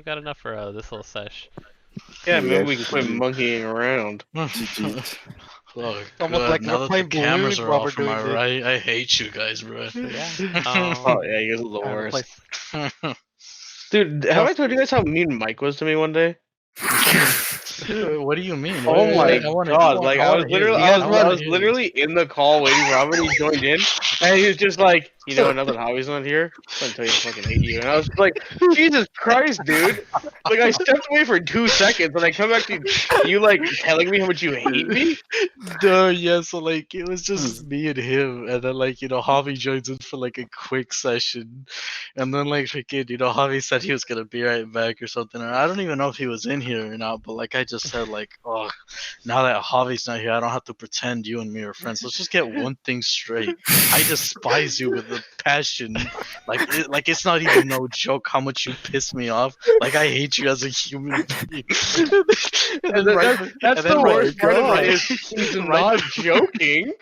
got enough for this little sesh. Yeah, maybe Yeah, we can quit monkeying around. GG's. Oh, It's almost good. like Now we're that the playing cameras Balloon are while we're off, am doing I this. right? I hate you guys, bro. So yeah, Oh yeah, you guys are the Trying to play. worst. Dude, have I told you guys how mean Mike was to me one day? What do you mean? Oh my I want to. god! Like I was hear literally, this. You guys I want- was literally in the call waiting for Robert. He joined in, and he was just like, you know, now that Hobby's not here, I'm gonna tell you I fucking hate you. And I was just like, Jesus Christ, dude! Like I stepped away for 2 seconds, and I come back to you like telling me how much you hate me. No, yeah, so like it was just me and him, and then like Javi joins in for like a quick session, and then like freaking Javi said he was gonna be right back or something, or I don't even know if he was in here or not, but like I just said like, oh, now that Javi's not here, I don't have to pretend you and me are friends. Let's just get one thing straight. I despise you with the passion. Like it's not even no joke how much you piss me off. Like I hate you as a human being. And then That's the worst part of it. Is he's not joking.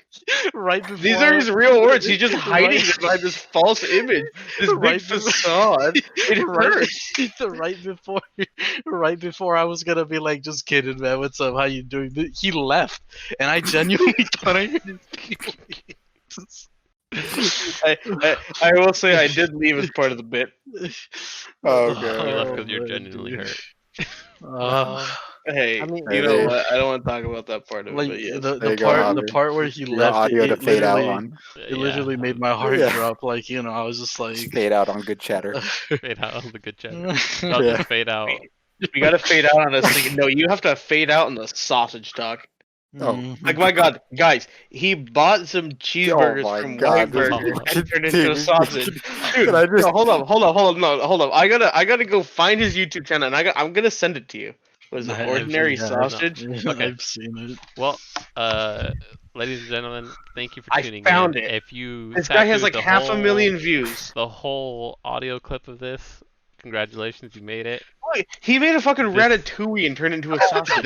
Right before These are his real words. He's just hiding Right. it behind this false image, this Right big before- facade. It hurts. right before I was gonna be like, just kidding, man. What's up? How you doing? He left, and I genuinely thought I heard his feelings. I will say I did leave as part of the bit. Okay. You left because you're man, genuinely dude. hurt. Hey, I mean- you know what? I don't want to talk about that part of Like it. But yes. the There you go, part Javi. part where he Your left, audio to it fade out literally- on. It literally made my heart Yeah. drop. Like, you know, I was just like, Fade out on good chatter. Fade out on the good chat. I'll Yeah. just fade out. We gotta fade out on this thing. No, you have to fade out on the sausage talk. Oh. Mhm. Like my God, guys, he bought some cheeseburgers my from God, White this- Burger and Dude, turned into a sausage. Dude, Can I just- no, hold up. I gotta go find his YouTube channel, and I'm gonna send it to you. Was it I've- ordinary yeah, sausage? Okay. I've seen it. Well, ladies and gentlemen, thank you for I tuning found in. it. If you This sat guy has through like the 500,000 views. the whole audio clip of this, congratulations, you made it. Wait, he made a fucking ratatouille and turned into a sausage.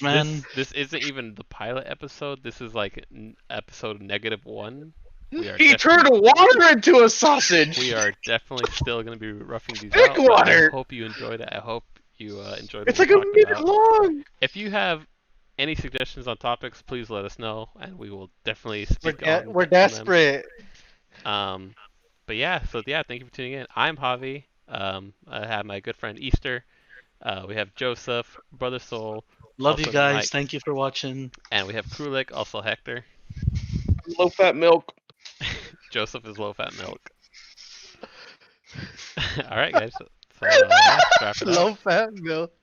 Man, This isn't even the pilot episode. This is like episode -1. We are He turned water into a sausage. we are definitely still going to be roughing these Thick out. But I water. hope you enjoyed it. I hope you enjoyed. It's what like we a talked minute about. long. If you have any suggestions on topics, please let us know, and we will definitely speak on. We're on them. desperate. But yeah, so yeah, thank you for tuning in. I'm Javi. I have my good friend Easter. We have Joseph, Brother Soul, love you also guys. Mike. Thank you for watching. and we have Krulik, also Hector. Low fat milk. Joseph is low fat milk. All right, guys. So, yeah, let's wrap it up. Low fat milk.